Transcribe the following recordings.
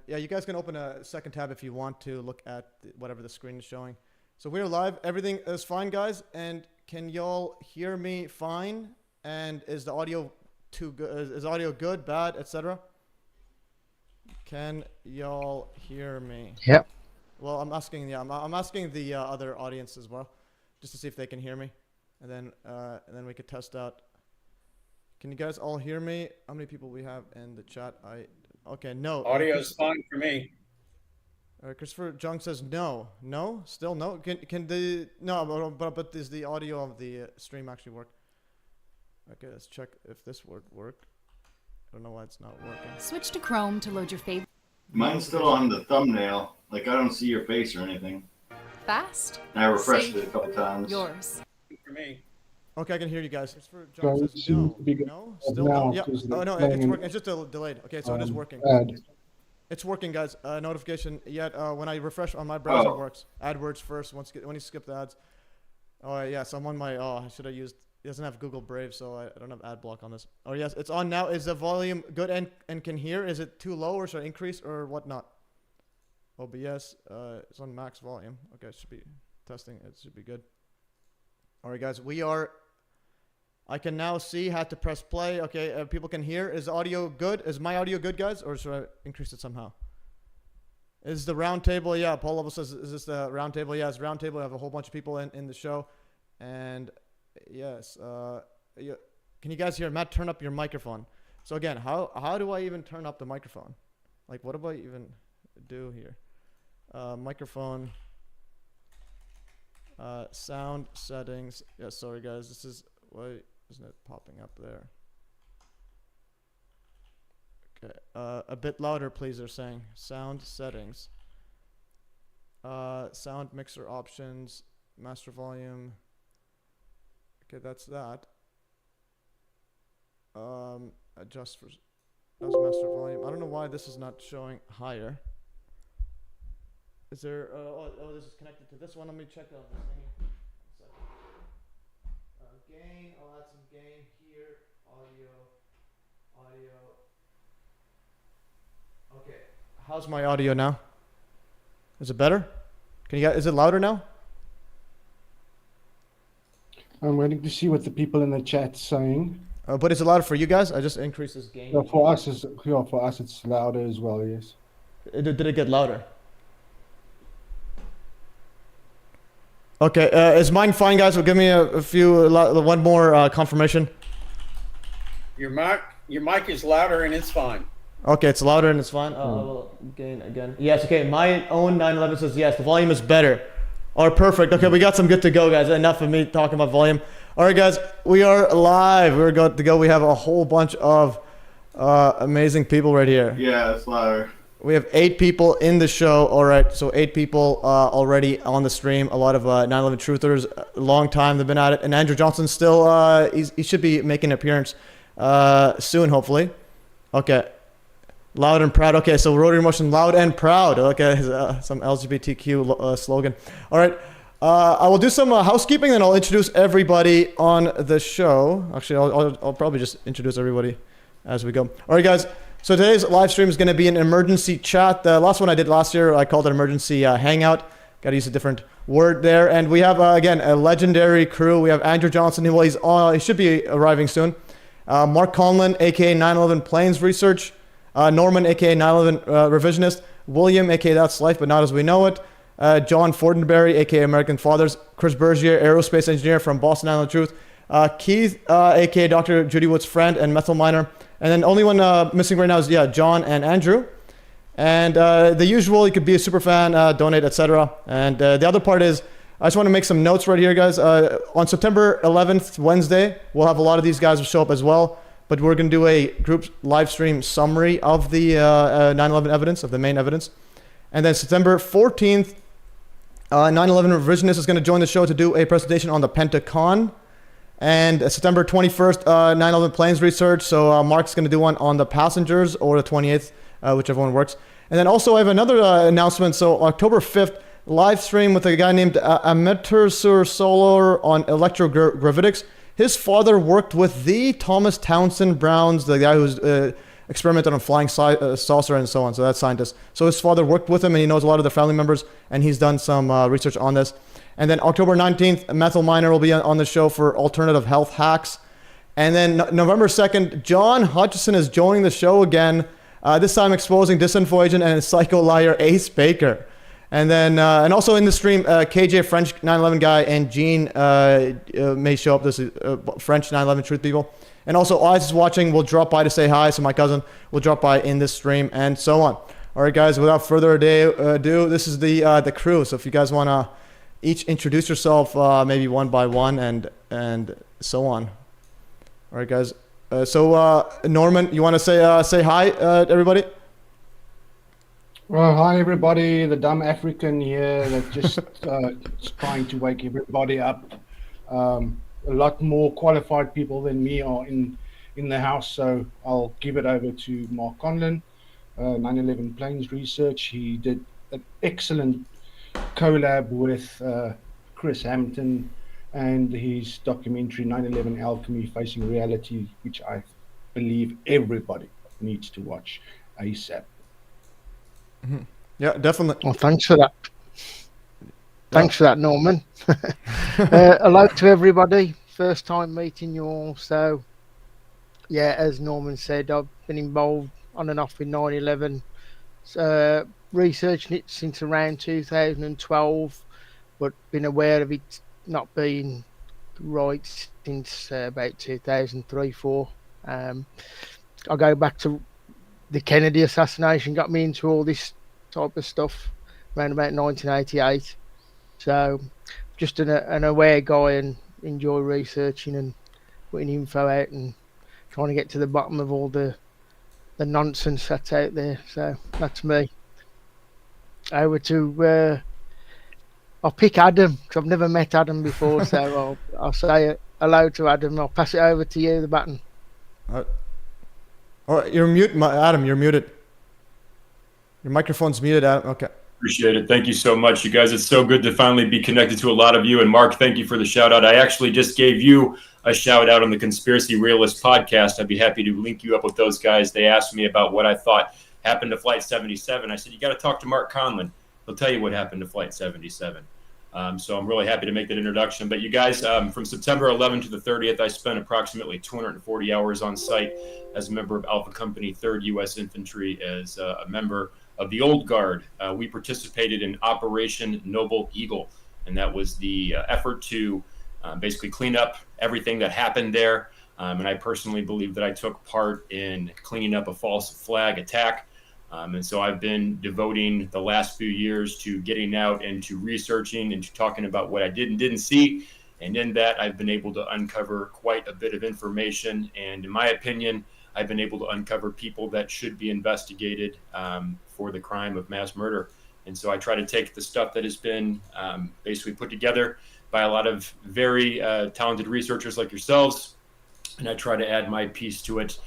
yeah, you guys can open a second tab if you want to look at whatever the screen is showing. So we're live. Everything is fine, guys. And can y'all hear me fine? And is the audio too good? Is audio good, bad, etc.? Can y'all hear me? Yep. Well, I'm asking. Yeah, I'm asking the other audience as well, just to see if they can hear me, and then we could test out. Can you guys all hear me? How many people we have in the chat? Okay, no. Audio is fine for me. Christopher Jung says no. No? Still no? Can the... No, but does the audio of the stream actually work? Okay, let's check if this would work. I don't know why it's not working. Switch to Chrome to load your favorite. Mine's still on the thumbnail. Like, I don't see your face or anything. Fast. And I refreshed Save it a couple times. yours. For me. Okay, I can hear you guys. Christopher Jung says no. No? Still no? Yeah. Oh, no, it's working. It's just delayed. Okay, so it is working. It's working, guys. Notification yet. When I refresh on my browser, it works. AdWords first. When you skip the ads. Oh yeah, so I'm on my. Oh, I should have used. It doesn't have Google Brave, so I don't have ad block on this. Oh yes, it's on now. Is the volume good and can hear? Is it too low or should I increase or whatnot? OBS. It's on max volume. Okay, it should be testing. It should be good. All right, guys. We are. I can now see. Had to press play. Okay, people can hear. Is the audio good? Is my audio good, guys, or should I increase it somehow? Is the round table? Yeah, Paul Level says, is this the round table? Yeah, it's round table. I have a whole bunch of people in the show, and yes. Yeah. Can you guys hear? Matt, turn up your microphone. So again, how do I even turn up the microphone? Like, what do I even do here? Microphone. Sound settings. Yeah, sorry guys. This is why isn't it popping up there? Okay. A bit louder, please. They're saying sound settings. Sound mixer options. Master volume. Okay, that's that. Adjust for. That was master volume. I don't know why this is not showing higher. Is there? Oh, this is connected to this one. Let me check out this thing. Gain. I'll add some gain here. Audio. Okay. How's my audio now? Is it better? Can you guys? Is it louder now? I'm waiting to see what the people in the chat's saying. But is it louder for you guys? I just increased this gain. Yeah, for us, it's louder as well. Yes. Did it get louder? Okay, is mine fine, guys? Well, give me one more confirmation. Your mic is louder and it's fine. Okay, it's louder and it's fine. I will gain again. Yes, okay, my own 911 says yes, the volume is better. All right, perfect. Okay, we got some good to go, guys. Enough of me talking about volume. All right, guys, we are live. We're good to go. We have a whole bunch of amazing people right here. Yeah, it's louder. We have 8 people in the show. All right, so 8 people already on the stream. A lot of 9/11 truthers, a long time they've been at it. And Andrew Johnson still, he should be making an appearance soon, hopefully. Okay, loud and proud. Okay, so Rotary Motion, loud and proud. Okay, some LGBTQ slogan. All right, I will do some housekeeping, and I'll introduce everybody on the show. Actually, I'll probably just introduce everybody as we go. All right, guys. So today's live stream is going to be an emergency chat. The last one I did last year, I called it emergency hangout. Got to use a different word there. And we have, again, a legendary crew. We have Andrew Johnson. Well, he should be arriving soon. Mark Conlon, a.k.a. 9/11 Planes Research. Norman, a.k.a. 9/11 Revisionist. William, a.k.a. That's Life, but not as we know it. John Fortenberry, a.k.a. American Fathers. Chris Bergier, Aerospace Engineer from Boston Island Truth. Keith, a.k.a. Dr. Judy Wood's friend and Methylminer. And then only one missing right now is, John and Andrew. And the usual, you could be a super fan, donate, etc. And the other part is, I just want to make some notes right here, guys. On September 11th, Wednesday, we'll have a lot of these guys will show up as well. But we're going to do a group live stream summary of the 9/11 evidence, of the main evidence. And then September 14th, 9/11 Revisionist is going to join the show to do a presentation on the Pentagon. And September 21st, 9/11 Planes Research. So Mark's going to do one on the passengers, or the 28th, whichever one works. And then also I have another announcement. So October 5th, live stream with a guy named Ameter Solar on electrogravitics. His father worked with the Thomas Townsend Browns, the guy who's experimented on flying saucer and so on. So that's scientist. So his father worked with him, and he knows a lot of the family members, and he's done some research on this. And then October 19th, Methylminer will be on the show for alternative health hacks. And then November 2nd, John Hutchison is joining the show again, this time exposing disinfo agent and psycho liar Ace Baker. And then, and also in the stream, KJ, French 9/11 guy, and Gene may show up. This is French 9/11 Truth people. And also, Oz is watching. Will drop by to say hi. So my cousin will drop by in this stream, and so on. All right, guys. Without further ado, this is the crew. So if you guys want to each introduce yourself, maybe one by one, and so on. All right, guys. So Norman, you want to say hi, everybody? Well, hi everybody. The dumb African here that just trying to wake everybody up. A lot more qualified people than me are in the house, so I'll give it over to Mark Conlon, 9/11 Planes Research. He did an excellent collab with Chris Hampton and his documentary 9/11 Alchemy Facing Reality, which I believe everybody needs to watch ASAP. Mm-hmm. Yeah, definitely. Well, thanks for that. Thanks for that, Norman. Hello to everybody. First time meeting you all. So, yeah, as Norman said, I've been involved on and off with 9/11, researching it since around 2012, but been aware of it not being right since about 2003-04. I go back to the Kennedy assassination, got me into all this type of stuff around about 1988. So just an aware guy and enjoy researching and putting info out and trying to get to the bottom of all the nonsense that's out there. So that's me. Over to I'll pick Adam because I've never met Adam before, so I'll say hello to Adam. I'll pass it over to you, the button. All right, you're mute, Adam. You're muted. Your microphone's muted, Adam. Okay. Appreciate it. Thank you so much, you guys. It's so good to finally be connected to a lot of you. And Mark, thank you for the shout out. I actually just gave you a shout out on the Conspiracy Realist podcast. I'd be happy to link you up with those guys. They asked me about what I thought happened to Flight 77. I said, you got to talk to Mark Conlon. He'll tell you what happened to Flight 77. So I'm really happy to make that introduction. But you guys, from September 11th to the 30th, I spent approximately 240 hours on site as a member of Alpha Company, 3rd U.S. Infantry, as a member of the Old Guard. We participated in Operation Noble Eagle, and that was the effort to basically clean up everything that happened there. And I personally believe that I took part in cleaning up a false flag attack. And so I've been devoting the last few years to getting out and to researching and to talking about what I did and didn't see. And in that, I've been able to uncover quite a bit of information. And in my opinion, I've been able to uncover people that should be investigated for the crime of mass murder. And so I try to take the stuff that has been basically put together by a lot of very talented researchers like yourselves, and I try to add my piece to it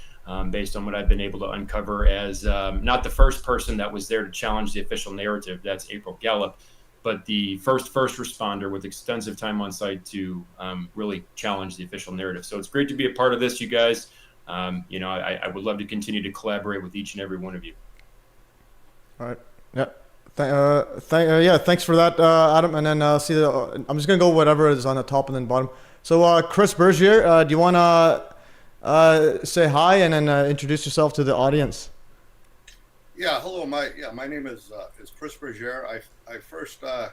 based on what I've been able to uncover as not the first person that was there to challenge the official narrative, that's April Gallup, but the first responder with extensive time on site to really challenge the official narrative. So it's great to be a part of this, you guys. I would love to continue to collaborate with each and every one of you. All right. Yeah. Thanks for that, Adam. And then I'm just gonna go whatever is on the top and then bottom. So Chris Bergier, do you want to say hi and then introduce yourself to the audience? Yeah. Hello. My name is Chris Bergier. I first got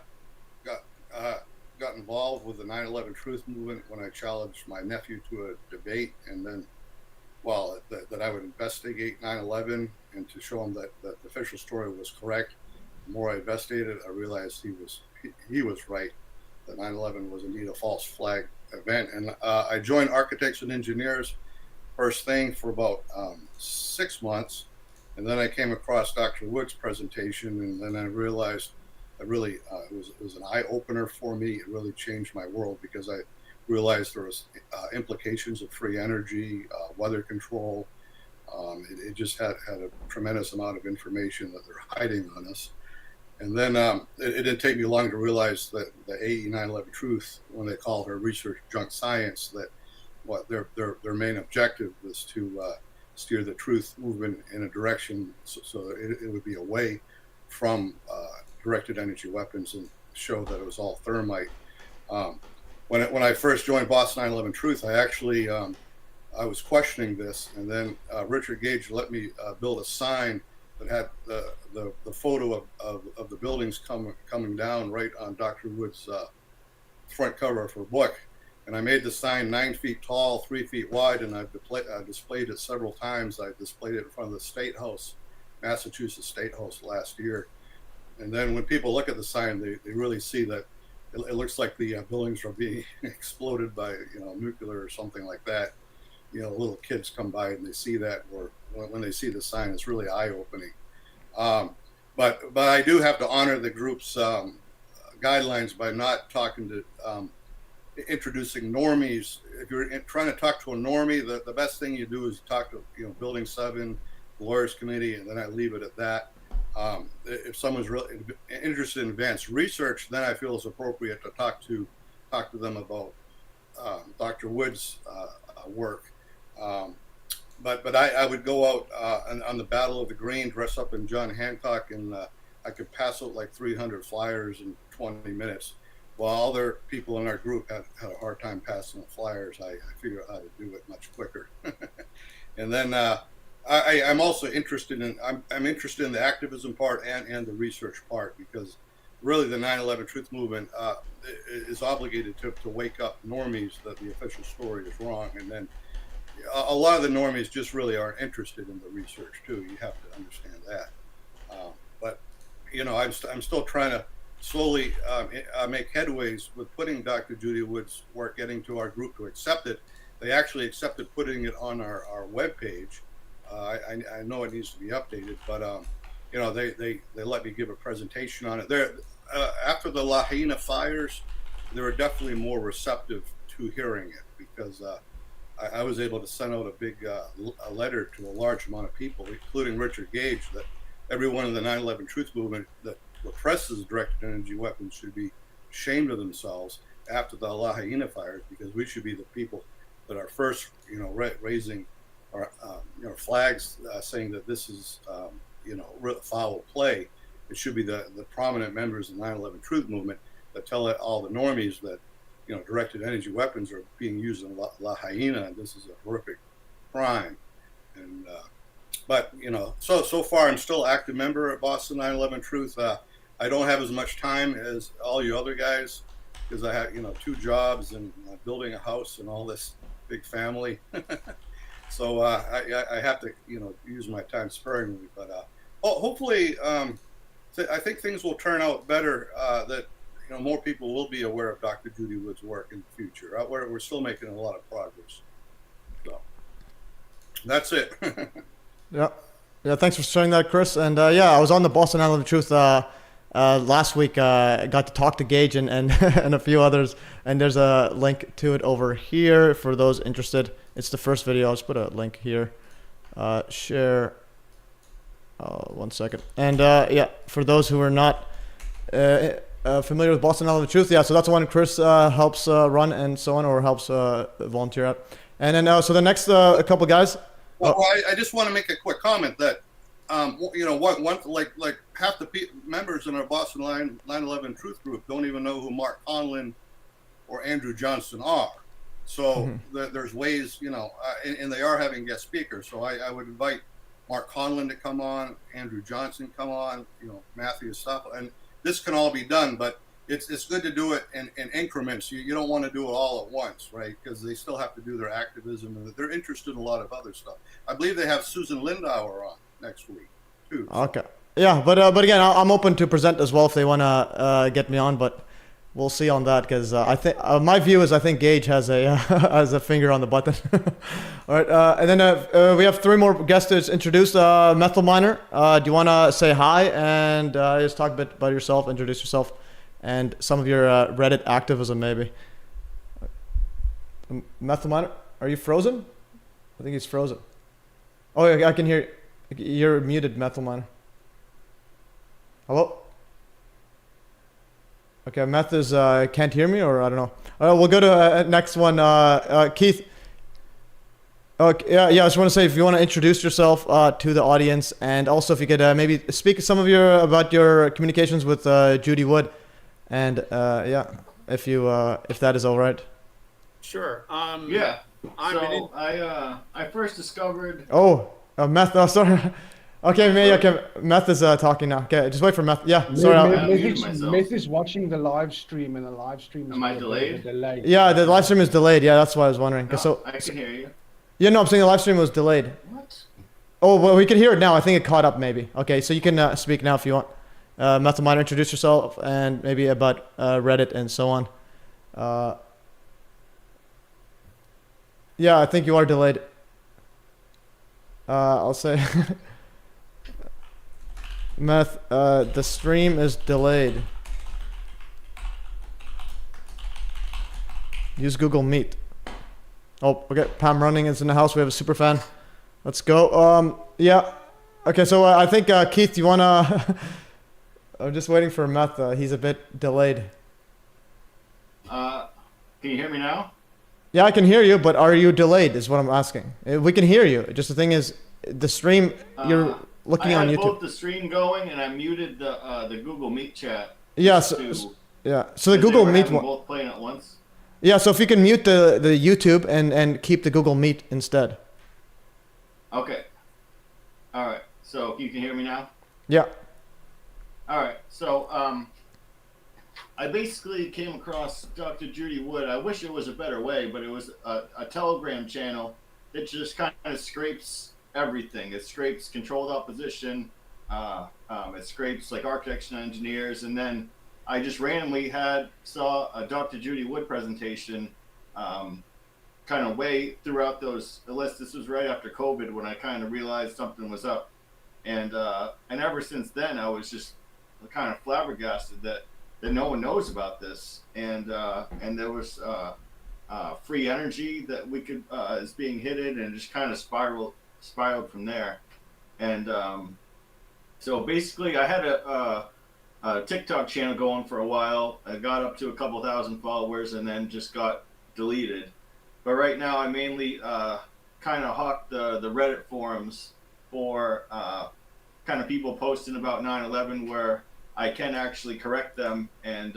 involved with the 9/11 Truth Movement when I challenged my nephew to a debate, and then that I would investigate 9/11 and to show him that the official story was correct. The more I investigated, I realized he was right. That 9/11 was indeed a false flag event. And I joined Architects and Engineers first thing for about 6 months. And then I came across Dr. Wood's presentation, and then I realized it was an eye opener for me. It really changed my world because I realized there was implications of free energy, weather control. It just had a tremendous amount of information that they're hiding on us. And then it didn't take me long to realize that the AE 9/11 Truth, when they called her research junk science, that their main objective was to steer the truth movement in a direction so it would be away from directed energy weapons and show that it was all thermite. When I first joined Boston 9/11 Truth, I actually I was questioning this, and then Richard Gage let me build a sign that had the photo of the buildings coming down right on Dr. Wood's front cover of her book. And I made the sign 9 feet tall, 3 feet wide, and I've displayed it several times. I displayed it in front of the State House, Massachusetts State House last year. And then when people look at the sign, they really see that it looks like the buildings are being exploded by nuclear or something like that. Little kids come by and they see that, or when they see the sign, it's really eye-opening. But I do have to honor the group's guidelines by not talking to introducing normies. If you're trying to talk to a normie, the best thing you do is talk to Building 7, the Lawyers Committee, and then I leave it at that. If someone's really interested in advanced research, then I feel it's appropriate to talk to them about Dr. Wood's work. But I would go out on the Battle of the Green, dress up in John Hancock, and I could pass out like 300 flyers in 20 minutes. While other people in our group had a hard time passing the flyers, I figured out how to do it much quicker. And then I'm also interested in I'm interested in the activism part and the research part, because really the 9/11 Truth Movement is obligated to wake up normies that the official story is wrong, and then a lot of the normies just really aren't interested in the research too. You have to understand that. But I'm still trying to slowly make headways with putting Dr. Judy Wood's work, getting to our group to accept it. They actually accepted putting it on our webpage. I know it needs to be updated, but they let me give a presentation on it. After the Lahaina fires, they were definitely more receptive to hearing it, because I was able to send out a big a letter to a large amount of people, including Richard Gage, that everyone in the 9/11 Truth Movement that represses directed energy weapons should be ashamed of themselves after the Lahaina fires, because we should be the people that are first, raising our flags, saying that this is foul play. It should be the prominent members of the 9/11 Truth Movement that tell all the normies that directed energy weapons are being used in Lahaina, and this is a horrific crime. And but so far I'm still active member at Boston 9/11 Truth. I don't have as much time as all you other guys, because I have 2 jobs and building a house and all this big family. So I have to use my time sparingly. But hopefully I think things will turn out better. That more people will be aware of Dr. Judy Wood's work in the future. We're still making a lot of progress. So that's it. Yeah. Thanks for sharing that, Chris. And I was on the Boston 9/11 Truth last week. I got to talk to Gage and and a few others. And there's a link to it over here for those interested. It's the first video. I'll just put a link here. Share. 1 second. And for those who are not familiar with Boston 9/11 Truth, so that's the one Chris helps run and so on, or helps volunteer at. And then so the next couple guys. Well, I just want to make a quick comment that like half the members in our Boston 9/11 Truth group don't even know who Mark Conlon or Andrew Johnson are. So there's ways, and they are having guest speakers. So I would invite Mark Conlon to come on, Andrew Johnson come on, Matthew stuff, and this can all be done. But it's good to do it in increments. You don't want to do it all at once, right? Because they still have to do their activism, and they're interested in a lot of other stuff. I believe they have Susan Lindauer on next week too. So. Okay. Yeah, but again, I'm open to present as well if they want to get me on, but we'll see on that, because I think my view is I think Gage has a has a finger on the button. All right, and then we have 3 more guests to introduce. Methylminer, do you want to say hi and just talk a bit about yourself, introduce yourself, and some of your Reddit activism maybe? Methylminer, are you frozen? I think he's frozen. Oh, yeah, I can hear you. You're muted, Methylminer. Hello? Okay, Meth is can't hear me, or I don't know. All right, we'll go to next one. Keith. Okay, yeah. I just want to say, if you want to introduce yourself to the audience, and also if you could maybe speak about your communications with Judy Wood, and if that is all right. Sure. Yeah. I'm an in- I first discovered. Meth. Oh, sorry. Okay, Meth is talking now. Okay, just wait for Meth. Yeah, sorry. Meth is watching the live stream, and the live stream is Am I delayed? Yeah, the live stream is delayed. Yeah, that's why I was wondering. No, I can hear you. Yeah, no, I'm saying the live stream was delayed. What? Oh, well, we can hear it now. I think it caught up maybe. Okay, so you can speak now if you want. Methylminer, introduce yourself and maybe about Reddit and so on. Yeah, I think you are delayed. I'll say... Meth, the stream is delayed. Use Google Meet. Oh, okay. Pam Running is in the house. We have a super fan. Let's go. Yeah. Okay, so I think Keith, you wanna? I'm just waiting for Meth. He's a bit delayed. Can you hear me now? Yeah, I can hear you, but are you delayed? Is what I'm asking. We can hear you. Just the thing is, the stream you're looking on YouTube. I had both the stream going, and I muted the Google Meet chat. Yes. Yeah. So the Google Meet one. Both playing at once. Yeah, so if you can mute the YouTube and keep the Google Meet instead. Okay. All right. So you can hear me now? Yeah. All right. So I basically came across Dr. Judy Wood. I wish it was a better way, but it was a Telegram channel that just kind of scrapes everything. It scrapes controlled opposition. It scrapes like architects and engineers, and then I just randomly saw a Dr. Judy Wood presentation kind of way throughout those lists. This was right after COVID when I kind of realized something was up. And ever since then, I was just kind of flabbergasted that no one knows about this. And there was free energy that we could is being hidden, and just kind of spiraled from there. And so basically I had a TikTok channel going for a while. I got up to a couple thousand followers and then just got deleted. But right now I mainly kind of hawk the Reddit forums for kind of people posting about 9/11 where I can actually correct them, and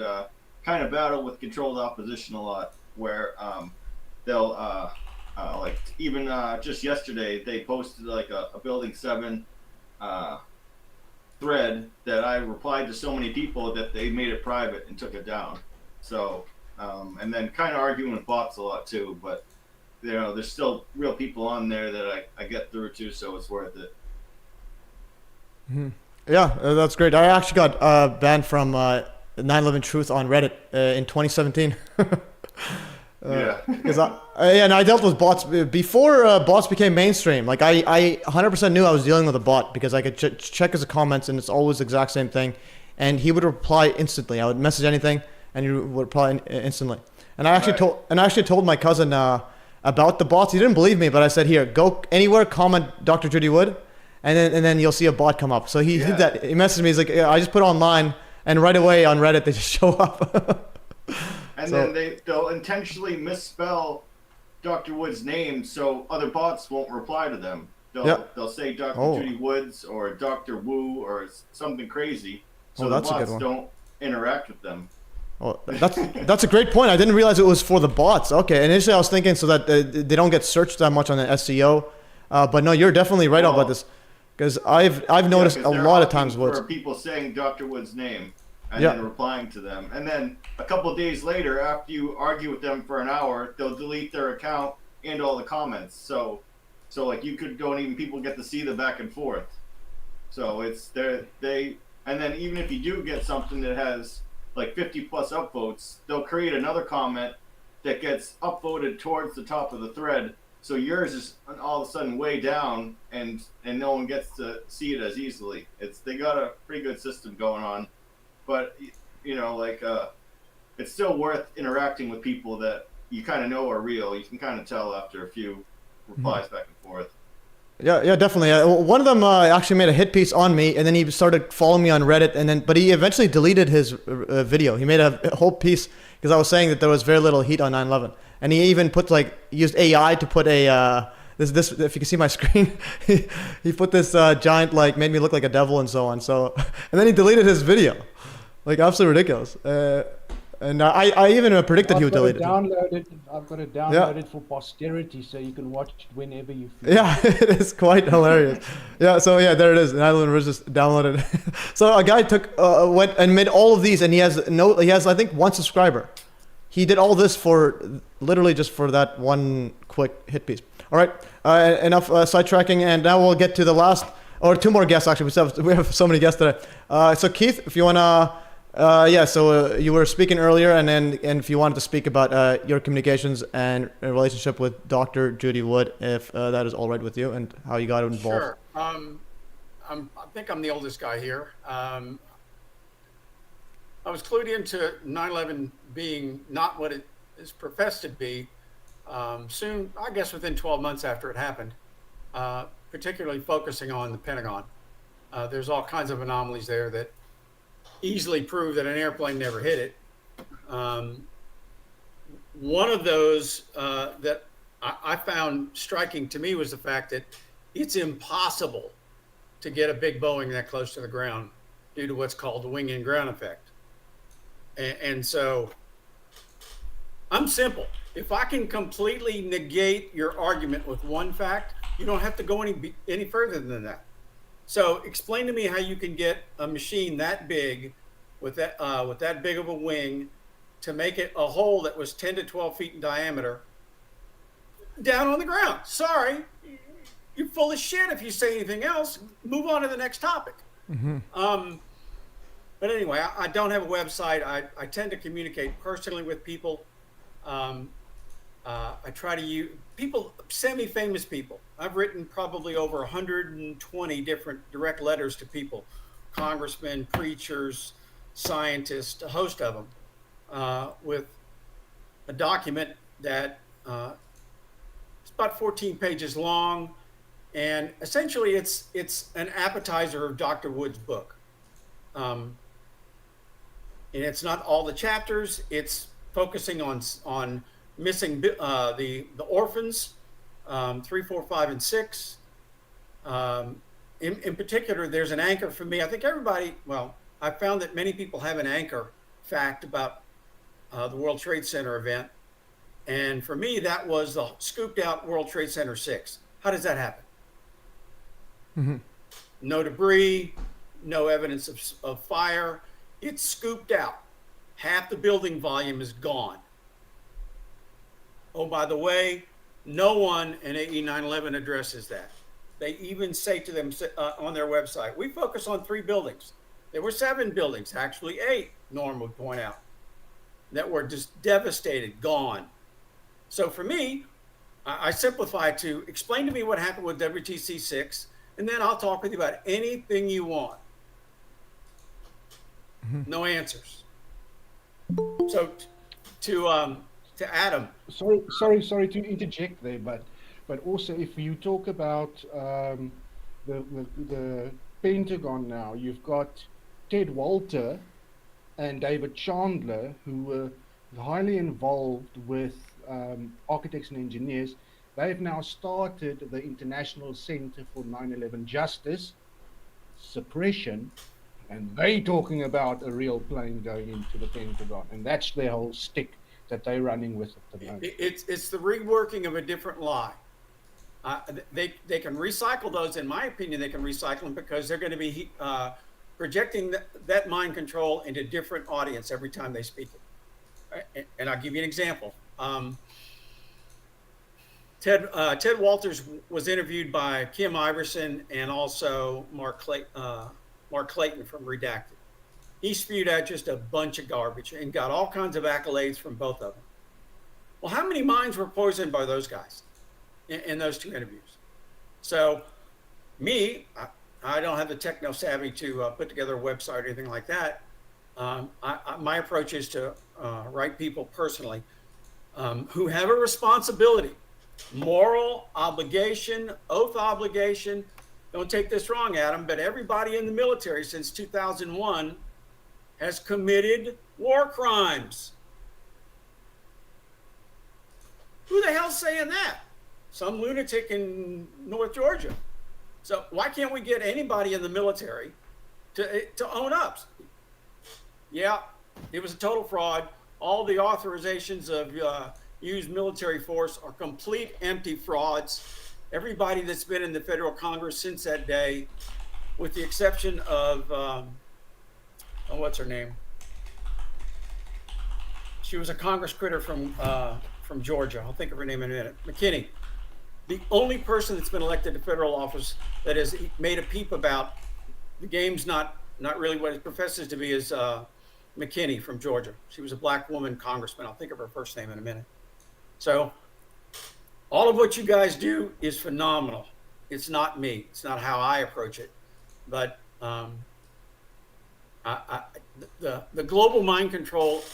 kind of battle with controlled opposition a lot, where they'll like even just yesterday they posted like a Building 7 thread that I replied to so many people that they made it private and took it down. So and then kind of arguing with bots a lot too, but you know, there's still real people on there that I get through to, so it's worth it. Mm-hmm. Yeah, that's great. I actually got banned from 9/11 Truth on Reddit in 2017. Yeah. And I dealt with bots before bots became mainstream. Like I 100% knew I was dealing with a bot because I could check his comments and it's always the exact same thing. And he would reply instantly. I would message anything and he would reply instantly. And I actually told my cousin about the bots. He didn't believe me, but I said, here, go anywhere, comment Dr. Judy Wood, and then you'll see a bot come up. So he did that. He messaged me. He's like, I just put online, and right away on Reddit they just show up. And then they'll intentionally misspell Dr. Wood's name so other bots won't reply to them. They'll say Dr. Judy Woods or Dr. Woo or something crazy, so the bots don't interact with them. Oh, that's a great point. I didn't realize it was for the bots. Okay, initially I was thinking so that they don't get searched that much on the SEO, but no, you're definitely right about this, because I've noticed a lot of times for people saying Dr. Wood's name and then replying to them, and then a couple of days later, after you argue with them for an hour, they'll delete their account and all the comments. So like you don't even people get to see the back and forth. So it's and then even if you do get something that has like 50 plus upvotes, they'll create another comment that gets upvoted towards the top of the thread, so yours is all of a sudden way down, and no one gets to see it as easily. They got a pretty good system going on, but you know, like it's still worth interacting with people that you kind of know are real. You can kind of tell after a few replies back and forth. Yeah, definitely. One of them actually made a hit piece on me, and then he started following me on Reddit, but he eventually deleted his video. He made a whole piece because I was saying that there was very little heat on 9/11, and he even used AI to put a this if you can see my screen, he put this giant, like, made me look like a devil and so on. So, and then he deleted his video, like, absolutely ridiculous. And I even predicted he would delete it. I've got it downloaded for posterity, so you can watch it whenever you feel. Yeah, it is quite hilarious. Yeah, so yeah, there it is. 9/11 just downloaded. So a guy went and made all of these, and he has I think 1 subscriber. He did all this for literally just for that one quick hit piece. All right, enough sidetracking, and now we'll get to the last, or 2 more guests actually. We have so many guests today. So Keith, if you wanna. You were speaking earlier, and if you wanted to speak about your communications and relationship with Dr. Judy Wood, if that is all right with you, and how you got involved. Sure. I think I'm the oldest guy here. I was clued into 9/11 being not what it is professed to be soon, I guess within 12 months after it happened, particularly focusing on the Pentagon. There's all kinds of anomalies there that easily prove that an airplane never hit it. One of those that I found striking to me was the fact that it's impossible to get a big Boeing that close to the ground due to what's called the wing and ground effect. And so I'm simple. If I can completely negate your argument with one fact, you don't have to go any further than that. So explain to me how you can get a machine that big with that big of a wing to make it a hole that was 10 to 12 feet in diameter down on the ground. Sorry, you're full of shit if you say anything else. Move on to the next topic. Mm-hmm. But anyway, I don't have a website. I tend to communicate personally with people. I try to use people, semi-famous people. I've written probably over 120 different direct letters to people, congressmen, preachers, scientists, a host of them, with a document that it's about 14 pages long, and essentially it's an appetizer of Dr. Wood's book. And it's not all the chapters. It's focusing on missing the orphans, 3, 4, 5, and 6. In particular, there's an anchor for me. I think everybody, well, I found that many people have an anchor fact about the World Trade Center event. And for me, that was the scooped out World Trade Center 6. How does that happen? Mm-hmm. No debris, no evidence of fire. It's scooped out. Half the building volume is gone. Oh, by the way, no one in AE 9/11 addresses that. They even say to them on their website, we focus on 3 buildings. There were 7 buildings, actually 8, Norm would point out, that were just devastated, gone. So for me, I simplify to explain to me what happened with WTC-6, and then I'll talk with you about anything you want. Mm-hmm. No answers. So to Adam. Sorry to interject there, but also if you talk about the Pentagon now, you've got Ted Walter and David Chandler, who were highly involved with architects and engineers. They've now started the International Center for 9/11 Justice Suppression, and they talking about a real plane going into the Pentagon, and that's their whole stick that they're running with at the moment. It's the reworking of a different lie. They can recycle those. In my opinion, they can recycle them because they're going to be projecting that mind control into different audience every time they speak it. And I'll give you an example. Ted Walters was interviewed by Kim Iverson and also Mark Clayton from Redacted. He spewed out just a bunch of garbage and got all kinds of accolades from both of them. Well, how many minds were poisoned by those guys in those 2 interviews? So me, I don't have the techno savvy to put together a website or anything like that. My approach is to write people personally who have a responsibility, moral obligation, oath obligation. Don't take this wrong, Adam, but everybody in the military since 2001 has committed war crimes. Who the hell's saying that? some lunatic in North Georgia. So why can't we get anybody in the military to own up? Yeah, it was a total fraud. All the authorizations of used military force are complete empty frauds. Everybody that's been in the federal Congress since that day, with the exception of, what's her name? She was a Congress critter from Georgia. I'll think of her name in a minute. McKinney. The only person that's been elected to federal office that has made a peep about the game's not really what it professes to be is McKinney from Georgia. She was a black woman congressman. I'll think of her first name in a minute. So all of what you guys do is phenomenal. It's not me. It's not how I approach it. But the global mind control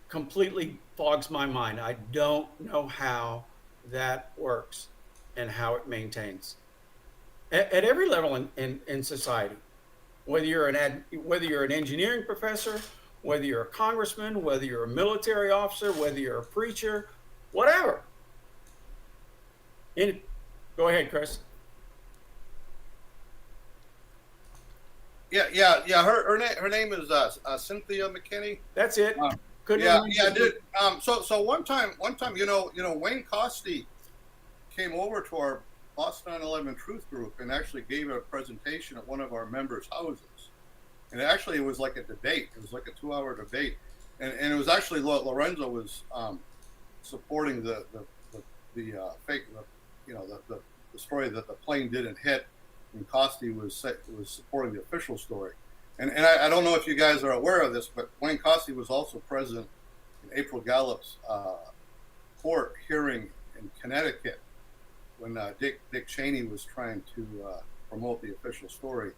completely fogs my mind. I don't know how that works and how it maintains at every level in society. Whether you're an engineering professor, whether you're a congressman, whether you're a military officer, whether you're a preacher, whatever. Go ahead, Chris. Yeah. Her name is Cynthia McKinney. That's it. Dude. So one time, Wayne Costy came over to our Boston 9/11 Truth Group and actually gave a presentation at one of our members' houses. And it was like a debate. It was like a 2-hour debate, and it was actually Lorenzo was supporting the fake, the story that the plane didn't hit, and Costy was supporting the official story. And I don't know if you guys are aware of this, but Wayne Costy was also present in April Gallup's court hearing in Connecticut when Dick Cheney was trying to promote the official story.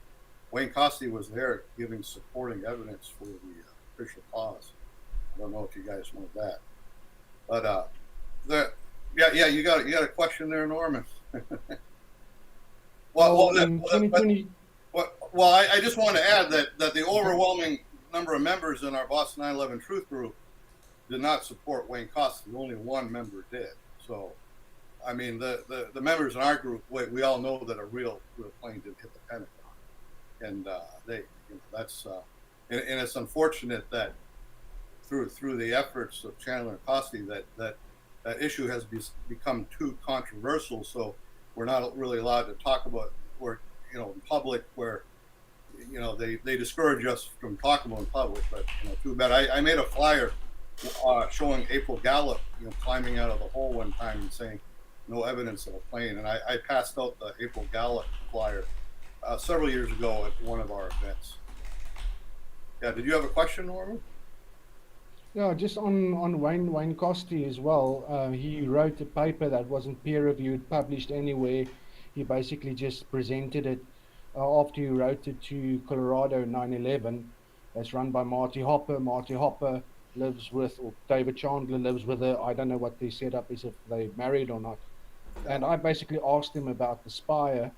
Wayne Costy was there giving supporting evidence for the official cause. I don't know if you guys know that, but you got a question there, Norman. Well, I just want to add that the overwhelming number of members in our Boston 9/11 Truth Group did not support Wayne Costy. Only one member did. So, I mean, the members in our group, we all know that a real plane did hit the Pentagon, and that's and it's unfortunate that through the efforts of Chandler and Costy that issue has become too controversial. So we're not really allowed to talk about in public where. They discourage us from talking about in public, but too bad. I made a flyer showing April Gallup, climbing out of the hole one time and saying no evidence of a plane, and I passed out the April Gallup flyer several years ago at one of our events. Yeah, did you have a question, Norman? Yeah, just on Wayne Costy as well. He wrote a paper that wasn't peer reviewed, published anywhere. He basically just presented it. After he wrote it to Colorado 9/11, that's run by Marty Hopper. Marty Hopper lives with, or David Chandler lives with her. I don't know what their setup is, if they're married or not. And I basically asked him about the Spire,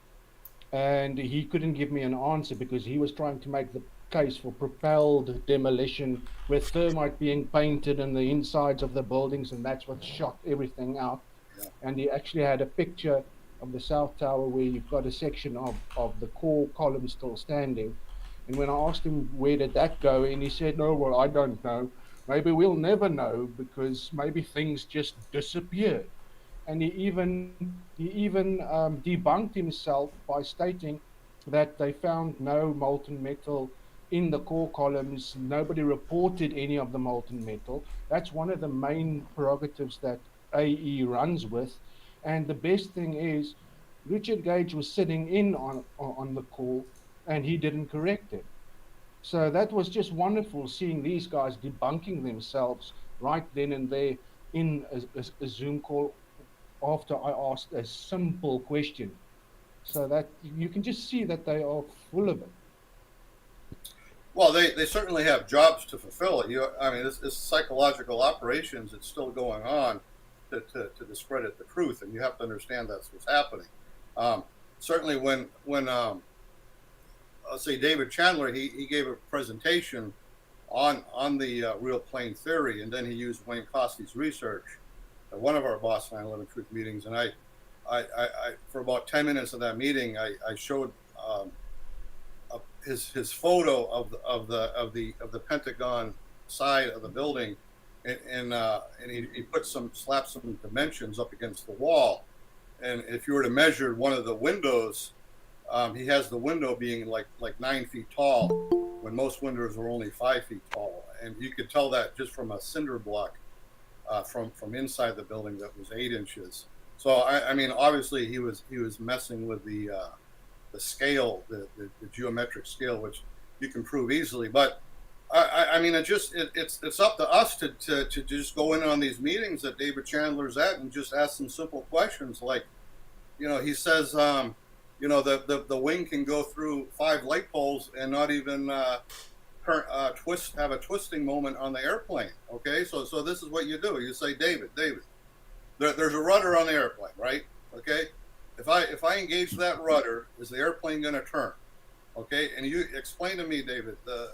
and he couldn't give me an answer because he was trying to make the case for propelled demolition with thermite being painted in the insides of the buildings, and that's what shot everything out. Yeah. And he actually had a picture of the South Tower where you've got a section of the core column still standing. And when I asked him where did that go, and he said, no, well, I don't know. Maybe we'll never know because maybe things just disappeared. And he even debunked himself by stating that they found no molten metal in the core columns. Nobody reported any of the molten metal. That's one of the main prerogatives that AE runs with. And the best thing is, Richard Gage was sitting in on the call, and he didn't correct it. So that was just wonderful, seeing these guys debunking themselves right then and there in a Zoom call after I asked a simple question. So that you can just see that they are full of it. Well, they certainly have jobs to fulfill. This psychological operations that's still going on. To discredit the truth, and you have to understand that's what's happening. Certainly, when let's say David Chandler, he gave a presentation on the real plane theory, and then he used Wayne Costy's research. at one of our Boss 9/11 Truth meetings, and I for about 10 minutes of that meeting, I showed his photo of the Pentagon side of the building, and he slapped some dimensions up against the wall, and if you were to measure one of the windows, he has the window being like 9 feet tall, when most windows are only 5 feet tall, and you could tell that just from a cinder block from inside the building that was 8 inches. So I mean, obviously he was messing with the scale, the geometric scale, which you can prove easily. But I mean, it's up to us to just go in on these meetings that David Chandler's at and just ask some simple questions, like, he says, the wing can go through 5 light poles and not even have a twisting moment on the airplane. Okay, so this is what you do. You say, David, there's a rudder on the airplane, right? Okay, if I engage that rudder, is the airplane going to turn? Okay, and you explain to me, David, the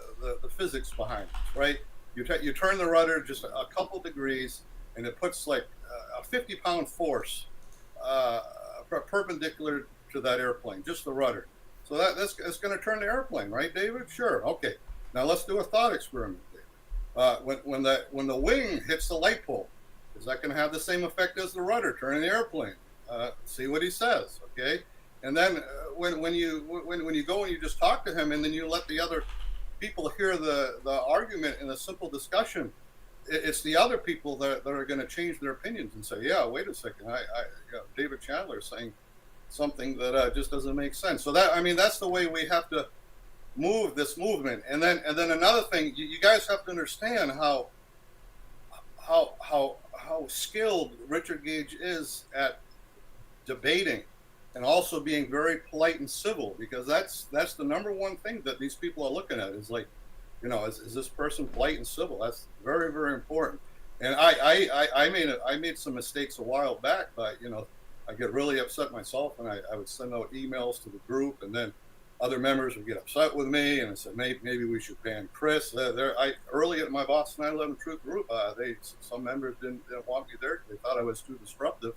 physics behind it, right? You turn the rudder just a couple degrees, and it puts like a 50-pound force perpendicular to that airplane, just the rudder. So that's going to turn the airplane, right, David? Sure. Okay. Now let's do a thought experiment, David. When the wing hits the light pole, is that going to have the same effect as the rudder turning the airplane? See what he says. Okay. And then when you go and you just talk to him, and then you let the other people hear the argument in a simple discussion, it's the other people that are going to change their opinions and say, yeah, wait a second, David Chandler is saying something that just doesn't make sense. So that's the way we have to move this movement. And then another thing, you guys have to understand how skilled Richard Gage is at debating, and also being very polite and civil, because that's the number one thing that these people are looking at, is like, is this person polite and civil? That's very, very important. And I made some mistakes a while back, but I get really upset myself, and I would send out emails to the group, and then other members would get upset with me, and I said, maybe we should ban Chris. Early at my Boss 9/11 Truth group, some members didn't want me there. They thought I was too disruptive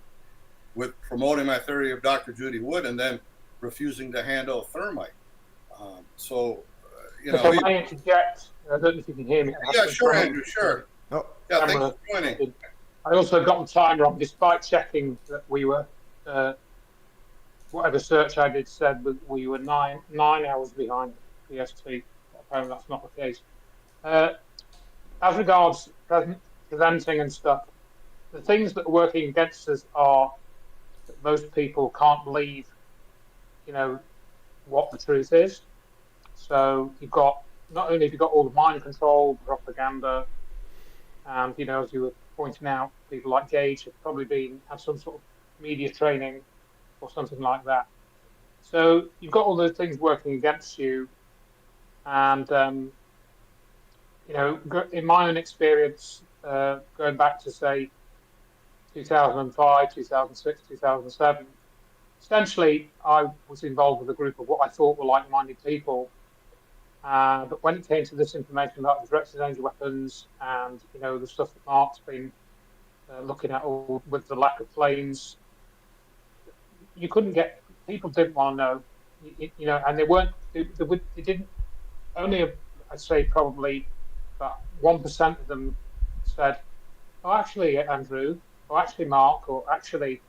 with promoting my theory of Dr. Judy Wood, and then refusing to hand out thermite. If I may interject, I don't know if you can hear me. Yeah, sure, Andrew, sure. Oh. Yeah, thanks for joining. I also got the time wrong, despite checking that we were, whatever search I did said that we were 9 hours behind PST. Apparently that's not the case. As regards presenting and stuff, the things that are working against us are that most people can't believe, what the truth is. So not only have you got all the mind control, propaganda, and as you were pointing out, people like Gage have probably had some sort of media training or something like that. So you've got all those things working against you, and in my own experience, going back to say 2005, 2006, 2007, essentially I was involved with a group of what I thought were like-minded people. But when it came to this information about the directed energy weapons and the stuff that Mark's been looking at, all with the lack of planes, people didn't want to know, and they didn't. Only I'd say probably about 1% of them said, "Oh, actually, Andrew," or "Actually, Mark," or "Actually,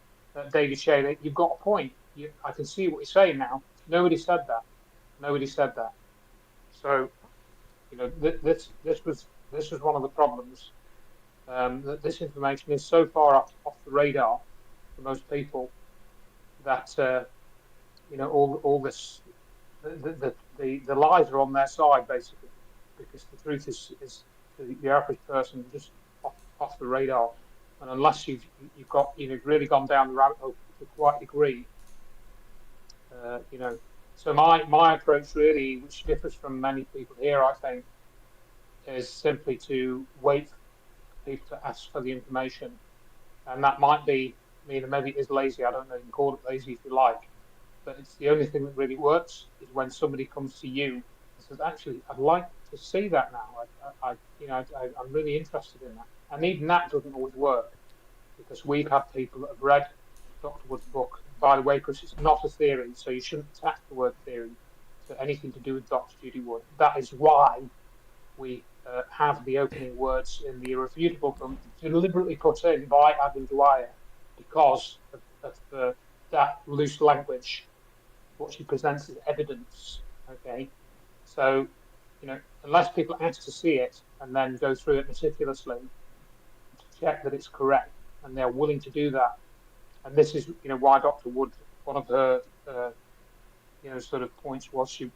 David Shea, you've got a point. I can see what you're saying now." Nobody said that. So, this was one of the problems. That this information is so far off the radar for most people that all this the lies are on their side, basically, because the truth is the average person just off the radar, and unless you've really gone down the rabbit hole to quite a degree, So my approach really, which differs from many people here, I think, is simply to wait for people to ask for the information. And that might be, maybe it is lazy, I don't know, you can call it lazy if you like, but it's the only thing that really works is when somebody comes to you and says, actually, I'd like to see that now. I'm really interested in that. And even that doesn't always work. because we've had people that have read Dr. Wood's book. By the way, because it's not a theory, so you shouldn't attach the word theory to anything to do with Dr. Judy Wood. That is why we have the opening words in the irrefutable deliberately put in by Adam Dwyer because of that loose language, what she presents as evidence. Okay, so unless people ask to see it and then go through it meticulously to check that it's correct, and they're willing to do that, and this is why Dr. Wood, one of her sort of points was she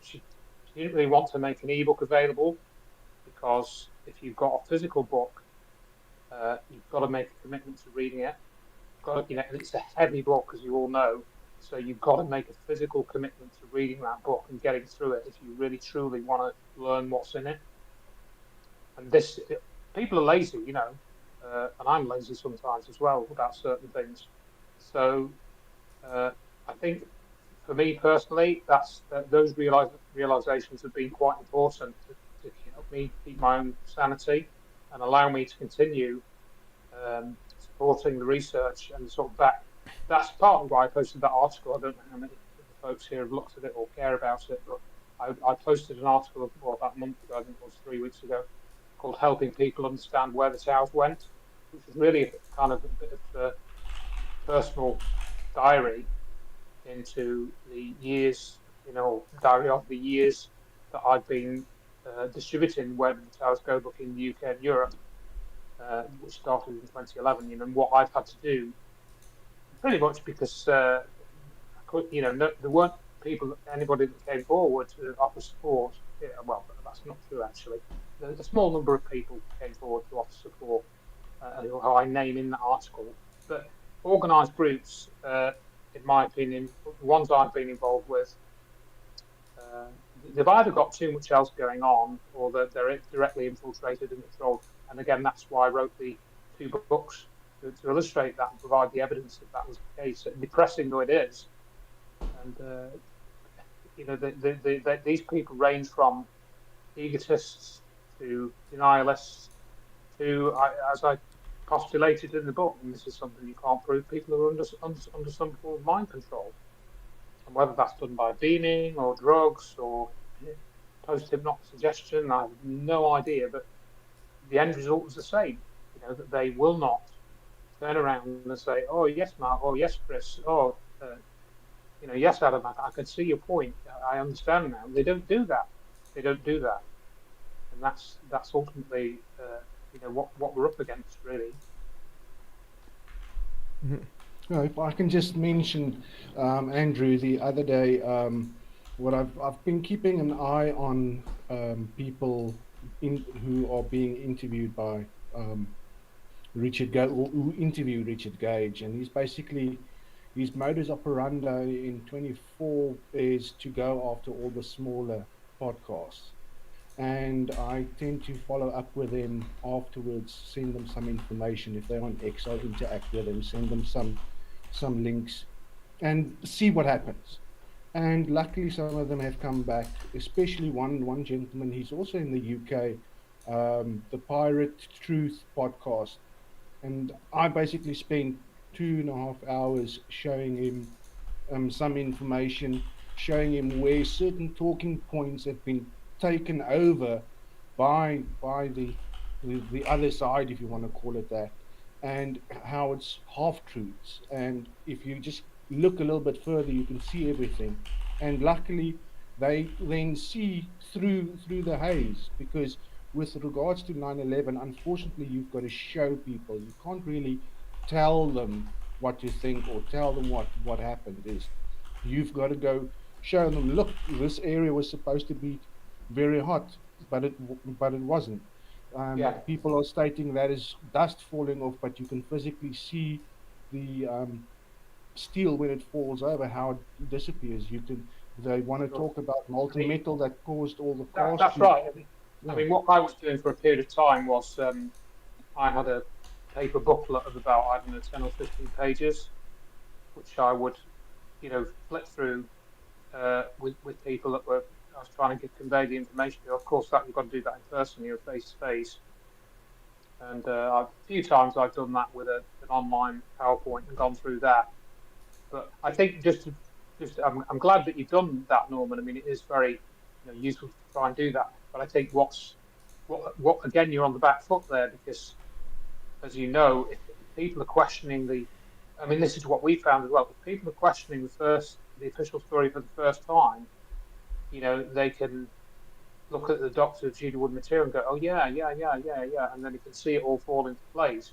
didn't really want to make an ebook available, because if you've got a physical book, you've got to make a commitment to reading it. And it's a heavy book, as you all know, so you've got to make a physical commitment to reading that book and getting through it if you really truly want to learn what's in it. And people are lazy, and I'm lazy sometimes as well about certain things. So I think for me personally, those realizations have been quite important to help me keep my own sanity and allow me to continue supporting the research and sort of back. That's partly why I posted that article. I don't know how many of the folks here have looked at it or care about it, but I posted an article about a month ago, I think it was 3 weeks ago, called "Helping People Understand Where the Towers Went," which is really kind of a bit of a personal diary into the years, diary of the years that I've been distributing Where Did the Towers Go book in the UK and Europe, which started in 2011, and what I've had to do, pretty much because there weren't anybody that came forward to offer support. Well, that's not true actually. A small number of people came forward to offer support, who I name in the article. But organised groups, in my opinion, the ones I've been involved with, they've either got too much else going on, or they're directly infiltrated and controlled. And again, that's why I wrote the 2 books to illustrate that and provide the evidence that was the case, depressing though it is. And these people range from egotists to denialists to, as I postulated in the book, and this is something you can't prove, people are under some form of mind control. And whether that's done by beaming or drugs or post-hypnotic suggestion, I have no idea, but the end result was the same, that they will not turn around and say, "Oh, yes, Mark," "Oh, yes, Chris," "Oh, yes, Adam, I can see your point. I understand now." They don't do that. And that's ultimately, what we're up against, really. If I can just mention, Andrew, the other day, what I've been keeping an eye on people who are being interviewed by who interviewed Richard Gage, and he's basically, his modus operandi in 24 is to go after all the smaller podcasts. And I tend to follow up with them afterwards, send them some information. If they're on X, I'll interact with them, send them some links, and see what happens. And luckily, some of them have come back, especially one gentleman. He's also in the UK, the Pirate Truth podcast. And I basically spent 2.5 hours showing him some information, showing him where certain talking points have been taken over by the other side, if you want to call it that, and how it's half-truths. And if you just look a little bit further, you can see everything. And luckily, they then see through the haze, because with regards to 9/11, unfortunately, you've got to show people. You can't really tell them what you think or tell them what happened. You've got to go show them, look, this area was supposed to be very hot, but it wasn't. People are stating that is dust falling off, but you can physically see the steel when it falls over, how it disappears. They want to talk about molten metal that caused all the cars. That's right. I mean, what I was doing for a period of time was I had a paper booklet of about, I don't know, 10 or 15 pages, which I would, flip through with people that I was trying to convey the information to. Of course, you've got to do that in person, face to face. And a few times I've done that with an online PowerPoint and gone through that. But I think I'm glad that you've done that, Norman. I mean, it is very useful to try and do that. But I think what again, you're on the back foot there, because as you know, if people are questioning I mean, this is what we found as well. If people are questioning the official story for the first time, they can look at the Dr. Judy Wood material and go, oh yeah, and then you can see it all fall into place.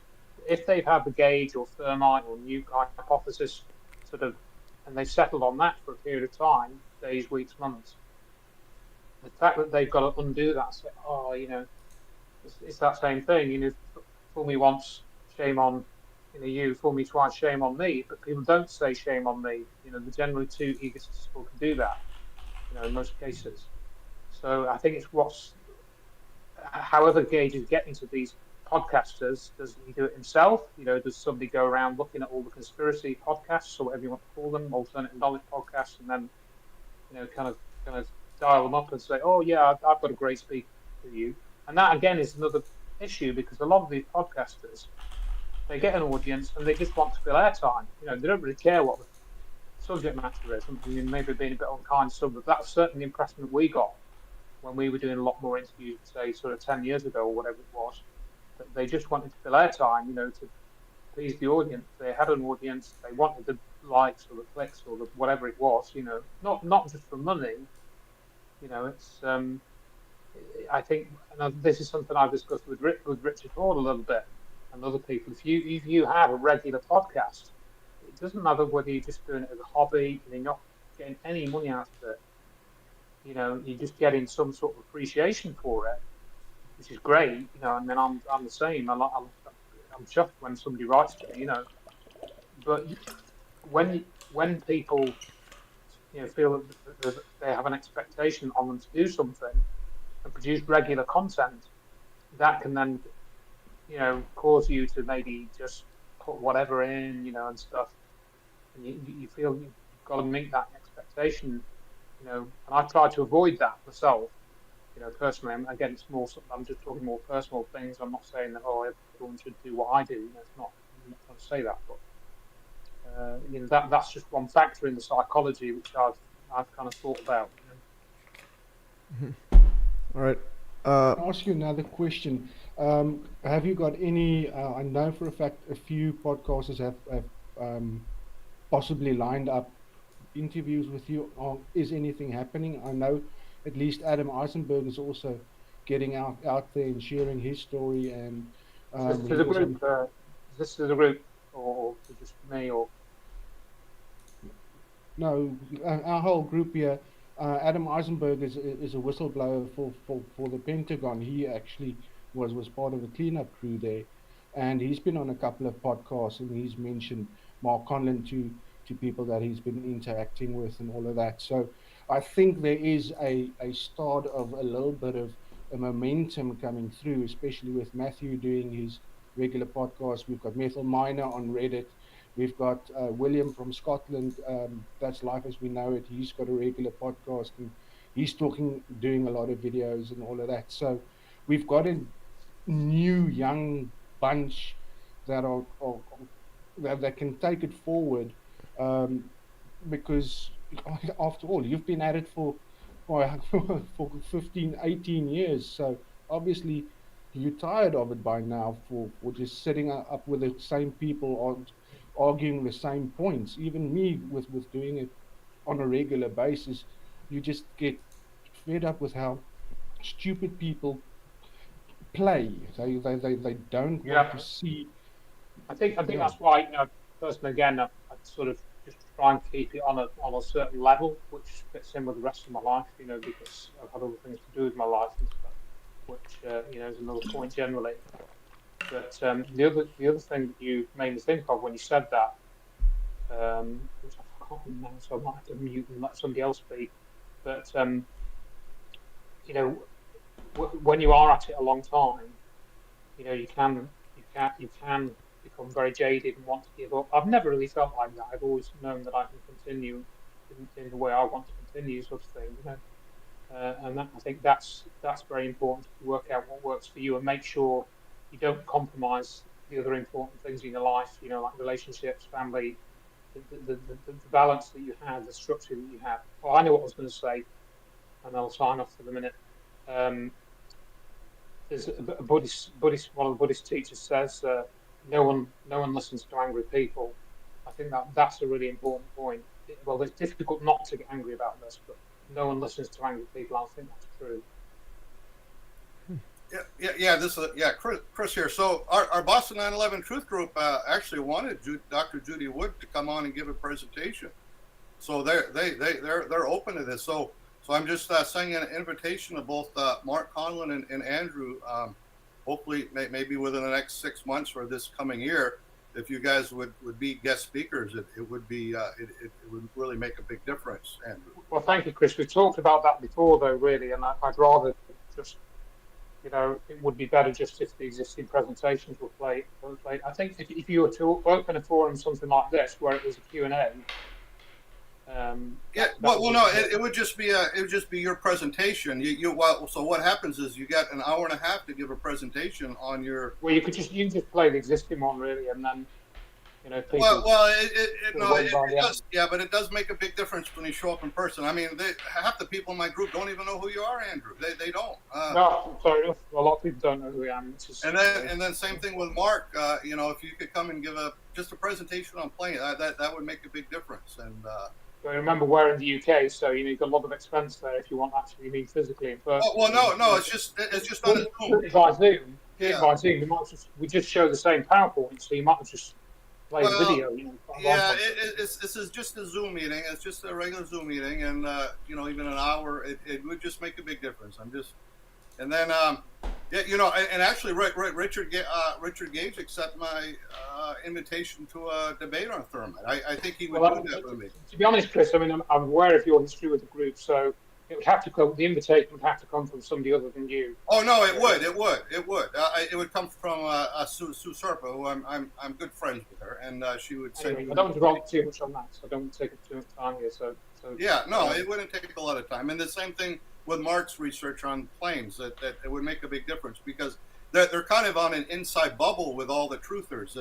If they've had the gauge or thermite or nuke hypothesis and they've settled on that for a period of time, days, weeks, months, the fact that they've got to undo that and say, oh, it's that same thing, fool me once, shame on you, fool me twice, shame on me. But people don't say shame on me. They're generally too egotistical to do that, in most cases. So I think it's however Gage is getting to these podcasters, does he do it himself? Does somebody go around looking at all the conspiracy podcasts, or whatever you want to call them, alternative knowledge podcasts, and then, kind of dial them up and say, oh yeah, I've got a great speaker for you. And that again is another issue, because a lot of these podcasters, they get an audience and they just want to fill airtime. They don't really care what the subject matter is. I mean, maybe being a bit unkind to some, but that's certainly the impression that we got when we were doing a lot more interviews, say, sort of 10 years ago or whatever it was. That they just wanted to fill airtime, to please the audience. They had an audience, they wanted the likes or the clicks or whatever it was, not just for money. It's I think, and this is something I've discussed with Richard Hall a little bit and other people. If you have a regular podcast, it doesn't matter whether you're just doing it as a hobby and you're not getting any money out of it. You're just getting some sort of appreciation for it, which is great. And then I'm the same. I'm chuffed when somebody writes to me. But when people feel that they have an expectation on them to do something and produce regular content, that can then cause you to maybe just put whatever in, and stuff, and you feel you've got to meet that expectation, and I try to avoid that myself, personally. Again, it's more, I'm just talking more personal things. I'm not saying that everyone should do what I do. It's not, I'm not trying to say that, but that's just one factor in the psychology which I've kind of thought about. All right. I'll ask you another question. Have you got any? I know for a fact a few podcasters have possibly lined up interviews with you. Is anything happening? I know at least Adam Eisenberg is also getting out there and sharing his story. And to the group, is this to the group or just me or? No, our whole group here. Adam Eisenberg is a whistleblower for the Pentagon. He actually was part of the cleanup crew there, and he's been on a couple of podcasts, and he's mentioned Mark Conlon to people that he's been interacting with and all of that. So I think there is a start of a little bit of a momentum coming through, especially with Matthew doing his regular podcast. We've got Methylminer on Reddit. We've got William from Scotland, that's Life as We Know It. He's got a regular podcast, and he's doing a lot of videos and all of that. So we've got a new young bunch that that can take it forward, because after all, you've been at it for 15, 18 years. So obviously you're tired of it by now for just sitting up with the same people arguing the same points. Even me with doing it on a regular basis, you just get fed up with how stupid people play. They don't want to see. I think that's why, personally, again, I sort of just try and keep it on a certain level, which fits in with the rest of my life, because I've had other things to do with my life and stuff, which is another point generally. But the other thing that you made me think of when you said that, which I can't remember, so I might have to mute and let somebody else speak. But when you are at it a long time, you can become very jaded and want to give up. I've never really felt like that. I've always known that I can continue in the way I want to continue, sort of thing. And I think that's very important to work out what works for you and make sure you don't compromise the other important things in your life, you know, like relationships, family, the balance that you have, the structure that you have. Well, I know what I was going to say, and I'll sign off for the minute. There's a Buddhist, one of the Buddhist teachers says, no one listens to angry people. I think that's a really important point. Well, it's difficult not to get angry about this, but no one listens to angry people. I think that's true. Chris here. So our Boston 9/11 Truth Group actually wanted Dr. Judy Wood to come on and give a presentation. So they're open to this. So I'm just sending an invitation to both Mark Conlon and Andrew. Hopefully, maybe within the next 6 months or this coming year, if you guys would be guest speakers, it would be it would really make a big difference. Andrew. Well, thank you, Chris. We've talked about that before, though, really, and I'd rather just, you know, it would be better just if the existing presentations were played. I think if you were to open a forum, something like this, where it was a Q&A. It would just be your presentation. So what happens is you get an hour and a half to give a presentation on your. Well, you can just play the existing one, really, and then, you know, people. It does. Yeah, but it does make a big difference when you show up in person. I mean, half the people in my group don't even know who you are, Andrew. They don't. No, sorry, a lot of people don't know who I am. And then same thing with Mark. You know, if you could come and give just a presentation on playing, that would make a big difference. And. But remember, we're in the UK, so you know you've got a lot of expense there if you want to actually meet physically in person. No, it's just on a Zoom. By Zoom, by Zoom, we just show the same PowerPoint, so you might just play the video. You know, this is just a Zoom meeting. It's just a regular Zoom meeting, and you know, even an hour, it would just make a big difference. And then you know, and actually, Richard Gage accepted my invitation to a debate on thermite. I think he would do that with me. To be honest, Chris, I mean, I'm aware of your history with the group, so it would have to come. The invitation would have to come from somebody other than you. Oh no, it would. It would come from Sue Serpa, who I'm good friends with her, and she would say. Anyway, I don't want to dwell too much on that, so I don't want to take up too much time here. So yeah, no, it wouldn't take a lot of time, and the same thing with Mark's research on planes, that it would make a big difference because they're kind of on an inside bubble with all the truthers.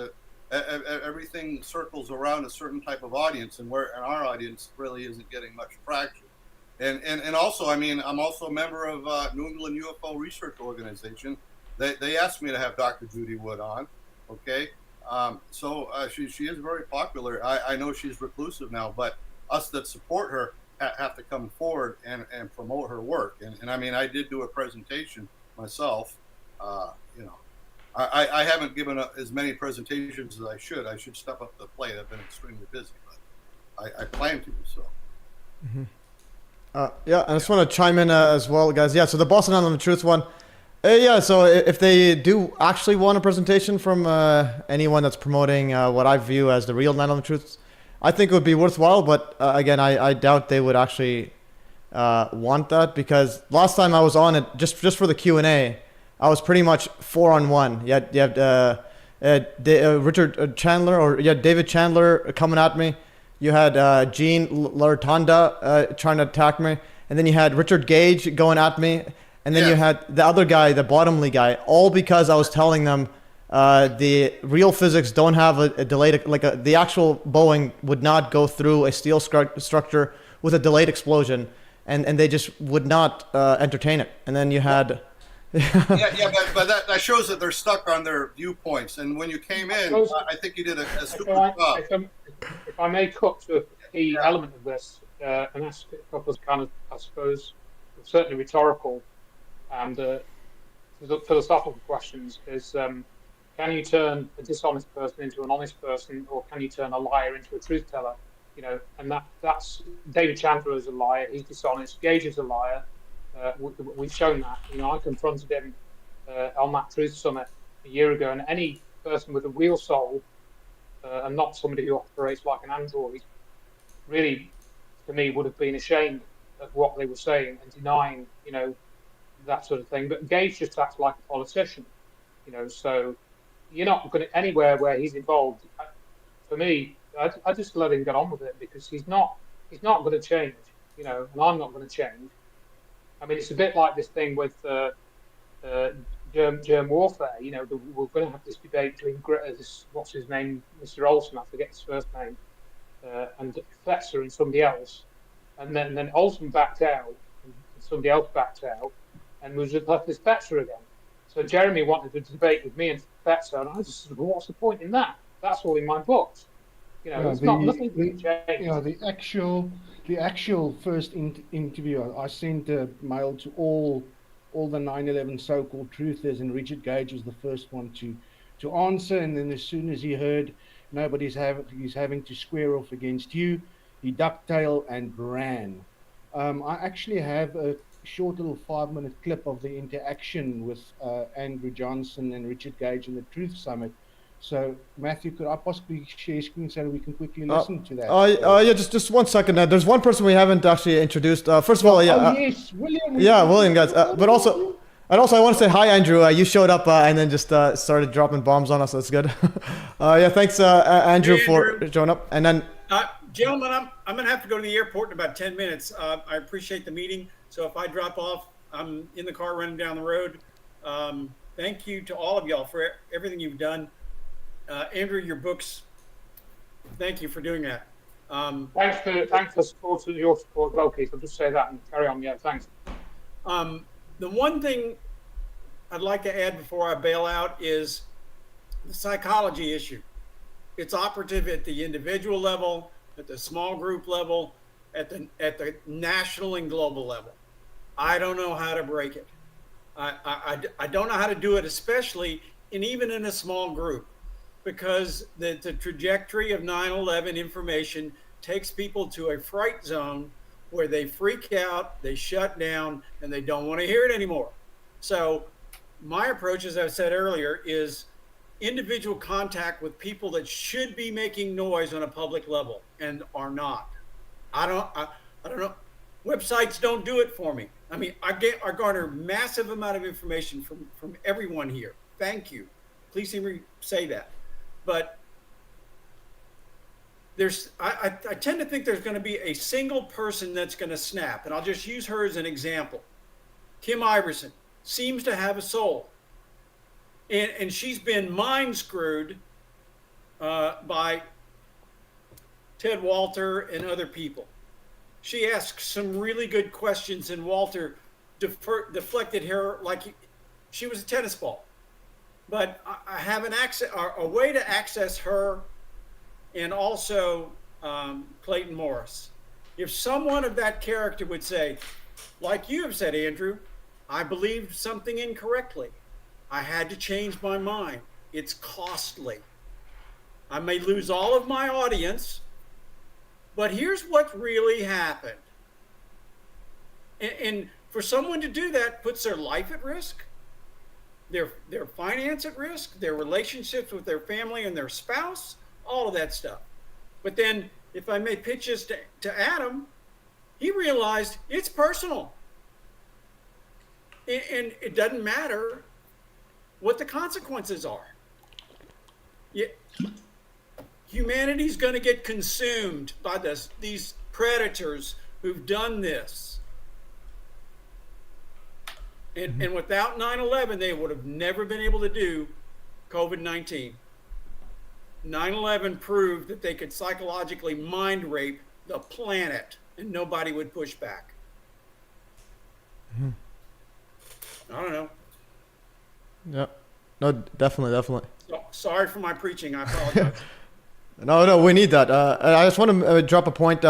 Everything circles around a certain type of audience, and our audience really isn't getting much traction. And also, I mean, I'm also a member of New England UFO Research Organization. They asked me to have Dr. Judy Wood on. Okay, so she is very popular. I know she's reclusive now, but us that support her have to come forward and promote her work. And I mean, I did do a presentation myself. You know, I haven't given as many presentations as I should. I should step up the plate. I've been extremely busy, but I plan to. So. Mm-hmm. Yeah, I just want to chime in as well, guys. Yeah, so the Boston 9/11 Truth one. Yeah, so if they do actually want a presentation from anyone that's promoting what I view as the real 9/11 Truths, I think it would be worthwhile, but again, I doubt they would actually want that, because last time I was on it, just for the Q&A, I was pretty much 4-on-1. You had Richard Chandler, or David Chandler coming at me. You had Gene Lartonda trying to attack me, and then you had Richard Gage going at me, and then you had the other guy, the Bottomley guy, all because I was telling them the real physics don't have a delayed, the actual Boeing would not go through a steel structure with a delayed explosion, and they just would not entertain it. And then you had but that shows that they're stuck on their viewpoints. And when you came in, I think you did a super job. If I may cut to a key element of this and ask a couple of kind of, I suppose, certainly rhetorical and philosophical questions, is can you turn a dishonest person into an honest person, or can you turn a liar into a truth teller? You know, and that's David Chandler is a liar. He's dishonest. Gage is a liar. We've shown that. You know, I confronted him on that Truth Summit a year ago, and any person with a real soul and not somebody who operates like an android, really, to me, would have been ashamed of what they were saying and denying, you know, that sort of thing. But Gage just acts like a politician, you know. So you're not going to anywhere where he's involved. For me, I just let him get on with it, because he's not going to change, you know, and I'm not going to change. I mean, it's a bit like this thing with, you germ warfare. You know, we're going to have this debate between what's his name, Mr. Olsen, I forget his first name, and Fletcher and somebody else, and then Olsen backed out, and somebody else backed out, and we just left this Fletcher again. So Jeremy wanted to debate with me and Fletcher, and I just said, well, what's the point in that? That's all in my books. You know, it's not nothing to change. You know, the actual first interview, I sent a mail to all the 9/11 so-called truthers, and Richard Gage was the first one to answer. And then as soon as he heard he's having to square off against you, he ducktailed and ran. I actually have a short little 5-minute clip of the interaction with Andrew Johnson and Richard Gage in the Truth Summit. So, Matthew, could I possibly share screen so that we can quickly listen to that? Yeah, just 1 second. There's one person we haven't actually introduced. First of all, yes, William. Yeah, William, guys. But also, I want to say hi, Andrew. You showed up and then just started dropping bombs on us. That's good. Yeah, thanks, Andrew, for showing up. And then, gentlemen, I'm going to have to go to the airport in about 10 minutes. I appreciate the meeting. So if I drop off, I'm in the car running down the road. Thank you to all of y'all for everything you've done. Andrew, your books, thank you for doing that. Thanks for your support, well, Keith. I'll just say that and carry on. Yeah, thanks. The one thing I'd like to add before I bail out is the psychology issue. It's operative at the individual level, at the small group level, at the national and global level. I don't know how to break it. I don't know how to do it, especially even in a small group, because the trajectory of 9/11 information takes people to a fright zone where they freak out, they shut down, and they don't want to hear it anymore. So my approach, as I said earlier, is individual contact with people that should be making noise on a public level and are not. I don't know. Websites don't do it for me. I mean, I garner massive amount of information from everyone here. Thank you. Please hear me say that. But I tend to think there's going to be a single person that's going to snap, and I'll just use her as an example. Kim Iverson seems to have a soul, and she's been mind screwed by Ted Walter and other people. She asked some really good questions, and Walter deflected her like she was a tennis ball. But I have a way to access her, and also Clayton Morris. If someone of that character would say, like you have said, Andrew, I believed something incorrectly. I had to change my mind. It's costly. I may lose all of my audience, but here's what really happened. And for someone to do that puts their life at risk, their finance at risk, their relationships with their family and their spouse, all of that stuff. But then if I made pitches to Adam, he realized it's personal. And it doesn't matter what the consequences are. Humanity's going to get consumed by these predators who've done this. And without 9/11, they would have never been able to do COVID-19. 9/11 proved that they could psychologically mind rape the planet, and nobody would push back. I don't know. Yeah. No, definitely. Sorry for my preaching. I apologize. No, we need that. I just want to drop a point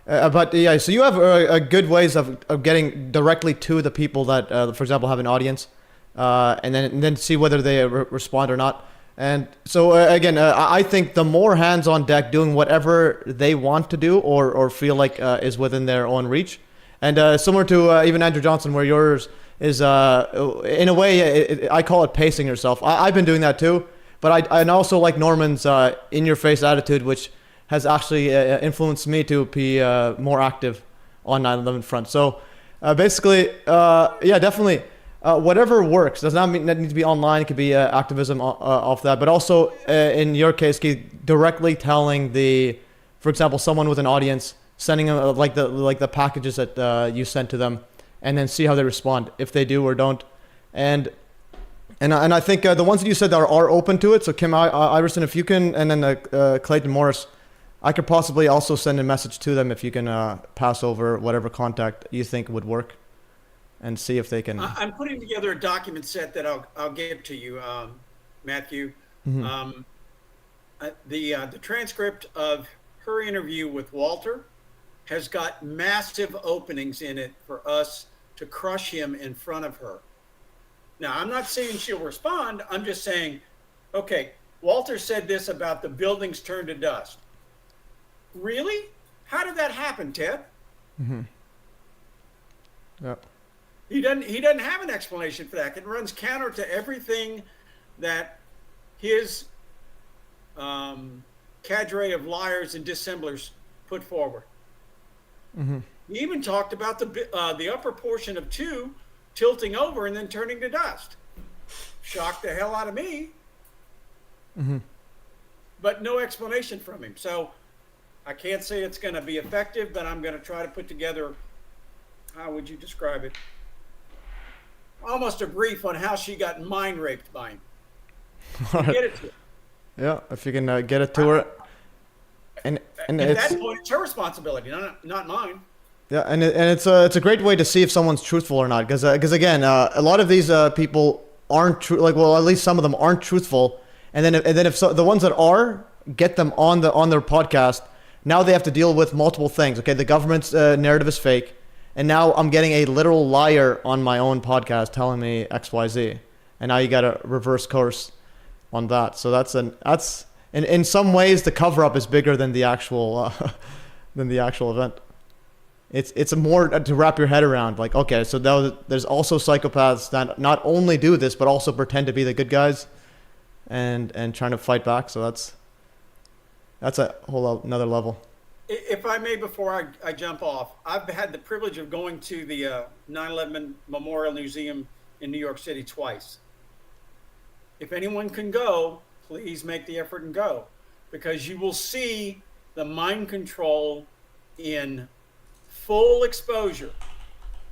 about so you have good ways of getting directly to the people that, for example, have an audience, and then see whether they respond or not. And so again, I think the more hands on deck doing whatever they want to do or feel like is within their own reach, and similar to even Andrew Johnson, where yours is in a way I call it pacing yourself. I've been doing that too. But I also like Norman's in-your-face attitude, which has actually influenced me to be more active on 9/11 front. So basically, definitely, whatever works. Does not mean that need to be online. It could be activism off that. But also, in your case, Keith, directly telling for example, someone with an audience, sending them like the packages that you sent to them, and then see how they respond, if they do or don't. And And I think the ones that you said that are open to it, so Kim Iverson, if you can, and then Clayton Morris, I could possibly also send a message to them if you can pass over whatever contact you think would work, and see if they can. I'm putting together a document set that I'll give to you, Matthew. Mm-hmm. The transcript of her interview with Walter has got massive openings in it for us to crush him in front of her. Now, I'm not saying she'll respond. I'm just saying, okay, Walter said this about the buildings turned to dust. Really? How did that happen, Ted? Mm-hmm. Yep. He doesn't have an explanation for that. It runs counter to everything that his cadre of liars and dissemblers put forward. Mm-hmm. He even talked about the upper portion of 2 tilting over and then turning to dust. Shocked the hell out of me. Mm-hmm. But no explanation from him. So I can't say it's going to be effective, but I'm going to try to put together, how would you describe it? Almost a brief on how she got mind raped by him. Get it to her. Yeah, if you can get it to her. And at that point, it's her responsibility, not mine. Yeah, and it's a great way to see if someone's truthful or not, because again, a lot of these people aren't true. Like, well, at least some of them aren't truthful, and then if the ones that are, get them on their podcast. Now they have to deal with multiple things. Okay, the government's narrative is fake, and now I'm getting a literal liar on my own podcast telling me XYZ, and now you got to reverse course on that. So that's in some ways the cover up is bigger than the actual event. It's more to wrap your head around. Like, okay, so there's also psychopaths that not only do this but also pretend to be the good guys, and trying to fight back. So that's a whole another level. If I may, before I jump off, I've had the privilege of going to the 9/11 Memorial Museum in New York City twice. If anyone can go, please make the effort and go, because you will see the mind control in full exposure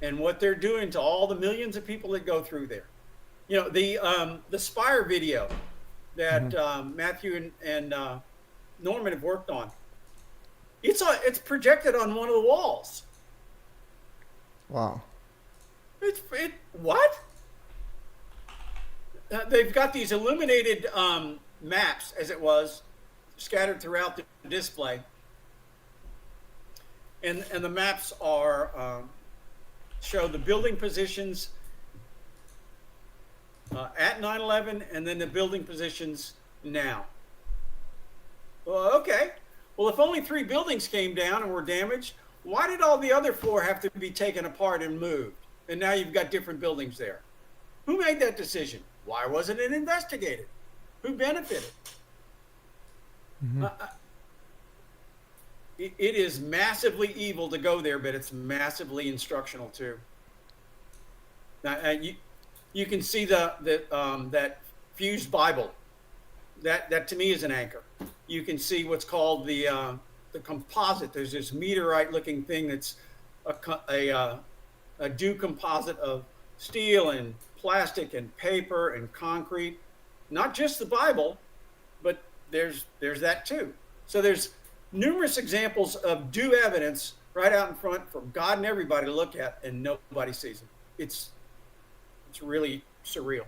and what they're doing to all the millions of people that go through there. You know, the Spire video that Matthew and Norman have worked on. It's projected on one of the walls. Wow. What? They've got these illuminated maps, as it was, scattered throughout the display. And the maps are show the building positions at 9/11 and then the building positions now. Well, okay. Well, if only 3 buildings came down and were damaged, why did all the other 4 have to be taken apart and moved? And now you've got different buildings there. Who made that decision? Why wasn't it investigated? Who benefited? Mm-hmm. It is massively evil to go there, but it's massively instructional too. Now, you can see that fused Bible. That to me is an anchor. You can see what's called the composite. There's this meteorite-looking thing that's a dew composite of steel and plastic and paper and concrete. Not just the Bible, but there's that too. So there's numerous examples of dew evidence right out in front for God and everybody to look at, and nobody sees them. It's really surreal.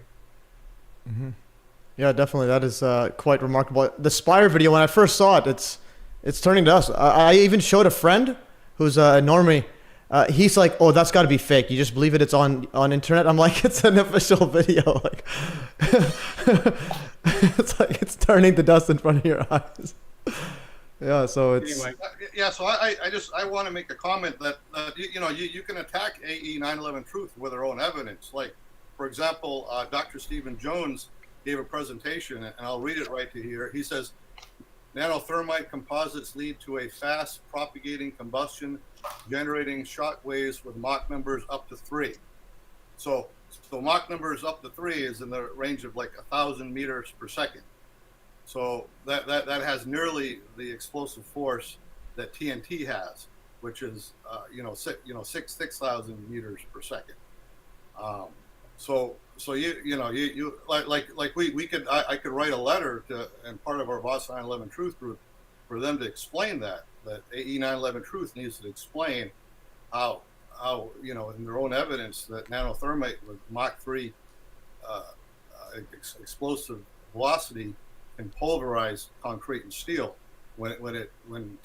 Mm-hmm. Yeah, definitely. That is quite remarkable. The Spire video, when I first saw it, it's turning to us. I even showed a friend who's a normie. He's like, "Oh, that's got to be fake. You just believe it's on internet." I'm like, "It's an official video." Like, it's like it's turning to dust in front of your eyes. Yeah, so it's anyway. Yeah, so I want to make a comment that you can attack AE 9/11 Truth with their own evidence. Like, for example, Dr. Stephen Jones gave a presentation, and I'll read it right to here. He says, nanothermite composites lead to a fast propagating combustion, generating shock waves with Mach numbers up to 3. So Mach numbers up to 3 is in the range of like 1,000 meters per second. So that has nearly the explosive force that TNT has, which is 6,000 meters per second. So you like we could I could write a letter to, and part of our Boss 9/11 Truth group, for them to explain that AE 9/11 Truth needs to explain how in their own evidence that nanothermite with Mach 3 explosive velocity can pulverize concrete and steel when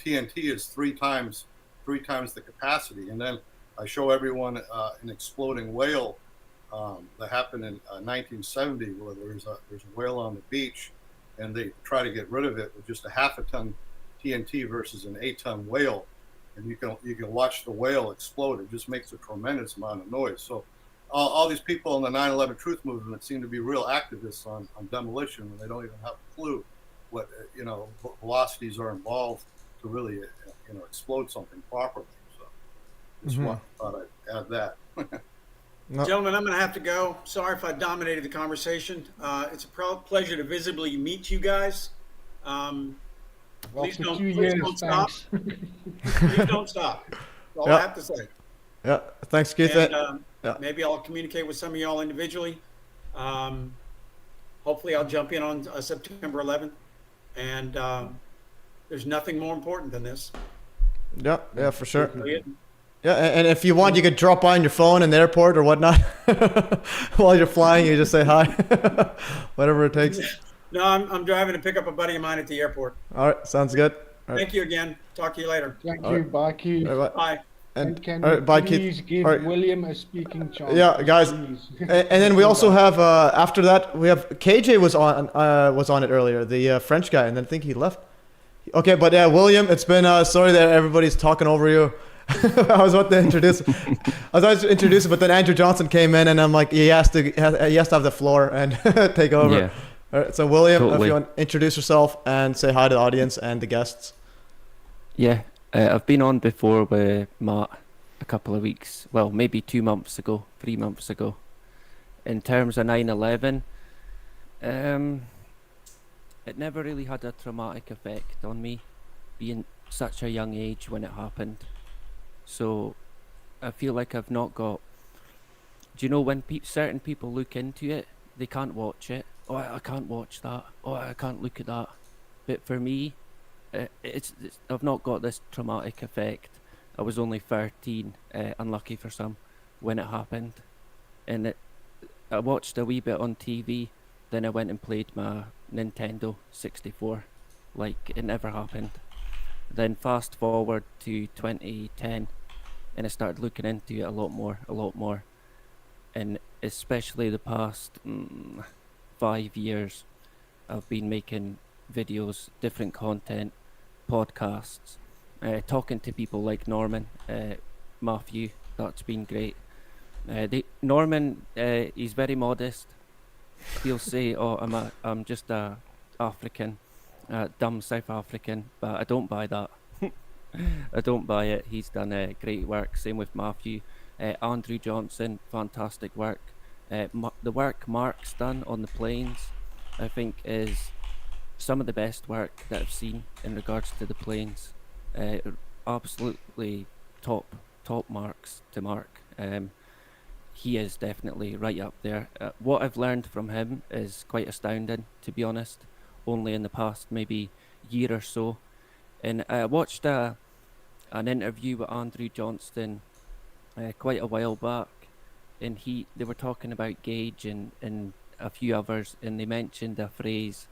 TNT is three times the capacity. And then I show everyone an exploding whale that happened in 1970, where there's a whale on the beach, and they try to get rid of it with just a half a ton TNT versus an 8-ton whale, and you can watch the whale explode. It just makes a tremendous amount of noise. So all these people in the 9/11 Truth movement seem to be real activists on demolition, and they don't even have a clue what velocities are involved to really explode something properly. So just thought I'd add that. No. Gentlemen, I'm going to have to go. Sorry if I dominated the conversation. It's a pleasure to visibly meet you guys. Please for don't 2 years, stop. thanks. Please don't stop. That's all I have to say. Yeah, thanks, Keith. And, yeah. Maybe I'll communicate with some of y'all individually. Hopefully I'll jump in on September 11th. And there's nothing more important than this. Yeah, for sure. Brilliant. Yeah, and if you want, you could drop by on your phone in the airport or whatnot. While you're flying, you just say hi. Whatever it takes. No, I'm driving to pick up a buddy of mine at the airport. All right, sounds good. All right. Thank you again. Talk to you later. Thank All you. right. Bye, Keith. All right, Bye. and Can all right, bye, you please Keith. give All right. William a speaking chance? Yeah, guys. Please. And then we also have after that we have KJ was on it earlier, the French guy, and then I think he left. Okay, but yeah, William, it's been sorry that everybody's talking over you. I was about to introduce him, but then Andrew Johnson came in, and I'm like, he has to have the floor and take over. Yeah. All right, so William, Totally. if you want to introduce yourself and say hi to the audience and the guests. Yeah, I've been on before with Matt a couple of weeks, well, maybe 3 months ago. In terms of 9/11, it never really had a traumatic effect on me, being such a young age when it happened. So I feel like I've not got... Do you know when certain people look into it, they can't watch it. Oh, I can't watch that. Oh, I can't look at that. But for me, I've not got this traumatic effect. I was only 13, unlucky for some, when it happened. And I watched a wee bit on TV, then I went and played my Nintendo 64, like it never happened. Then fast forward to 2010, and I started looking into it a lot more. And especially the past 5 years, I've been making videos, different content, podcasts, talking to people like Norman, Matthew. That's been great. Norman, he's very modest. He'll say, "Oh, I'm just a African, dumb South African," but I don't buy that. I don't buy it. He's done great work. Same with Matthew. Andrew Johnson, fantastic work. The work Mark's done on the planes, I think, is some of the best work that I've seen in regards to the planes. Absolutely top marks to Mark. He is definitely right up there. What I've learned from him is quite astounding, to be honest, only in the past maybe year or so. And I watched an interview with Andrew Johnston quite a while back, and they were talking about Gage and a few others, and they mentioned a phrase.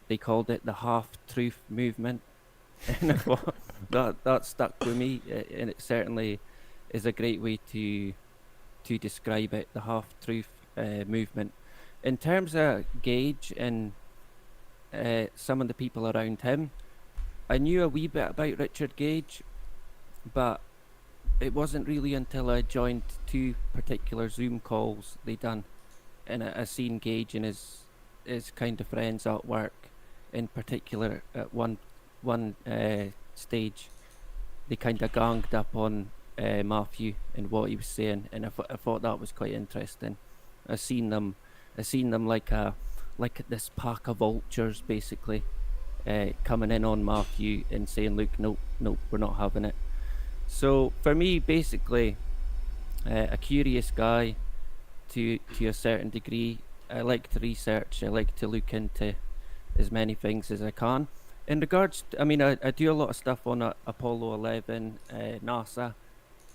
They called it the half-truth movement, and I thought that stuck with me, and it certainly is a great way to describe it, the half-truth movement. In terms of Gage and some of the people around him, I knew a wee bit about Richard Gage, but it wasn't really until I joined 2 particular Zoom calls they done, and I seen Gage and his kind of friends at work. In particular, at one stage, they kind of ganged up on Matthew and what he was saying, and I thought that was quite interesting. I seen them like this pack of vultures, basically, coming in on Matthew and saying, "Look, nope, we're not having it." So for me, basically, a curious guy to a certain degree. I like to research. I like to look into as many things as I can. In regards, I mean, I do a lot of stuff on Apollo 11, NASA,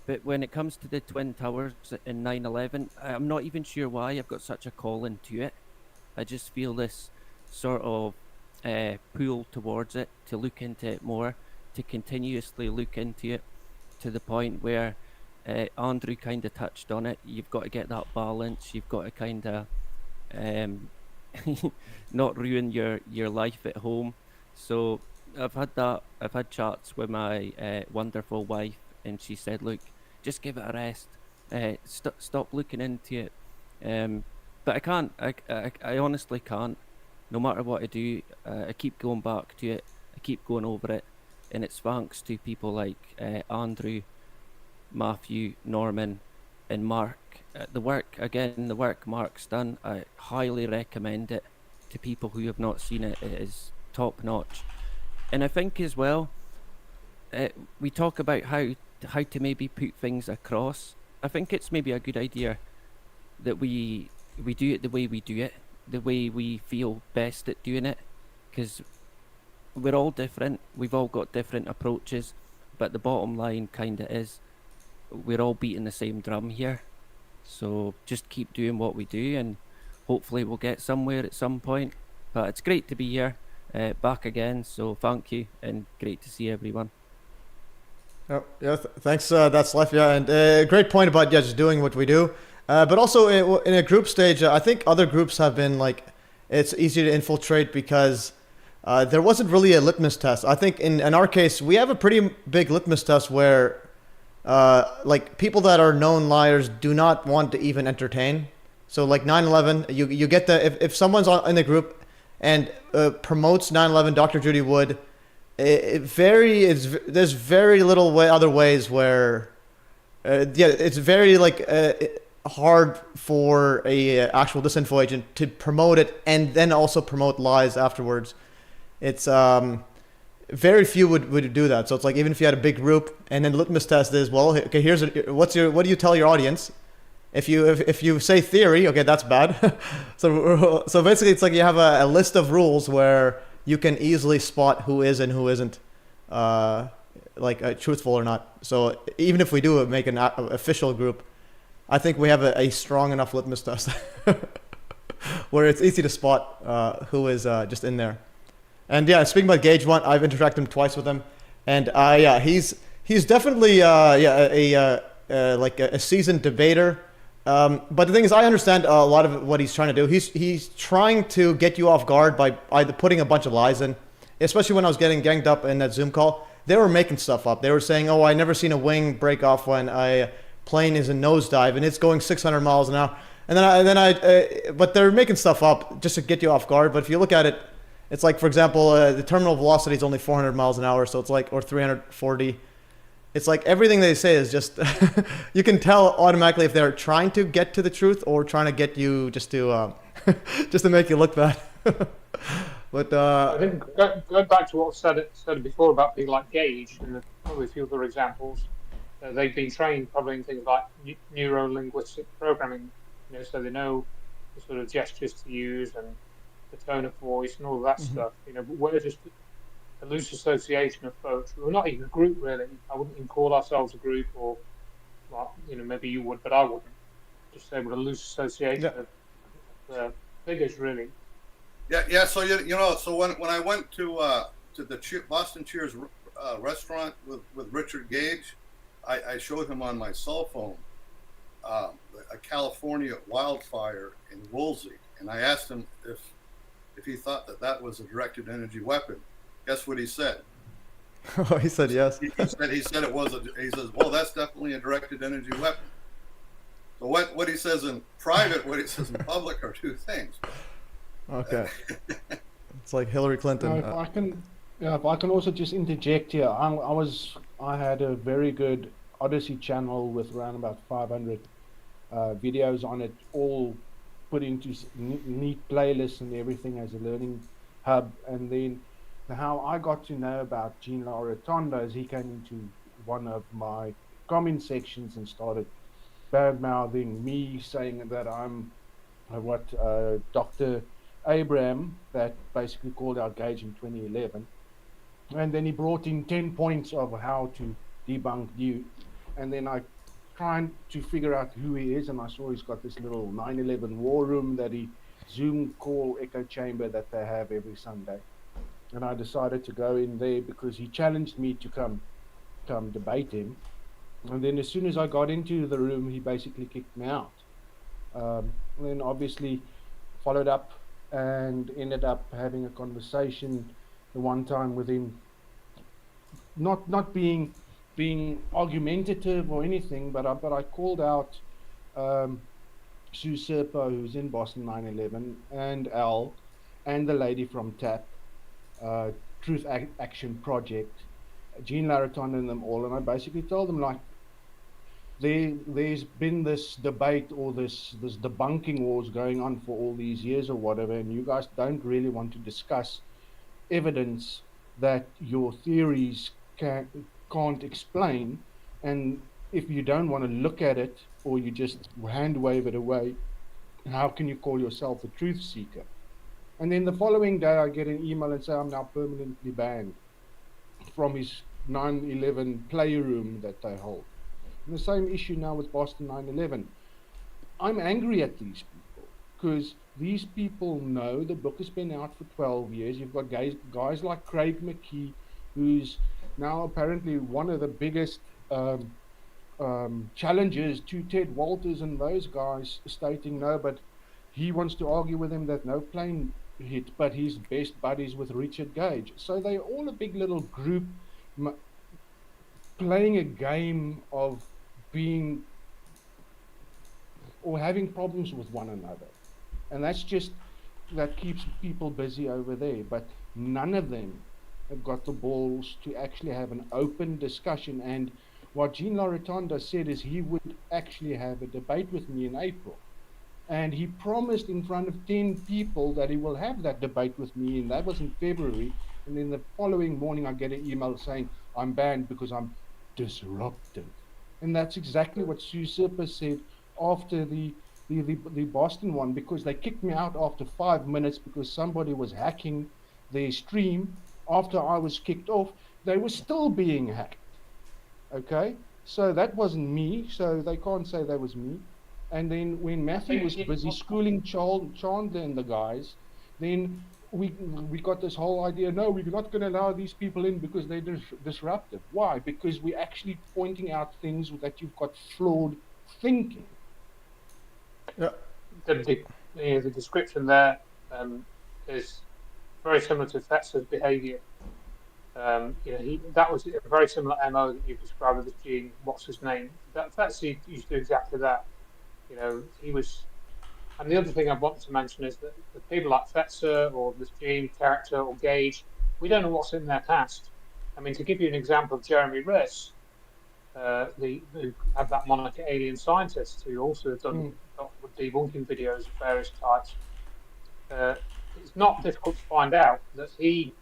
but when it comes to the Twin Towers in 9/11, I'm not even sure why I've got such a calling to it. I just feel this sort of pull towards it, to look into it more, to continuously look into it, to the point where Andrew kind of touched on it. You've got to get that balance. You've got to kind of not ruin your life at home. So I've had chats with my wonderful wife, and she said, look, just give it a rest, stop looking into it, but I can't, I honestly can't. No matter what I do, I keep going back to it, I keep going over it, and it's thanks to people like Andrew, Matthew, Norman and Mark. The work Mark's done, I highly recommend it to people who have not seen it. It is top notch. And I think as well, we talk about how to maybe put things across. I think it's maybe a good idea that we do it the way we do it, the way we feel best at doing it, because we're all different, we've all got different approaches, but the bottom line kind of is we're all beating the same drum here. So just keep doing what we do, and hopefully we'll get somewhere at some point. But it's great to be here, back again, so thank you, and great to see everyone. Oh, yeah, thanks. That's life. Yeah, and great point about just doing what we do. But also in a group stage, I think other groups have been like, it's easy to infiltrate because there wasn't really a litmus test. I think in our case, we have a pretty big litmus test where like people that are known liars do not want to even entertain. So like 9/11, you get the, if someone's in the group and promotes 9/11, Dr. Judy Wood, there's very little other ways where it's very like hard for a actual disinfo agent to promote it and then also promote lies afterwards. It's very few would do that. So it's like, even if you had a big group, and then the litmus test is, well, okay, what do you tell your audience? If you say theory, okay, that's bad. so basically it's like you have a list of rules where you can easily spot who is and who isn't truthful or not. So even if we do make an official group, I think we have a strong enough litmus test where it's easy to spot who is just in there. And yeah, speaking about Gage One, I've interacted him twice with him, and yeah, he's definitely a seasoned debater. But the thing is, I understand a lot of what he's trying to do. He's trying to get you off guard by either putting a bunch of lies in. Especially when I was getting ganged up in that Zoom call, they were making stuff up. They were saying, "Oh, I never seen a wing break off when a plane is in nosedive and it's going 600 miles an hour." But they're making stuff up just to get you off guard. But if you look at it, it's like, for example, the terminal velocity is only 400 miles an hour, so it's like, or 340. It's like everything they say is just, you can tell automatically if they're trying to get to the truth or trying to get you just to make you look bad. But I think going back to what was said before about people like Gage and probably a few other examples, they've been trained probably in things like neuro-linguistic programming, so they know the sort of gestures to use and the tone of voice and all of that stuff. But we're just a loose association of folks. We're not even a group, really. I wouldn't even call ourselves a group, or, well, maybe you would, but I wouldn't. Just say we're a loose association of figures, really. Yeah. So so when I went to the Boston Cheers restaurant with Richard Gage, I showed him on my cell phone a California wildfire in Woolsey, and I asked him if he thought that was a directed energy weapon. Guess what he said? Oh, he said yes. He said it was. He says, well, that's definitely a directed energy weapon. So what he says in private, what he says in public are two things. Okay. It's like Hillary Clinton. If I can also just interject here. I had a very good Odyssey channel with around about 500 videos on it, all put into neat playlists and everything as a learning hub. And then how I got to know about Gene Lauratondo is he came into one of my comment sections and started bad-mouthing me, saying that I'm Dr. Abraham that basically called out Gage in 2011. And then he brought in 10 points of how to debunk you. And then I trying to figure out who he is, and I saw he's got this little 9/11 war room that he Zoom call echo chamber that they have every Sunday. And I decided to go in there because he challenged me to come debate him. And then as soon as I got into the room, he basically kicked me out. And then obviously followed up and ended up having a conversation the one time with him, not being argumentative or anything, but I called out Sue Serpo, who's in Boston 9/11, and Al, and the lady from TAP, Truth Action Project, Jean Laraton and them all, and I basically told them, like, there's been this debate or this debunking wars going on for all these years or whatever, and you guys don't really want to discuss evidence that your theories can't explain, and if you don't want to look at it or you just hand wave it away, how can you call yourself a truth seeker? And then the following day I get an email and say I'm now permanently banned from his 9/11 playroom that they hold. And the same issue now with Boston 9/11. I'm angry at these people because these people know the book has been out for 12 years. You've got guys like Craig McKee, who's now apparently one of the biggest challengers to Ted Walters and those guys, stating no, but he wants to argue with him that no plane hit, but he's best buddies with Richard Gage. So they're all a big little group playing a game of being or having problems with one another. And that keeps people busy over there, but none of them have got the balls to actually have an open discussion. And what Jean Laratonda said is he would actually have a debate with me in April. And he promised in front of 10 people that he will have that debate with me, and that was in February. And then the following morning I get an email saying I'm banned because I'm disruptive. And that's exactly what Sue Sipper said after the Boston one, because they kicked me out after 5 minutes because somebody was hacking their stream. After I was kicked off, they were still being hacked. Okay, so that wasn't me, so they can't say that was me. And then when Matthew was busy schooling Chandler and the guys, then we got this whole idea, no, we're not going to allow these people in because they're disruptive. Why? Because we're actually pointing out things that you've got flawed thinking. Yeah. The description there is very similar to Fetzer's behaviour. That was a very similar MO that you've described with this Gene. What's his name? Fetzer used to do exactly that. He was. And the other thing I want to mention is that the people like Fetzer or this Gene character or Gage, we don't know what's in their past. I mean, to give you an example of Jeremy Riss, who had that moniker alien scientist, who also has done debunking videos of various types. It's not difficult to find out that he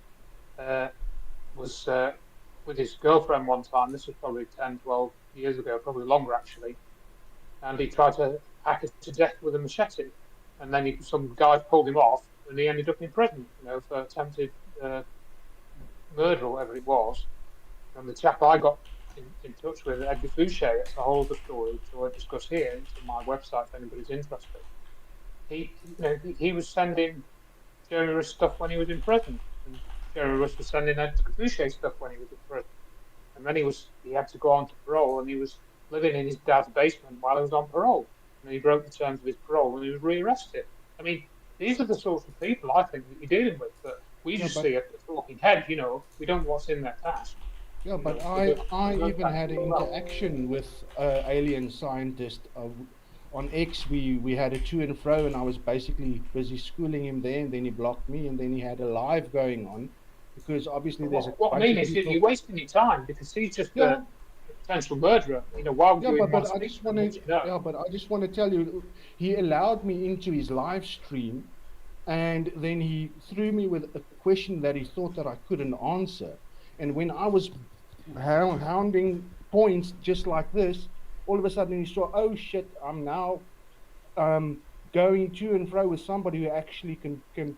was with his girlfriend one time. This was probably 10, 12 years ago, probably longer actually. And he tried to hack her to death with a machete. And then some guys pulled him off, and he ended up in prison, for attempted murder or whatever it was. And the chap I got in touch with, Edgar Fouché, that's a whole other story, which I won't discuss here. It's on my website if anybody's interested. He was sending Jeremy Rush stuff when he was in prison, and Jeremy Rush was sending Edgar Fouché stuff when he was in prison. And then he had to go on to parole, and he was living in his dad's basement while he was on parole. And he broke the terms of his parole, and he was rearrested. I mean, these are the sorts of people I think that you're dealing with. But we just see a talking head, we don't know what's in their past. Yeah, but I even had an interaction with alien scientist on X. We had a to and fro, and I was basically busy schooling him there, and then he blocked me, and then he had a live going on, because obviously there's what I mean is you're wasting your time, because he's just a potential murderer. While doing but I just want to tell you, he allowed me into his live stream, and then he threw me with a question that he thought that I couldn't answer. And when I was hounding points just like this, all of a sudden he saw, oh shit, I'm now going to and fro with somebody who actually can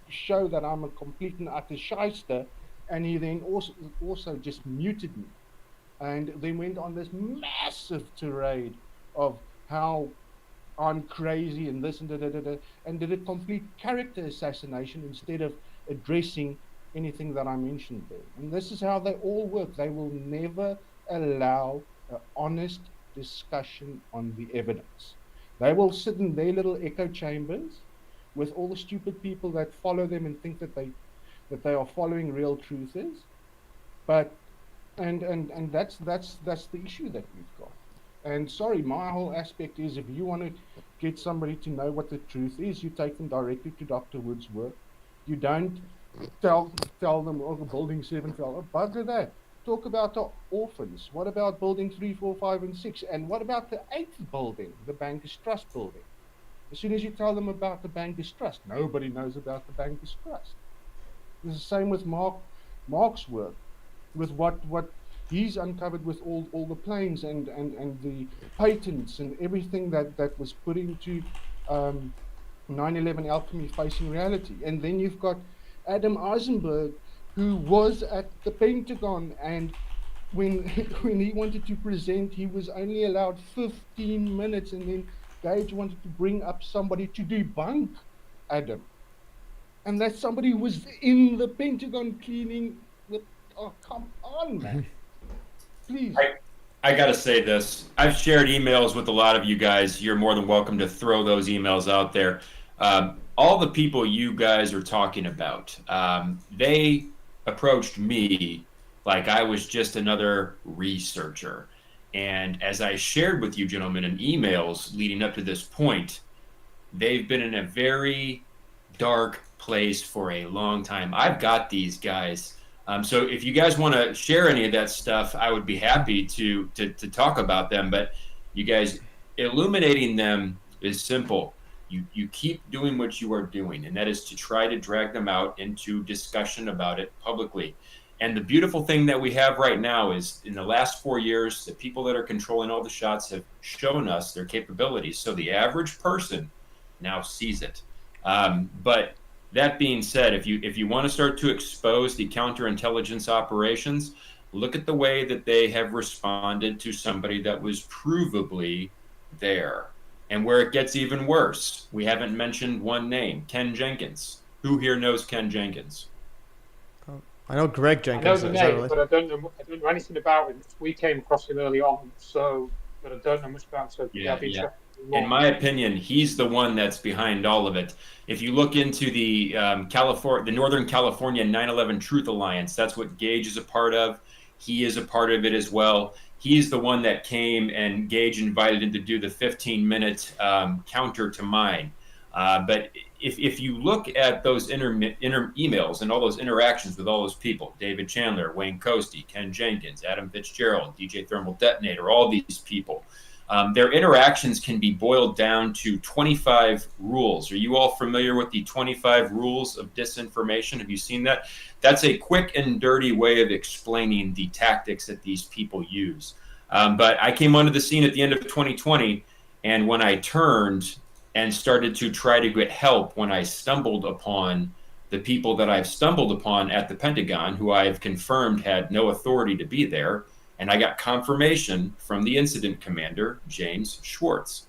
show that I'm a complete and utter shyster, and he then also just muted me, and then went on this massive tirade of how I'm crazy and this and da, and did a complete character assassination instead of addressing anything that I mentioned there. And this is how they all work. They will never allow an honest discussion on the evidence. They will sit in their little echo chambers with all the stupid people that follow them and think that they are following real truthers. But and that's the issue that we've got. And sorry, my whole aspect is, if you want to get somebody to know what the truth is, you take them directly to Dr. Wood's work. You don't tell them, oh, the building 7 fell. Oh, bugger that. Talk about the orphans. What about building 3, 4, 5, and 6? And what about the 8th building, the Bankers Trust building? As soon as you tell them about the Bankers Trust, nobody knows about the Bankers Trust. It's the same with Mark's work, with what he's uncovered with all the planes and the patents and everything that was put into 9/11 alchemy facing reality. And then you've got Adam Eisenberg, who was at the Pentagon, and when he wanted to present, he was only allowed 15 minutes, and then Gage wanted to bring up somebody to debunk Adam. And that somebody who was in the Pentagon cleaning the... Oh, come on, man. Please. I got to say this. I've shared emails with a lot of you guys. You're more than welcome to throw those emails out there. All the people you guys are talking about, they approached me like I was just another researcher. And as I shared with you gentlemen in emails leading up to this point, they've been in a very dark place for a long time. I've got these guys. So if you guys want to share any of that stuff, I would be happy to talk about them. But you guys, illuminating them is simple. You keep doing what you are doing, and that is to try to drag them out into discussion about it publicly. And the beautiful thing that we have right now is, in the last 4 years, the people that are controlling all the shots have shown us their capabilities. So the average person now sees it. But that being said, if you want to start to expose the counterintelligence operations, look at the way that they have responded to somebody that was provably there. And where it gets even worse, we haven't mentioned one name, Ken Jenkins. Who here knows Ken Jenkins? I know Greg Jenkins. I know the name, but I don't know anything about him. We came across him early on, but I don't know much about him. So yeah. In my opinion, he's the one that's behind all of it. If you look into the Northern California 9/11 Truth Alliance, that's what Gage is a part of. He is a part of it as well. He's the one that came, and Gage invited him to do the 15-minute counter to mine. But if you look at those inner emails and all those interactions with all those people, David Chandler, Wayne Coastie, Ken Jenkins, Adam Fitzgerald, DJ Thermal Detonator, all these people, their interactions can be boiled down to 25 rules. Are you all familiar with the 25 rules of disinformation? Have you seen that? That's a quick and dirty way of explaining the tactics that these people use. But I came onto the scene at the end of 2020, and when I turned and started to try to get help, when I stumbled upon the people that I've stumbled upon at the Pentagon, who I've confirmed had no authority to be there, and I got confirmation from the incident commander, James Schwartz.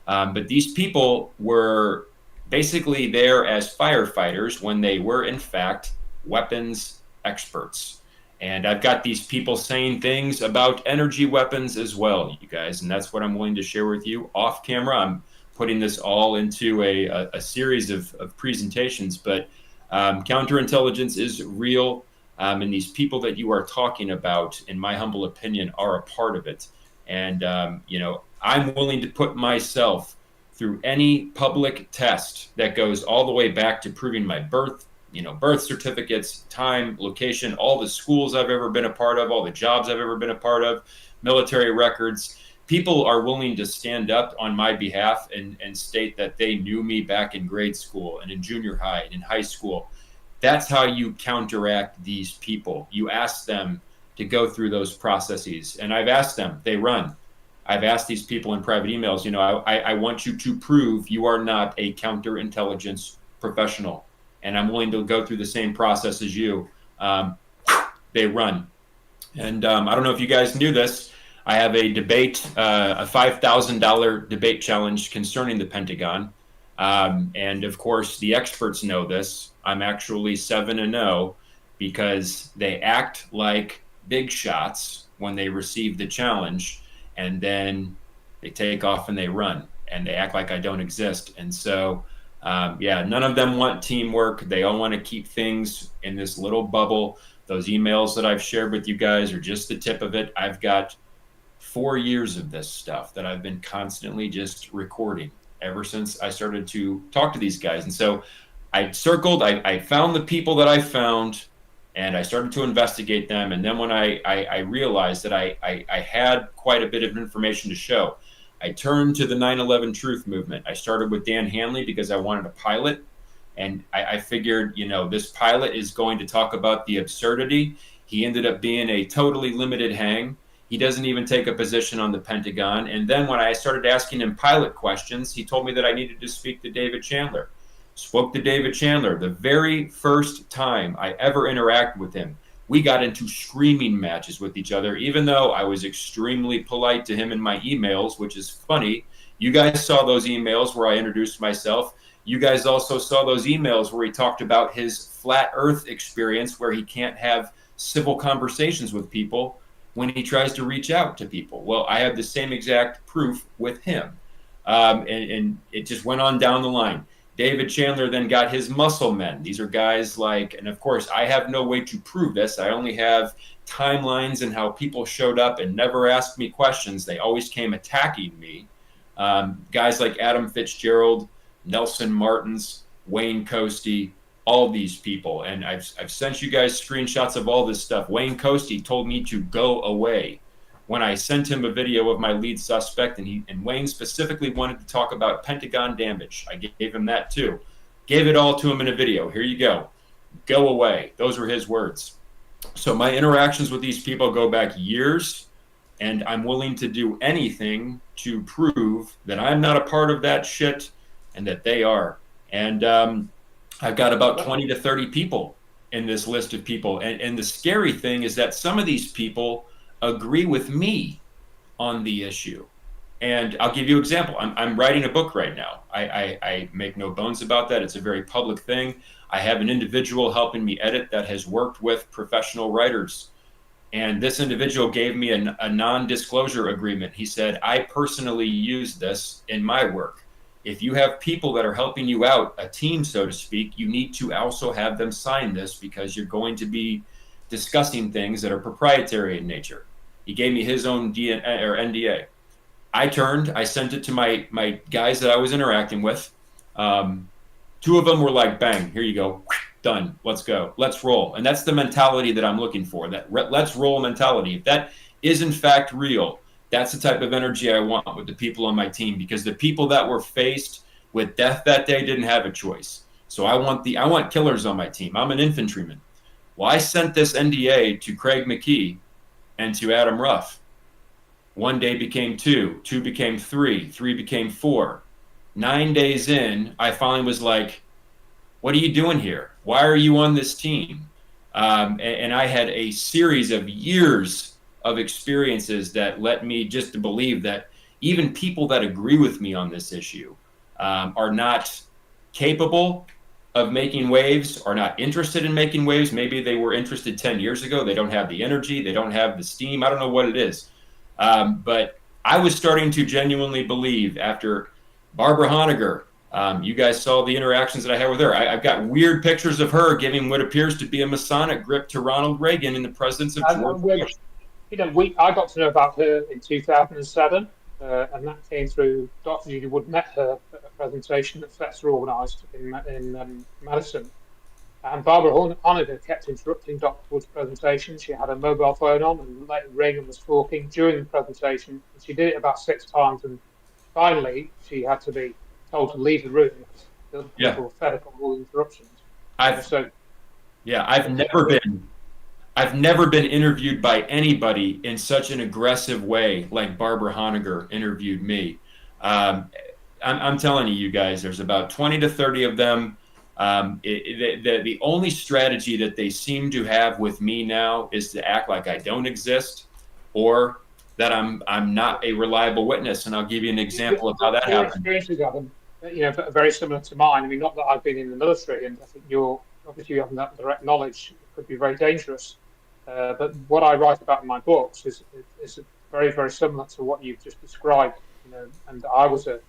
But these people were basically there as firefighters when they were, in fact, weapons experts. And I've got these people saying things about energy weapons as well, you guys, and that's what I'm willing to share with you off camera. I'm putting this all into a series of presentations, but counterintelligence is real. And these people that you are talking about, in my humble opinion, are a part of it. And, I'm willing to put myself through any public test that goes all the way back to proving my birth certificates, time, location, all the schools I've ever been a part of, all the jobs I've ever been a part of, military records. People are willing to stand up on my behalf and state that they knew me back in grade school and in junior high and in high school. That's how you counteract these people. You ask them to go through those processes. And I've asked them, they run. I've asked these people in private emails, you know, I want you to prove you are not a counterintelligence professional, and I'm willing to go through the same process as you. They run. And I don't know if you guys knew this. I have a debate, a $5,000 debate challenge concerning the Pentagon. And of course, the experts know this. I'm actually 7-0 because they act like big shots when they receive the challenge, and then they take off and they run, and they act like I don't exist. And so, yeah, none of them want teamwork. They all want to keep things in this little bubble. Those emails that I've shared with you guys are just the tip of it. I've got 4 years of this stuff that I've been constantly just recording ever since I started to talk to these guys. And so I circled, I found the people that I found, and I started to investigate them. And then when I realized that I had quite a bit of information to show, I turned to the 9/11 Truth Movement. I started with Dan Hanley because I wanted a pilot. And I figured, you know, this pilot is going to talk about the absurdity. He ended up being a totally limited hang. He doesn't even take a position on the Pentagon. And then when I started asking him pilot questions, he told me that I needed to speak to David Chandler. Spoke to David Chandler. The very first time I ever interacted with him, we got into screaming matches with each other, even though I was extremely polite to him in my emails, which is funny. You guys saw those emails where I introduced myself. You guys also saw those emails where he talked about his flat earth experience, where he can't have civil conversations with people when he tries to reach out to people. Well, I have the same exact proof with him. And it just went on down the line. David Chandler then got his muscle men. These are guys like, and of course, I have no way to prove this. I only have timelines and how people showed up and never asked me questions. They always came attacking me. Guys like Adam Fitzgerald, Nelson Martins, Wayne Coastie, all these people. And I've sent you guys screenshots of all this stuff. Wayne Coastie told me to go away when I sent him a video of my lead suspect, and Wayne specifically wanted to talk about Pentagon damage. I gave him that too. Gave it all to him in a video. Here you go. Go away. Those were his words. So my interactions with these people go back years, and I'm willing to do anything to prove that I'm not a part of that shit and that they are. And I've got about 20 to 30 people in this list of people. And the scary thing is that some of these people agree with me on the issue. And I'll give you an example. I'm writing a book right now. I make no bones about that. It's a very public thing. I have an individual helping me edit that has worked with professional writers. And this individual gave me a non-disclosure agreement. He said, I personally use this in my work. If you have people that are helping you out, a team, so to speak, you need to also have them sign this because you're going to be discussing things that are proprietary in nature. He gave me his own NDA. I sent it to my guys that I was interacting with. Two of them were like, bang, here you go, done, let's go, let's roll. And that's the mentality that I'm looking for, that let's roll mentality. If that is in fact real, that's the type of energy I want with the people on my team, because the people that were faced with death that day didn't have a choice. So I want killers on my team. I'm an infantryman. Well, I sent this NDA to Craig McKee and to Adam Ruff. 1 day became 2, 2 became 3, 3 became 4. 9 days in, I finally was like, what are you doing here? Why are you on this team? And I had a series of years of experiences that led me just to believe that even people that agree with me on this issue are not capable of making waves, are not interested in making waves. Maybe they were interested 10 years ago. They don't have the energy. They don't have the steam. I don't know what it is. But I was starting to genuinely believe after Barbara Honegger, you guys saw the interactions that I had with her. I've got weird pictures of her giving what appears to be a Masonic grip to Ronald Reagan in the presence of George Bush. You know, I got to know about her in 2007, and that came through Dr. Judy Wood met her at a presentation that Fletcher organised in Madison. And Barbara Honegger kept interrupting Dr. Wood's presentation. She had her mobile phone on, and later Reagan was talking during the presentation. And she did it about 6 times, and finally she had to be told to leave the room because people were fed up on all the interruptions. I've never I've never been interviewed by anybody in such an aggressive way like Barbara Honegger interviewed me. I'm telling you guys, there's about 20 to 30 of them. The only strategy that they seem to have with me now is to act like I don't exist, or that I'm not a reliable witness. And I'll give you an example of how that Your happened. experiences, Adam, very similar to mine. I mean, not that I've been in the military, and I think obviously you having that direct knowledge could be very dangerous. But what I write about in my books is very, very similar to what you've just described. And I was a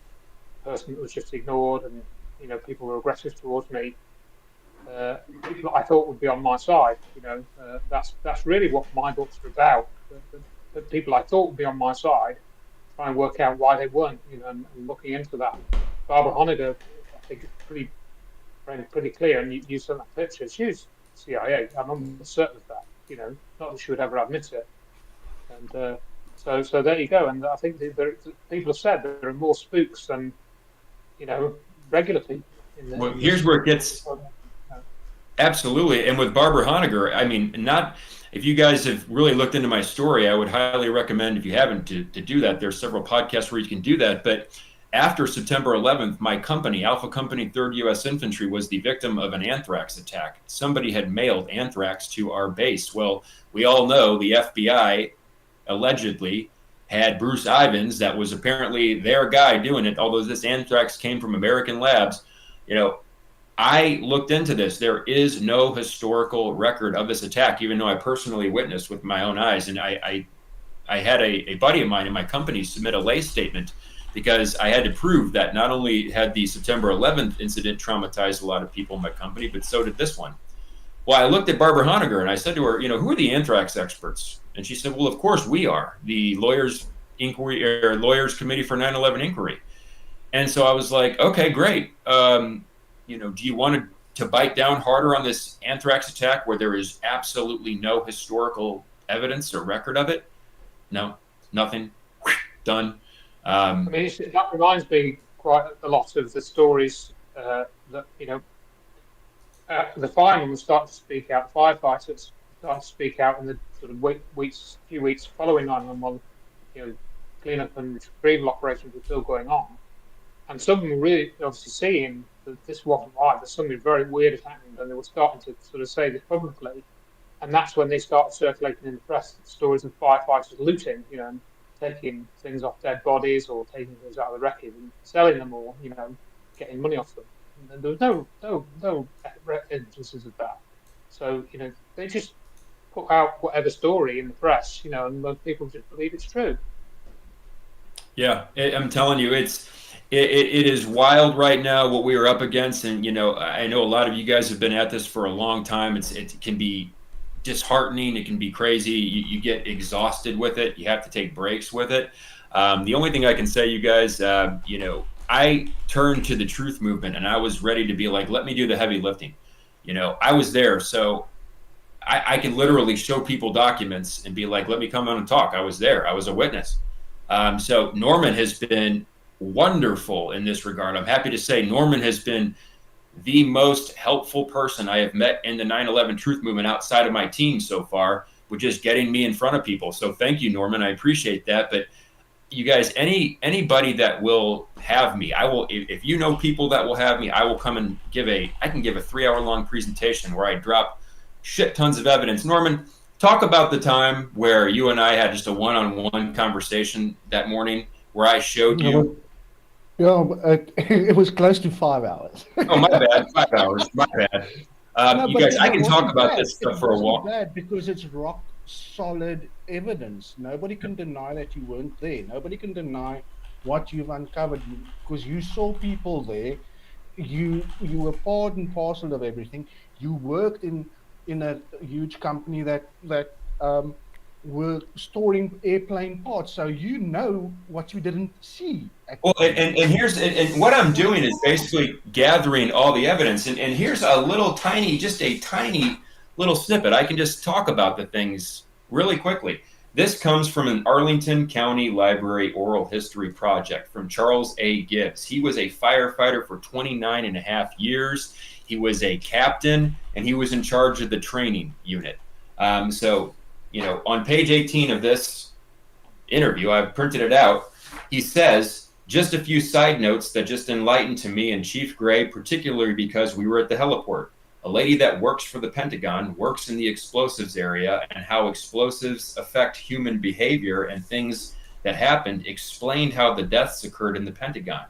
person that was just ignored, and people were aggressive towards me. People that I thought would be on my side. That's really what my books are about. The people I thought would be on my side, try and work out why they weren't. And looking into that. Barbara Honegger, I think, is pretty clear, and you sent that picture. She was CIA. I'm almost certain of that. Not that she would ever admit it. And so there you go. And I think people have said that there are more spooks than regular people. Well, here's where it gets absolutely. And with Barbara Honegger, I mean, if you guys have really looked into my story, I would highly recommend, if you haven't, to do that. There's several podcasts where you can do that. But after September 11th, my company, Alpha Company 3rd U.S. Infantry, was the victim of an anthrax attack. Somebody had mailed anthrax to our base. Well, we all know the FBI allegedly had Bruce Ivins, that was apparently their guy doing it, although this anthrax came from American labs. I looked into this. There is no historical record of this attack, even though I personally witnessed with my own eyes. And I had a buddy of mine in my company submit a lay statement, because I had to prove that not only had the September 11th incident traumatized a lot of people in my company, but so did this one. Well, I looked at Barbara Honegger and I said to her, who are the anthrax experts? And she said, well, of course we are, the Lawyers Committee for 9/11 Inquiry. And so I was like, okay, great. Do you want to bite down harder on this anthrax attack where there is absolutely no historical evidence or record of it? No, nothing. Done. That reminds me quite a lot of the stories that the firemen start to speak out, firefighters start to speak out in the sort of few weeks following 9/11, cleanup and retrieval operations were still going on, and some of them were really obviously seeing that this wasn't right, that something very weird had happened, and they were starting to sort of say this publicly, and that's when they started circulating in the press stories of firefighters looting, and taking things off dead bodies or taking things out of the wreckage and selling them, or getting money off them. And there was no instances of that. So they just put out whatever story in the press, and most people just believe it's true. Yeah, I'm telling you, it is wild right now what we are up against, and I know a lot of you guys have been at this for a long time. It can be disheartening. It can be crazy. You get exhausted with it. You have to take breaks with it. The only thing I can say, you guys, I turned to the truth movement, and I was ready to be like, let me do the heavy lifting. I was there, so I can literally show people documents and be like, let me come on and talk. I was there. I was a witness. So Norman has been wonderful in this regard. I'm happy to say Norman has been the most helpful person I have met in the 9/11 truth movement outside of my team so far, with just getting me in front of people. So thank you, Norman. I appreciate that. But you guys, anybody that will have me, I will, if you know people that will have me, I will come and I can give a 3-hour-long presentation where I drop shit tons of evidence. Norman, talk about the time where you and I had just a one-on-one conversation that morning where I showed you. It was close to 5 hours. Oh, my bad. 5 hours. My bad. You guys, I can talk about this stuff for a while. Bad because it's rock solid evidence. Nobody can deny that you weren't there. Nobody can deny what you've uncovered, because you saw people there. You were part and parcel of everything. You worked in a huge company that were storing airplane parts, so you know what you didn't see. Well, and here's what I'm doing is basically gathering all the evidence, and here's a tiny little snippet. I can just talk about the things really quickly. This comes from an Arlington County Library oral history project from Charles A. Gibbs. He was a firefighter for 29 and a half years. He was a captain, and he was in charge of the training unit. So, on page 18 of this interview, I've printed it out. He says, just a few side notes that just enlightened to me and Chief Gray, particularly because we were at the heliport. A lady that works for the Pentagon works in the explosives area, and how explosives affect human behavior and things that happened, explained how the deaths occurred in the Pentagon.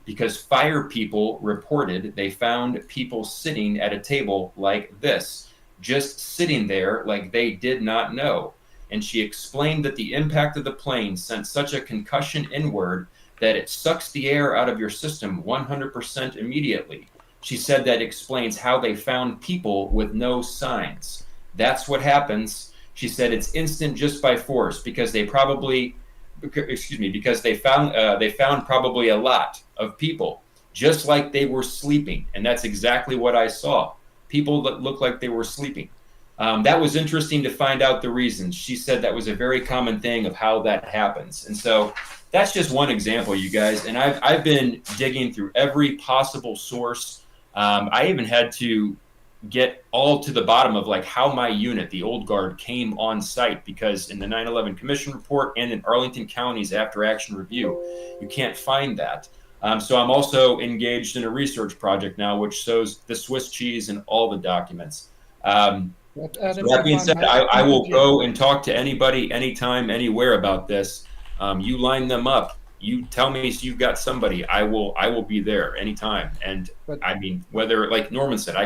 Because fire people reported they found people sitting at a table like this, just sitting there like they did not know. And she explained that the impact of the plane sent such a concussion inward that it sucks the air out of your system 100% immediately. She said that explains how they found people with no signs. That's what happens. She said it's instant just by force because they found probably a lot of people just like they were sleeping. And that's exactly what I saw. People that looked like they were sleeping. That was interesting to find out the reasons. She said that was a very common thing of how that happens. And so that's just one example, you guys. And I've been digging through every possible source. I even had to get all to the bottom of like how my unit, the Old Guard, came on site, because in the 9/11 Commission report and in Arlington County's after action review, you can't find that. So I'm also engaged in a research project now, which shows the Swiss cheese and all the documents. So that being said, I will go and talk to anybody, anytime, anywhere about this. You line them up. You tell me you've got somebody. I will be there anytime. And I mean, whether, like Norman said, I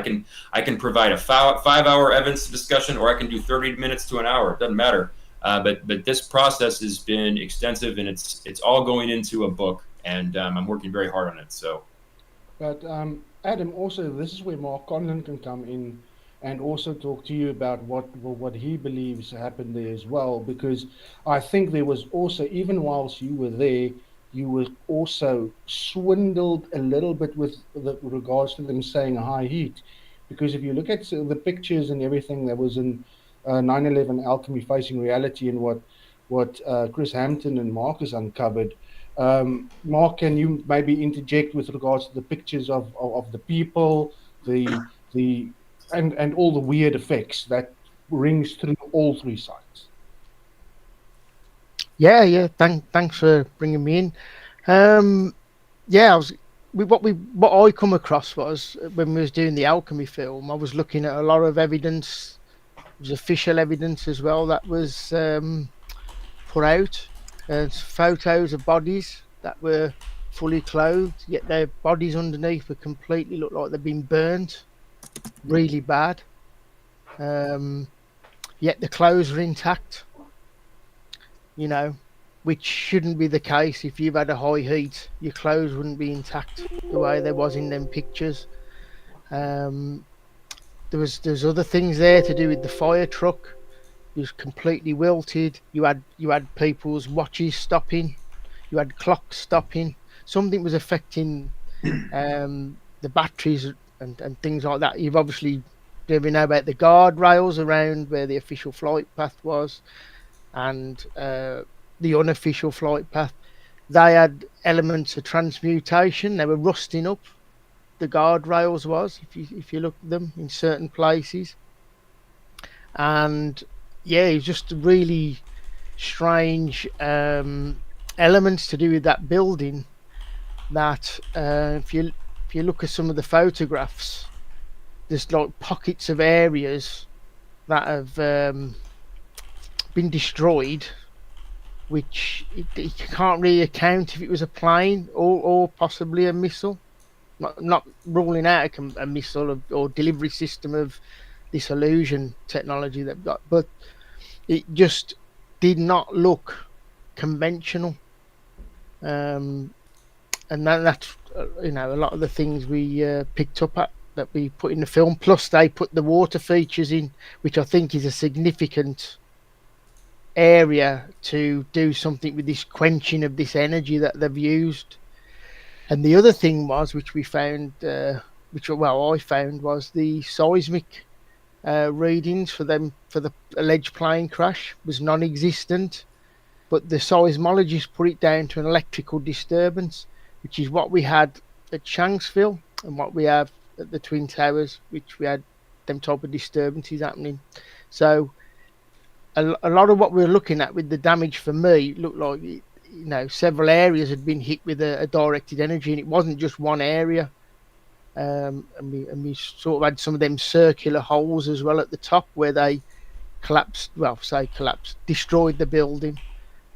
can provide a 5-hour evidence discussion, or I can do 30 minutes to an hour. It doesn't matter. But this process has been extensive, and it's all going into a book, and I'm working very hard on it. So, but Adam, also this is where Mark Conlon can come in and also talk to you about what he believes happened there as well, because I think there was also, even whilst you were there, you were also swindled a little bit with regards to them saying high heat, because if you look at the pictures and everything that was in 9/11 Alchemy Facing Reality, and what Chris Hampton and Marcus uncovered. Mark, can you maybe interject with regards to the pictures of the people, and all the weird effects that rings through all three sites? Yeah. Thanks for bringing me in. What I come across was, when we was doing the Alchemy film, I was looking at a lot of evidence. There was official evidence as well that was put out. Photos of bodies that were fully clothed, yet their bodies underneath were completely looked like they've been burned really bad. Yet the clothes were intact, which shouldn't be the case. If you've had a high heat, your clothes wouldn't be intact the way there was in them pictures. There's other things there to do with the fire truck. It was completely wilted. You had people's watches stopping. You had clocks stopping. Something was affecting the batteries and things like that. You've obviously know about the guardrails around where the official flight path was, and the unofficial flight path. They had elements of transmutation. They were rusting up. The guardrails was, if you look at them in certain places, and yeah, it was just really strange elements to do with that building. That if you look at some of the photographs, there's like pockets of areas that have been destroyed, which you can't really account if it was a plane or possibly a missile. Not ruling out a missile or delivery system of this illusion technology they've got, but it just did not look conventional. And that's a lot of the things we picked up at that we put in the film. Plus, they put the water features in, which I think is a significant area to do something with this quenching of this energy that they've used. And the other thing was, which we found, I found, was the seismic readings for the alleged plane crash was non-existent, but the seismologists put it down to an electrical disturbance, which is what we had at Shanksville and what we have at the Twin Towers, which we had them type of disturbances happening. So a lot of what we're looking at with the damage for me looked like, you know, several areas had been hit with a directed energy, and it wasn't just one area. And we sort of had some of them circular holes as well at the top where they destroyed the building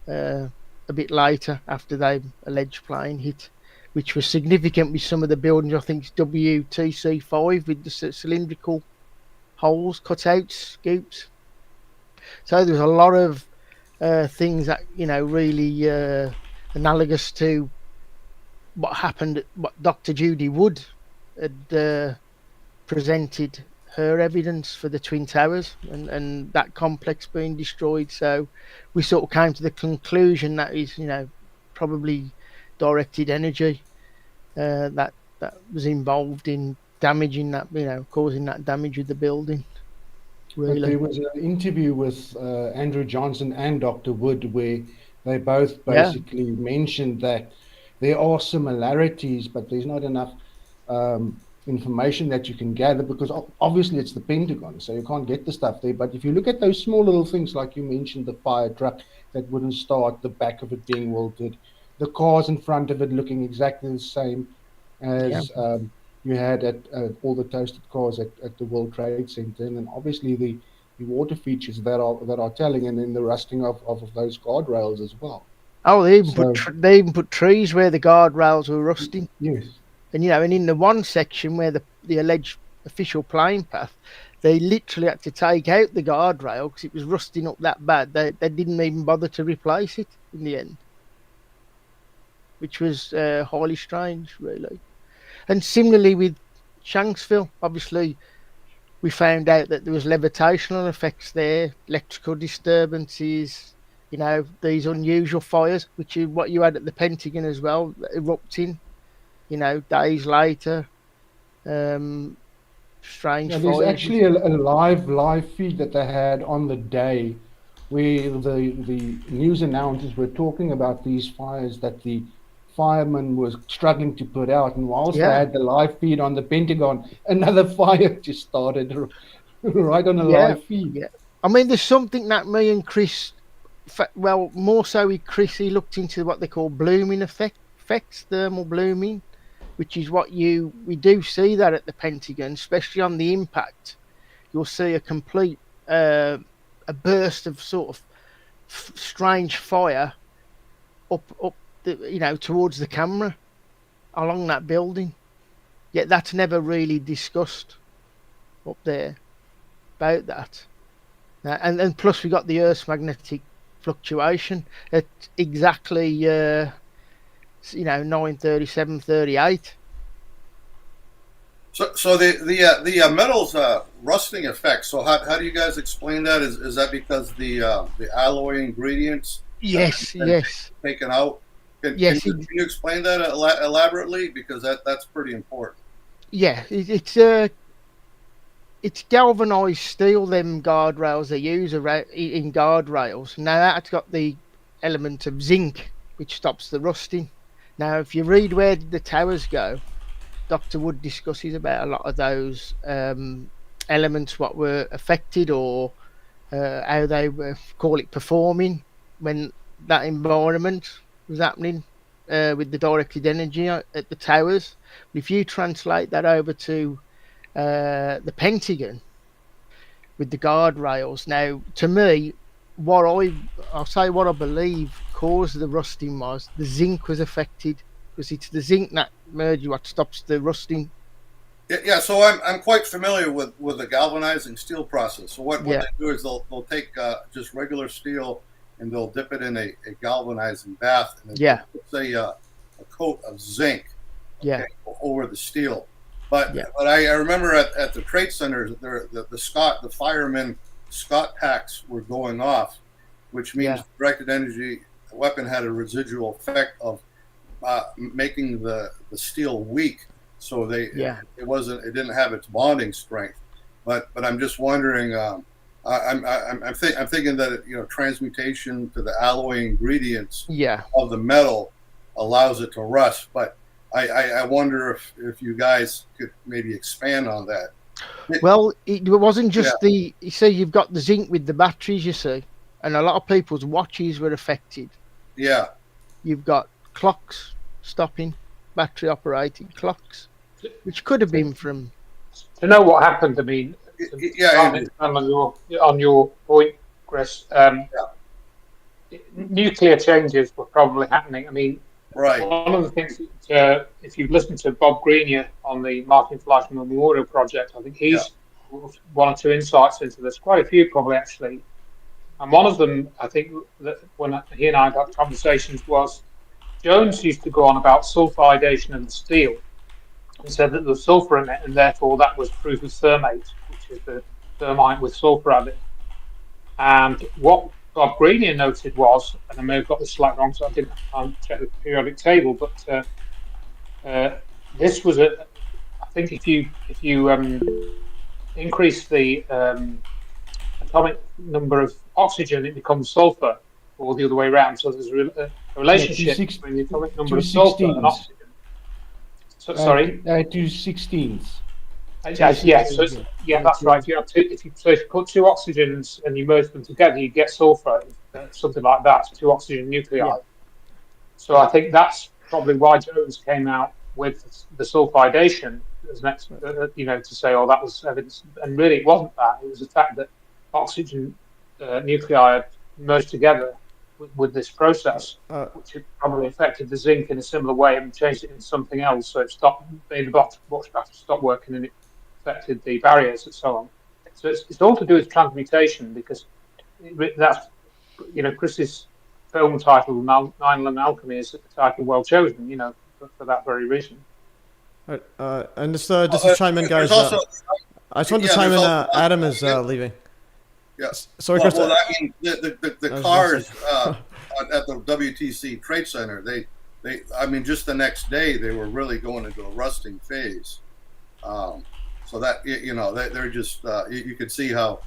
a bit later after they alleged plane hit, which was significant with some of the buildings. I think it's WTC5 with the cylindrical holes, cutouts, scoops. So there's a lot of things that, you know, really analogous to what happened, what Dr. Judy Wood had presented her evidence for the Twin Towers and that complex being destroyed. So we sort of came to the conclusion that is, you know, probably directed energy that was involved in damaging that, you know, causing that damage with the building. Really. But there was an interview with Andrew Johnson and Dr. Wood where they both basically mentioned that there are similarities, but there's not enough information that you can gather, because obviously it's the Pentagon, so you can't get the stuff there. But if you look at those small little things, like you mentioned, the fire truck that wouldn't start, the back of it being wilted, the cars in front of it looking exactly the same as you had at all the toasted cars at the World Trade Center, and then obviously the water features that are telling, and then the rusting of those guardrails as well. Oh, they even put trees where the guardrails were rusting. Yes. And, you know, and in the one section where the alleged official plane path, they literally had to take out the guardrail because it was rusting up that bad. They didn't even bother to replace it in the end, which was highly strange, really. And similarly with Shanksville, obviously, we found out that there was levitational effects there, electrical disturbances, you know, these unusual fires, which is what you had at the Pentagon as well, erupting, you know, days later. Strange fires. There's actually a live feed that they had on the day where the news announcers were talking about these fires that the fireman was struggling to put out, and whilst they had the live feed on the Pentagon, another fire just started right on the live feed. Yeah, I mean, there's something that me and Chris, well, more so with Chris, he looked into what they call blooming effects, thermal blooming, which is what we do see that at the Pentagon, especially on the impact. You'll see a complete a burst of sort of strange fire up you know, towards the camera along that building. Yet that's never really discussed up there about that. And plus we got the Earth's magnetic fluctuation at exactly you know, 9:37:38. So the metals rusting effect. So how do you guys explain that? Is that because the alloy ingredients taken out? Can you explain that elaborately, because that's pretty important? Yeah, it's galvanized steel. Them guardrails they use in guardrails. Now that's got the element of zinc, which stops the rusting. Now, if you read Where Did the Towers Go, Dr. Wood discusses about a lot of those elements, what were affected, or how they were, call it, performing when that environment was happening with the directed energy at the towers. If you translate that over to the Pentagon with the guardrails, now, to me, I'll say what I believe caused the rusting was the zinc was affected, because it's the zinc that merger what stops the rusting. Yeah, so I'm quite familiar with the galvanizing steel process. So what they do is they'll take just regular steel and they'll dip it in a galvanizing bath, and put a coat of zinc over the steel. But I remember at the trade centers, the firemen Scott packs were going off, which means directed energy weapon had a residual effect of making the steel weak, so it didn't have its bonding strength. But I'm just wondering. I'm thinking that, you know, transmutation to the alloy ingredients of the metal allows it to rust. But I wonder if you guys could maybe expand on that. Well, it wasn't just the. You see, you've got the zinc with the batteries, you see, and a lot of people's watches were affected. Yeah. You've got clocks stopping, battery operated clocks, which could have been from. To know what happened, I mean, on your point, Chris, nuclear changes were probably happening. I mean, right. One of the things that, if you've listened to Bob Bergier on the Martin Fleischmann Memorial Project, I think he's one or two insights into this, quite a few probably actually. And one of them, I think, that when he and I had conversations was, Jones used to go on about sulfidation of the steel. He said that there was sulfur in it, and therefore that was proof of thermate, which is the thermite with sulfur added. And what Bob Bergier noted was, and I may have got this slightly wrong, so I didn't check the periodic table, but this was I think if you increase the atomic number of oxygen, it becomes sulfur, or the other way around. So there's a relationship between the atomic number of sulfur and oxygen. So, sorry? 216s. That's right. If you put two oxygens and you merge them together, you get sulfur, something like that, two oxygen nuclei. Yeah. So I think that's probably why Jones came out with the sulfidation as next, to say, oh, that was evidence. And really, it wasn't that. It was the fact that oxygen nuclei had merged together with this process, which probably affected the zinc in a similar way and changed it into something else. So it made the watch battery stop working, and it affected the barriers and so on. So it's all to do with transmutation, because that's, Chris's film title, 9/11 Alchemy, is a title well chosen, for that very reason. Right, and just to chime in, guys. I just wanted to chime in. Adam is leaving. Yes. Sorry, Chris. Well, I mean, the cars at the WTC Trade Center, they, just the next day they were really going into a rusting phase. So that they're just you could see how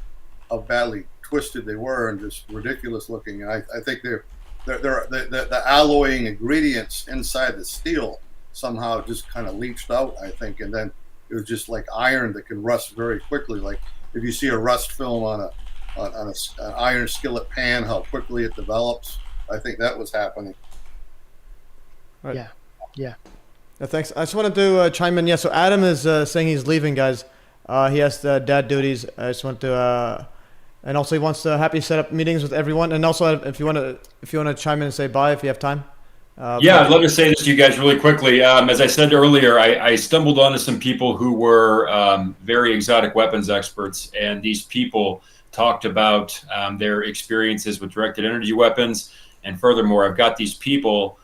badly twisted they were and just ridiculous looking. And I think the alloying ingredients inside the steel somehow just kind of leached out, I think, and then it was just like iron that can rust very quickly. Like if you see a rust film on an iron skillet pan, how quickly it develops. I think that was happening. Right. Yeah. Thanks. I just wanted to chime in. Yeah, so Adam is saying he's leaving, guys. He has dad duties. I just want to, and also he wants to happy set up meetings with everyone. And also, if you want to chime in and say bye if you have time. I'd love to say this to you guys really quickly. As I said earlier, I stumbled onto some people who were very exotic weapons experts, and these people talked about their experiences with directed energy weapons. And furthermore, I've got these people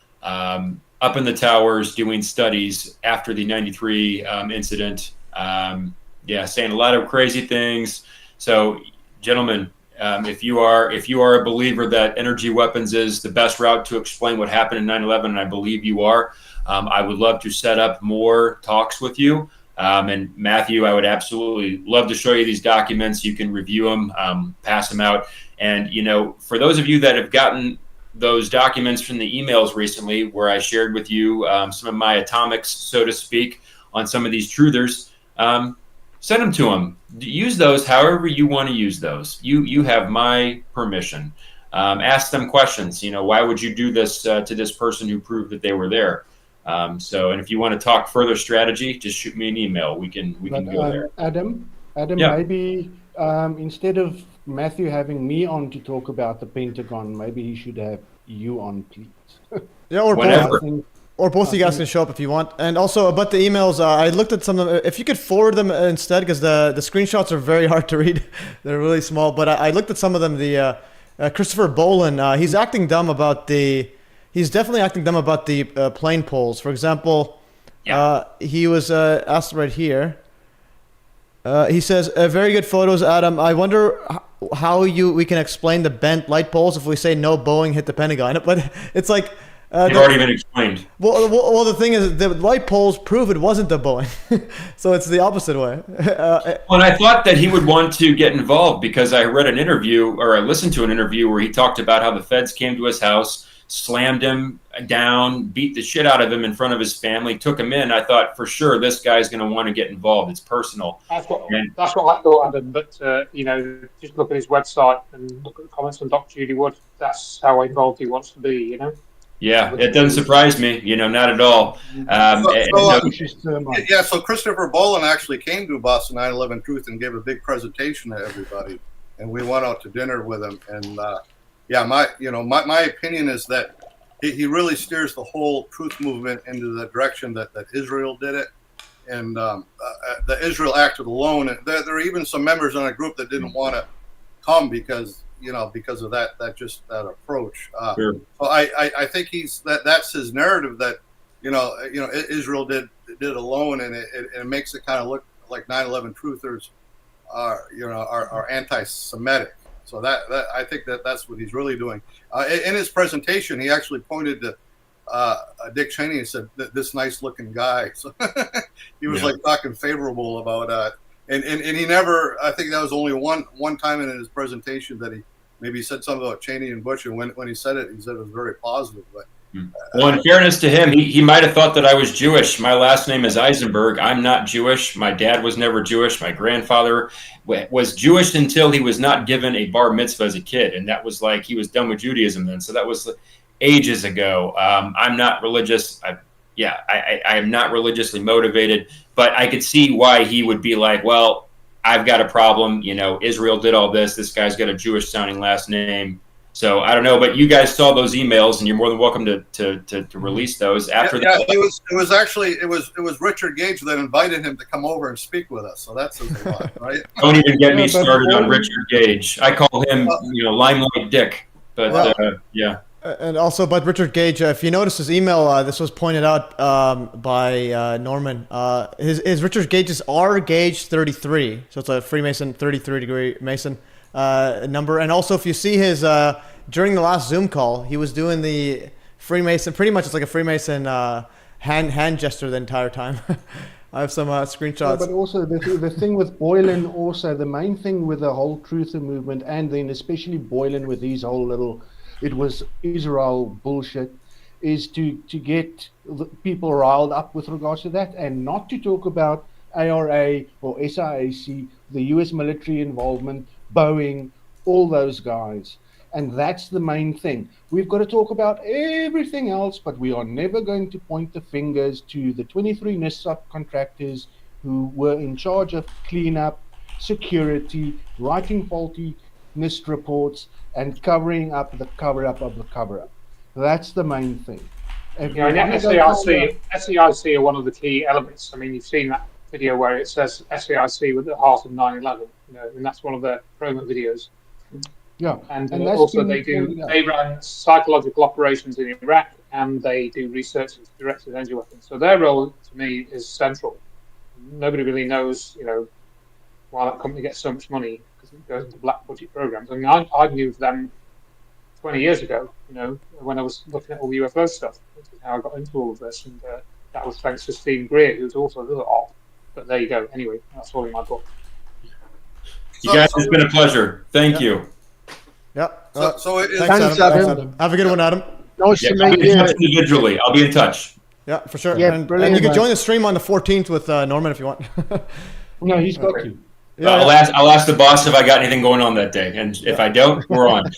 up in the towers doing studies after the 93 incident. Saying a lot of crazy things. So, gentlemen, if you are a believer that energy weapons is the best route to explain what happened in 9/11, and I believe you are, I would love to set up more talks with you. And Matthew, I would absolutely love to show you these documents. You can review them, pass them out. And, for those of you that have gotten those documents from the emails recently, where I shared with you some of my atomics, so to speak, on some of these truthers, send them to them. Use those however you want to use those. You have my permission. Ask them questions. Why would you do this to this person who proved that they were there? And if you want to talk further strategy, just shoot me an email. We can go there. Adam, Yeah. maybe instead of Matthew having me on to talk about the Pentagon, maybe he should have you on, please. Yeah, or Whenever. both. Or both of you guys can show up if you want. And also about the emails, I looked at some of them. If you could forward them instead, because the screenshots are very hard to read. They're really small. But I looked at some of them. The Christopher Bolin, he's acting dumb about the. He's definitely acting dumb about the plane poles. For example, he was asked right here. He says, very good photos, Adam. I wonder how we can explain the bent light poles if we say no Boeing hit the Pentagon. But it's like... They've already been explained. Well, the thing is, the light poles prove it wasn't the Boeing. So it's the opposite way. And I thought that he would want to get involved, because I read an interview, or I listened to an interview where he talked about how the feds came to his house, slammed him down, beat the shit out of him in front of his family, took him in. I thought for sure this guy's going to want to get involved. It's personal. That's what I thought, Adam. But just look at his website and look at the comments on Dr. Judy Wood. That's how involved he wants to be. Yeah, it doesn't surprise me. Not at all. So Christopher Bolin actually came to Boston 9/11 Truth and gave a big presentation to everybody, and we went out to dinner with him. And my opinion is that he really steers the whole truth movement into the direction that Israel did it, and the Israel acted alone. And there are even some members in a group that didn't want to come because of that approach. Sure. So I think that's his narrative that Israel did alone, and it makes it kind of look like 9/11 truthers are anti-Semitic. So that I think that's what he's really doing. In his presentation, he actually pointed to Dick Cheney and said, "This nice-looking guy." So he was like talking favorable about and he never. I think that was only one time in his presentation that he maybe said something about Cheney and Bush, and when he said it, he said it was very positive. But well, in fairness to him, he might have thought that I was Jewish. My last name is Eisenberg. I'm not Jewish. My dad was never Jewish. My grandfather was Jewish until he was not given a bar mitzvah as a kid, and that was like he was done with Judaism then. So that was ages ago. I'm not religious. I am not religiously motivated, but I could see why he would be like, well, I've got a problem. Israel did all this. This guy's got a Jewish sounding last name. So I don't know, but you guys saw those emails, and you're more than welcome to release those after that. It was Richard Gage that invited him to come over and speak with us. So that's a lot, right? Don't even get me started on Richard Gage. I call him, Limelight Dick. But And also, but Richard Gage, if you notice his email, this was pointed out by Norman. His Richard Gage is R Gage 33, so it's a Freemason 33-degree Mason number. And also, if you see his during the last Zoom call, he was doing the Freemason. Pretty much, it's like a Freemason hand gesture the entire time. I have some screenshots. Yeah, but also the thing with Boylan, also the main thing with the whole truther movement, and then especially Boylan with his whole little. It was Israel bullshit, is to get people riled up with regards to that, and not to talk about ARA or SIAC, the US military involvement, Boeing, all those guys. And that's the main thing. We've got to talk about everything else, but we are never going to point the fingers to the 23 NIST subcontractors who were in charge of cleanup, security, writing faulty NIST reports, and covering up the cover-up of the cover-up. That's the main thing. SEIC are one of the key elements. I mean, you've seen that video where it says SEIC with the heart of 9/11, and that's one of their promo videos. Yeah, and also they run psychological operations in Iraq, and they do research into directed energy weapons. So their role, to me, is central. Nobody really knows, why that company gets so much money, because it goes into black budget programs. I mean, I knew them 20 years ago, when I was looking at all the UFO stuff, which is how I got into all of this, and that was thanks to Stephen Greer, who's also a little off. But there you go. Anyway, that's all in my book. You guys, it's been a pleasure. Thank you. Yep. Thanks, Adam. Have a good one, Adam. Nice to meet you. Individually, I'll be in touch. Yeah, for sure. Yeah, and brilliant, you can join the stream on the 14th with Norman if you want. No, he's got to. Yeah, I'll ask the boss if I got anything going on that day, and if I don't, we're on.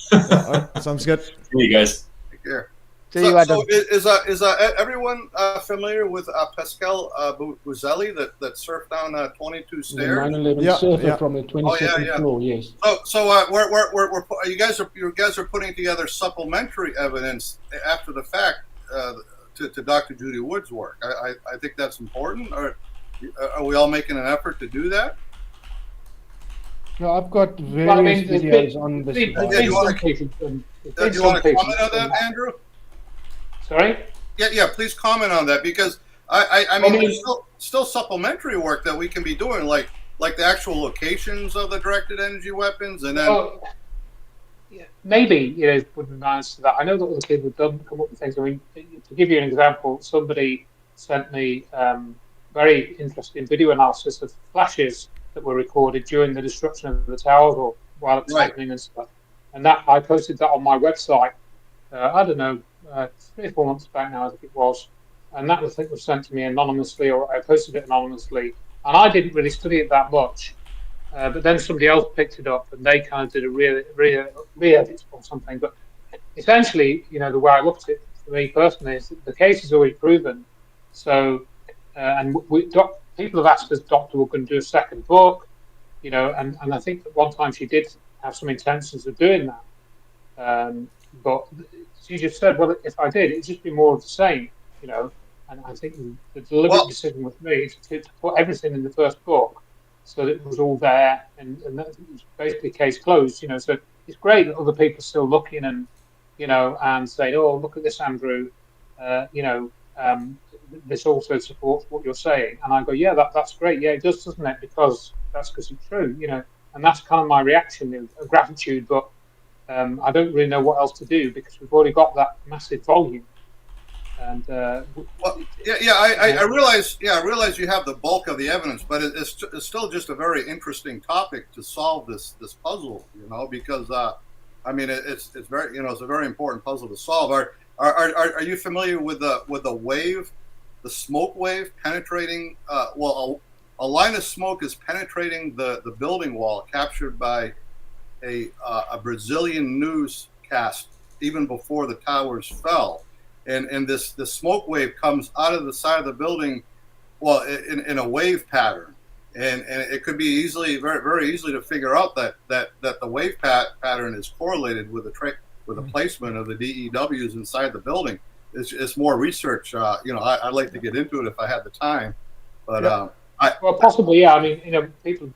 Sounds good. See you guys. Take care. See you, Adam. So is everyone familiar with Pascal Buzelli that surfed down 22 stairs? 9/11 surfer from the 22nd floor. Yes. So you guys are putting together supplementary evidence after the fact to Dr. Judy Wood's work. I think that's important. Are we all making an effort to do that? No, I've got various videos on this. Do you want to comment on that, Andrew? Sorry? Yeah, please comment on that, because I mean there's still supplementary work that we can be doing, like the actual locations of the directed energy weapons, and then maybe would be nice to that. I know that other people have come up with things. I mean, to give you an example, somebody sent me very interesting video analysis of flashes that were recorded during the destruction of the tower or while it was happening and stuff. And that I posted that on my website. I don't know, 3 or 4 months back now, I think it was. And that was, I think, was sent to me anonymously, or I posted it anonymously. And I didn't really study it that much. But then somebody else picked it up and they kind of did a re-edit or something. But essentially, the way I looked at it, for me personally, is that the case is already proven. So, and people have asked us, Doctor, we're going to do a second book, and I think at one time she did have some intentions of doing that. But she just said, well, if I did, it'd just be more of the same, and I think the deliberate decision with me is to put everything in the first book so that it was all there, and that was basically case closed, so it's great that other people are still looking and, and saying, oh, look at this, Andrew, this also supports what you're saying. And I go, yeah, that's great. Yeah, it does, doesn't it? Because it's true, and that's kind of my reaction of gratitude. But I don't really know what else to do because we've already got that massive volume. And I realize you have the bulk of the evidence, but it's still just a very interesting topic to solve this puzzle, because it's very it's a very important puzzle to solve. Are you familiar with the wave, the smoke wave penetrating? A line of smoke is penetrating the building wall captured by a Brazilian newscast even before the towers fell. And this smoke wave comes out of the side of the building, in a wave pattern, and it could be very very easily to figure out that the wave pattern is correlated with the placement of the DEWs inside the building. It's more research. I'd like to get into it if I had the time, but possibly, yeah. People.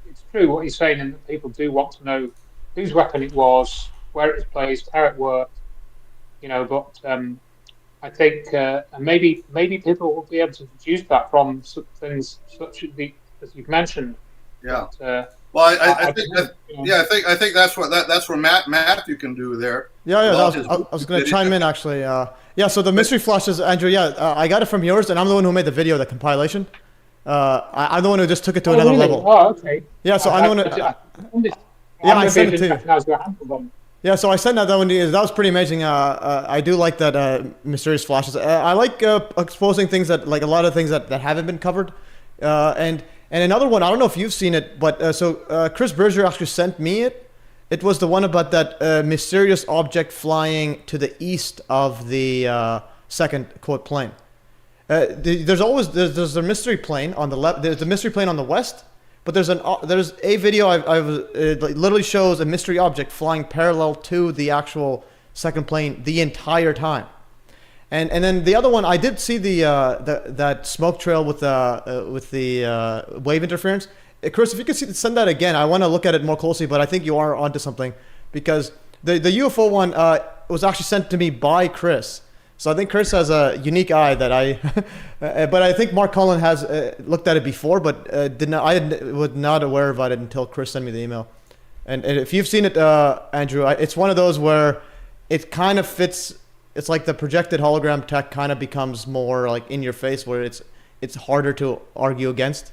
It's true what he's saying, and that people do want to know whose weapon it was, where it was placed, how it worked. But I think maybe people will be able to deduce that from things such as you've mentioned. Yeah. But, I think that's where Matthew can do there. Yeah. I was going to chime in actually. So the mystery flashes, Andrew. I got it from yours, and I'm the one who made the video, the compilation. I'm the one who just took it to another level. Oh, okay. Yeah, so I'm the one. I sent it to you. Yeah, so I sent that one to you. That was pretty amazing. I do like that mysterious flashes. I like exposing things that, like a lot of things that haven't been covered. And another one, I don't know if you've seen it, but Chris Bergier actually sent me it. It was the one about that mysterious object flying to the east of the second quote plane. There's a mystery plane on the left. There's a mystery plane on the west. But there's a video it literally shows a mystery object flying parallel to the actual second plane the entire time, and then the other one I did see that smoke trail with the wave interference. Chris, if you could send that again, I want to look at it more closely. But I think you are onto something because the UFO one was actually sent to me by Chris. So I think Chris has a unique eye that but I think Mark Conlon has looked at it before, but was not aware about it until Chris sent me the email. And if you've seen it, Andrew, it's one of those where it kind of fits. It's like the projected hologram tech kind of becomes more like in your face, where it's harder to argue against.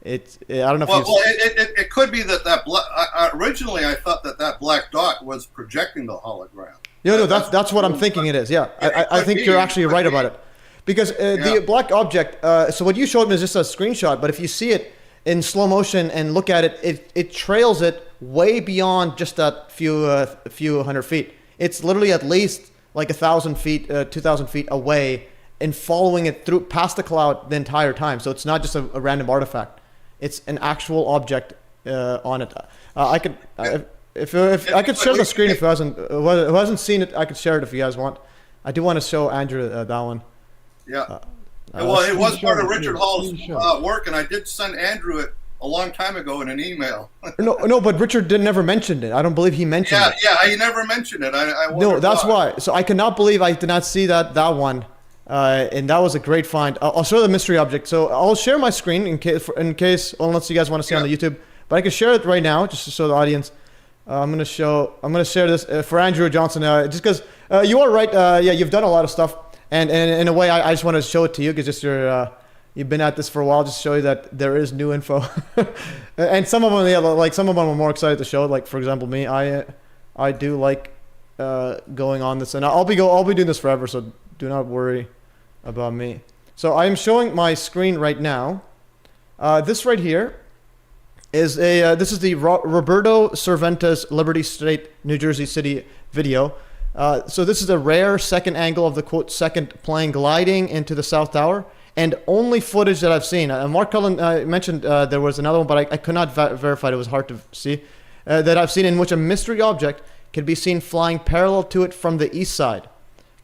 I don't know if it could be that originally I thought that black dot was projecting the hologram. No, that's what I'm thinking it is. Yeah, I think you're actually right about it. Because the black object, so what you showed me is just a screenshot, but if you see it in slow motion and look at it, it trails it way beyond just that few hundred feet. It's literally at least like 1,000 feet, 2,000 feet away and following it through past the cloud the entire time. So it's not just a random artifact. It's an actual object on it. If I could share the screen if who hasn't seen it, I could share it if you guys want. I do want to show Andrew that one. Yeah. It was part of Richard Hall's work, and I did send Andrew it a long time ago in an email. No, but Richard never mentioned it. I don't believe he mentioned it. Yeah, he never mentioned it. No, that's why. So I cannot believe I did not see that one. And that was a great find. I'll show the mystery object. So I'll share my screen in case, unless you guys want to see on the YouTube. But I can share it right now just to show the audience. I'm gonna share this for Andrew Johnson just because you are right. You've done a lot of stuff, and in a way, I just want to show it to you because just you've been at this for a while. Just show you that there is new info, and some of them, some of them are more excited to show. Like for example, me, I do like going on this, and I'll be doing this forever, so do not worry about me. So I'm showing my screen right now. This right here is this is the Roberto Cervantes Liberty State, New Jersey City video. So this is a rare second angle of the quote second plane gliding into the South Tower, and only footage that I've seen. Mark Cullen mentioned there was another one, but I could not verify it. It was hard to see. That I've seen in which a mystery object can be seen flying parallel to it from the east side.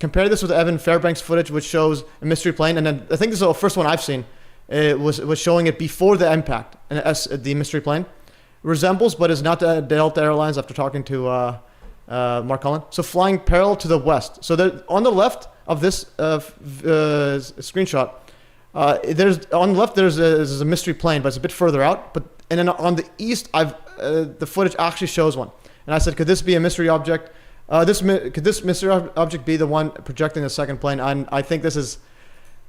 Compare this with Evan Fairbank's footage, which shows a mystery plane, and then I think this is the first one I've seen. It was showing it before the impact, and the mystery plane resembles, but is not the Delta Airlines. After talking to Mark Cullen, so flying parallel to the west. So on the left of this screenshot, there's on the left there's a mystery plane, but it's a bit further out. And then on the east, the footage actually shows one. And I said, could this be a mystery object? Could this mystery object be the one projecting the second plane? And I think this is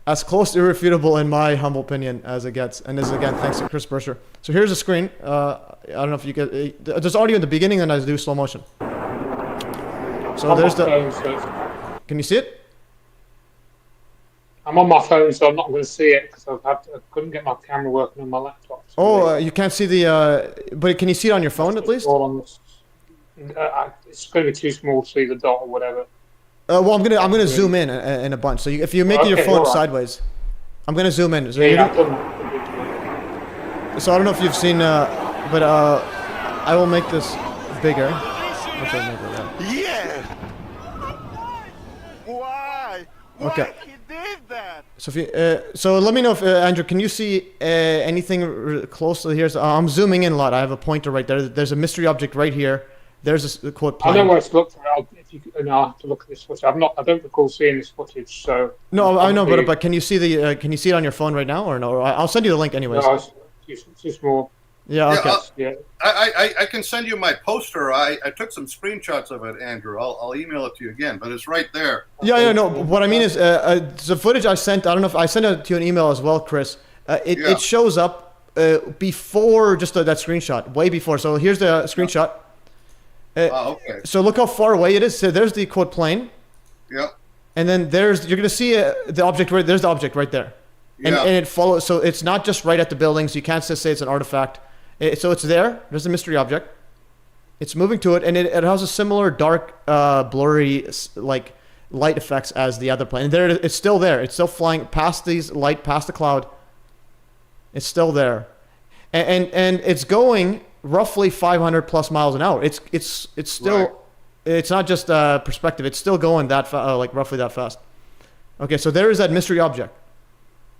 as close to irrefutable, in my humble opinion, as it gets. And this is, again, thanks to Chris Bergier. So here's a screen. I don't know if you get... There's audio in the beginning, and I do slow motion. So there's the... Can you see it? I'm on my phone, so I'm not going to see it because I couldn't get my camera working on my laptop. So oh, you can't see the... but can you see it on your phone, at least? It's going to be too small to see the dot or whatever. Well, I'm gonna zoom in a bunch. So if you're making your phone sideways, I'm gonna zoom in. So, so I don't know if you've seen, but I will make this bigger. Yeah. Why? Okay. He did that? So if you, so let me know if Andrew, can you see anything close to here? So, I'm zooming in a lot. I have a pointer right there. There's a mystery object right here. There's a quote plane. I know where to look for it. I'll have to look at this footage. I don't recall seeing this footage. So no, I know, but can you see the? Can you see it on your phone right now, or no? I'll send you the link anyways. No, it's too small. Yeah. Okay. Yeah. I can send you my poster. I took some screenshots of it, Andrew. I'll email it to you again, but it's right there. Yeah. No. What I mean is, the footage I sent. I don't know if I sent it to you an email as well, Chris. It shows up before just that screenshot, way before. So here's the screenshot. Okay. So look how far away it is. So there's the quote plane. Yep. And then you're going to see the object right there's the object right there. And it follows. So it's not just right at the building. So you can't just say it's an artifact. So it's there. There's a mystery object. It's moving to it, and it has a similar dark, blurry, like light effects as the other plane. And there it's still there. It's still flying past past the cloud. It's still there, and it's going roughly 500 plus miles an hour. It's still, right. It's not just perspective. It's still going that like roughly that fast. Okay, so there is that mystery object.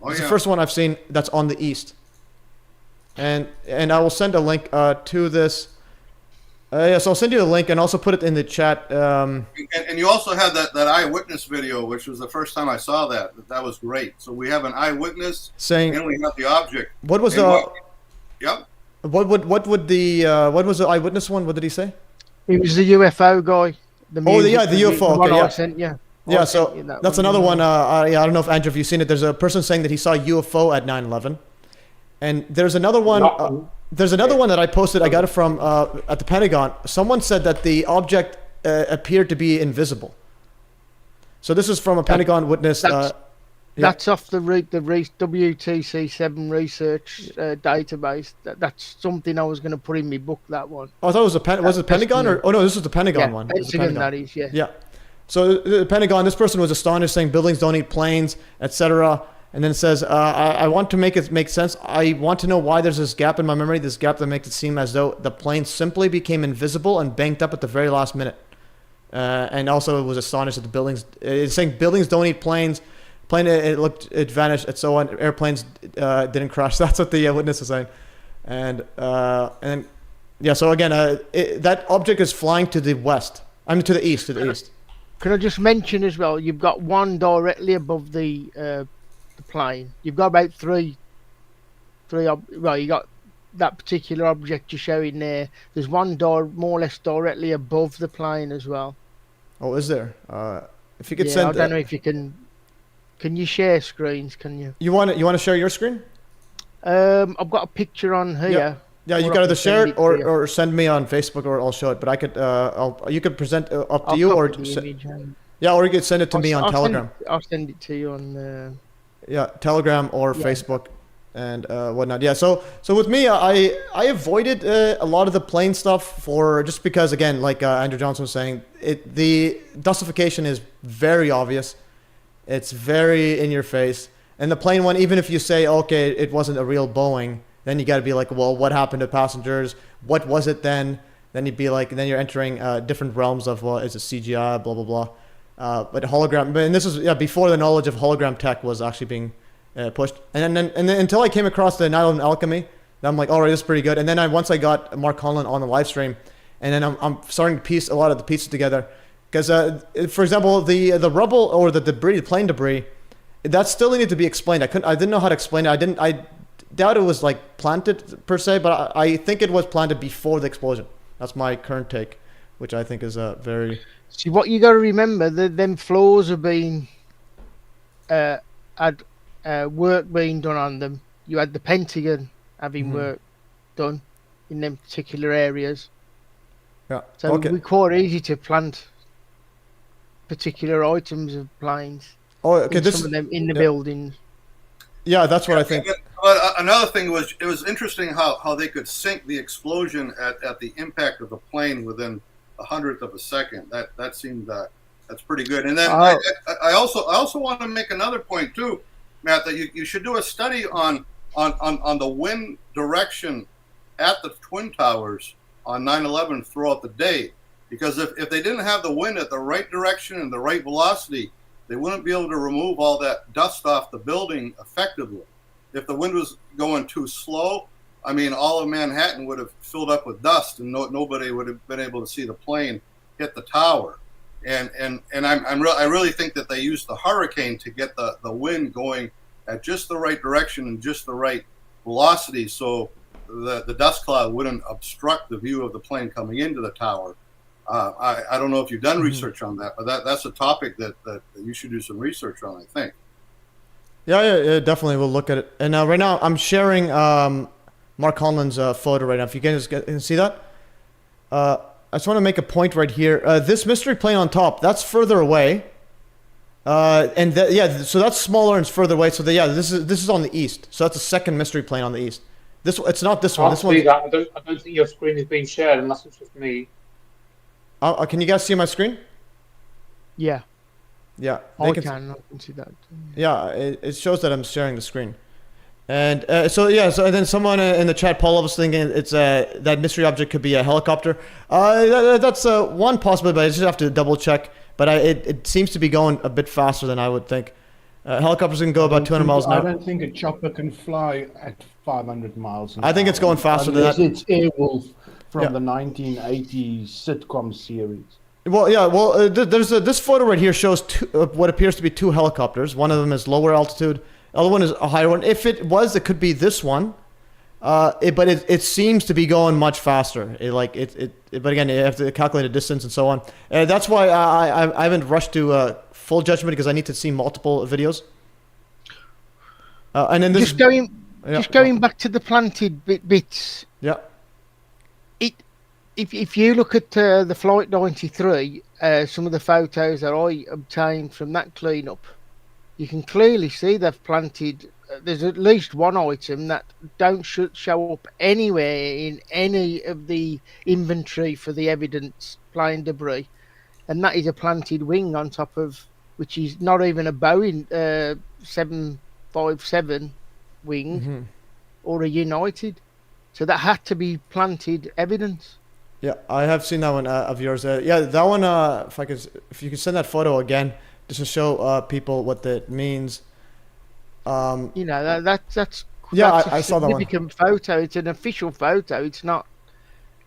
It's the first one I've seen that's on the east. And I will send a link to this. So I'll send you the link and also put it in the chat. And you also have that eyewitness video, which was the first time I saw that. That was great. So we have an eyewitness saying, and we have the object. What was Yep. What was the eyewitness one? What did he say? He was the UFO guy. The UFO. Okay, I sent you. Yeah, so that's another one. I don't know if Andrew, if you've seen it. There's a person saying that he saw a UFO at 9/11, and there's another one. There's another one that I posted. I got it from at the Pentagon. Someone said that the object appeared to be invisible. So this is from a Pentagon witness. That's off the WTC7 research database. That's something I was going to put in my book. That one. Oh, I thought it was it Pentagon or no? This was the Pentagon one. Pentagon, that is, yeah. Yeah. So the Pentagon. This person was astonished, saying buildings don't eat planes, etc. And then it says, I want to make it make sense. I want to know why there's this gap in my memory. This gap that makes it seem as though the plane simply became invisible and banked up at the very last minute. And also it was astonished that the buildings. It's saying buildings don't eat planes. It vanished and so on. Airplanes didn't crash. That's what the witness is saying. And yeah. So again, that object is flying to the west. I mean to the east. Can I just mention as well? You've got one directly above the plane. You've got about three. Well, you got that particular object you're showing there. There's one more or less directly above the plane as well. Oh, is there? If you could send. I don't know if you can. Can you share screens? Can you? You want to share your screen? I've got a picture on here. Yeah, you Or I can either can share send it it to you. or send me on Facebook, or I'll show it. But I could, you could present up to I'll you, or copy the image and yeah, or you could send it to me on Telegram. I'll send it to you on. Yeah, Telegram or Yeah. Facebook and whatnot. Yeah, so with me, I avoided a lot of the plane stuff for just because, again, like Andrew Johnson was saying, the dustification is very obvious. It's very in your face. And the plane one, even if you say, okay, it wasn't a real Boeing, then you got to be like, well, what happened to passengers? What was it then? Then you'd be like, then you're entering different realms of, well, is it CGI, blah, blah, blah. But hologram, and this is before the knowledge of hologram tech was actually being pushed. And then until I came across the 9/11 alchemy, then I'm like, all right, this is pretty good. And then once I got Mark Conlon on the live stream, and then I'm starting to piece a lot of the pieces together. Because, for example, the rubble or the debris, the plane debris, that still needed to be explained. I didn't know how to explain it. I doubt it was like planted per se, but I think it was planted before the explosion. That's my current take, which I think is very. See, what you got to remember, them floors have been had work being done on them. You had the Pentagon having work done in them particular areas. Yeah. So Okay. it would be quite easy to plant particular items of planes. Oh, okay. Some of them in the building. Yeah, that's what I think. But another thing was, it was interesting how they could sync the explosion at the impact of the plane within a hundredth of a second. That seemed that's pretty good. And then I also want to make another point too, Matt, that you should do a study on the wind direction at the Twin Towers on 9/11 throughout the day, because if they didn't have the wind at the right direction and the right velocity, they wouldn't be able to remove all that dust off the building effectively. If the wind was going too slow, I mean, all of Manhattan would have filled up with dust, and nobody would have been able to see the plane hit the tower. And I really think that they used the hurricane to get the wind going at just the right direction and just the right velocity, so the dust cloud wouldn't obstruct the view of the plane coming into the tower. I don't know if you've done research on that, but that's a topic that you should do some research on, I think. Yeah, definitely. We'll look at it. And right now, I'm sharing Mark Conlon's photo right now. If you guys can see that. I just want to make a point right here. This mystery plane on top, that's further away. So that's smaller and further away. So this is on the east. So that's the second mystery plane on the east. It's not this one. This one. I don't think your screen is being shared unless it's just me. Can you guys see my screen? Yeah. Yeah. I can see that. Yeah, it shows that I'm sharing the screen. And so then someone in the chat, Paul, was thinking it's that mystery object could be a helicopter. That's one possibility, but I just have to double check. But it seems to be going a bit faster than I would think. Helicopters can go about 200 miles an hour. I don't think a chopper can fly at 500 miles an hour. I think it's going faster than that. It's Airwolf from the 1980s sitcom series. Well, yeah. Well, there's this photo right here shows what appears to be two helicopters. One of them is lower altitude. The other one is a higher one. If it was, it could be this one. But it seems to be going much faster. But again, you have to calculate a distance and so on. That's why I haven't rushed to full judgment, because I need to see multiple videos. And then this going back to the planted bits. Yeah. If you look at the Flight 93, some of the photos that I obtained from that cleanup, you can clearly see they've planted. There's at least one item that don't show up anywhere in any of the inventory for the evidence plane debris, and that is a planted wing on top of, which is not even a Boeing 757 wing or a United. So that had to be planted evidence. Yeah, I have seen that one of yours. That one. If you could send that photo again, just to show people what that means. That's I saw that one. Significant photo. It's an official photo. It's not.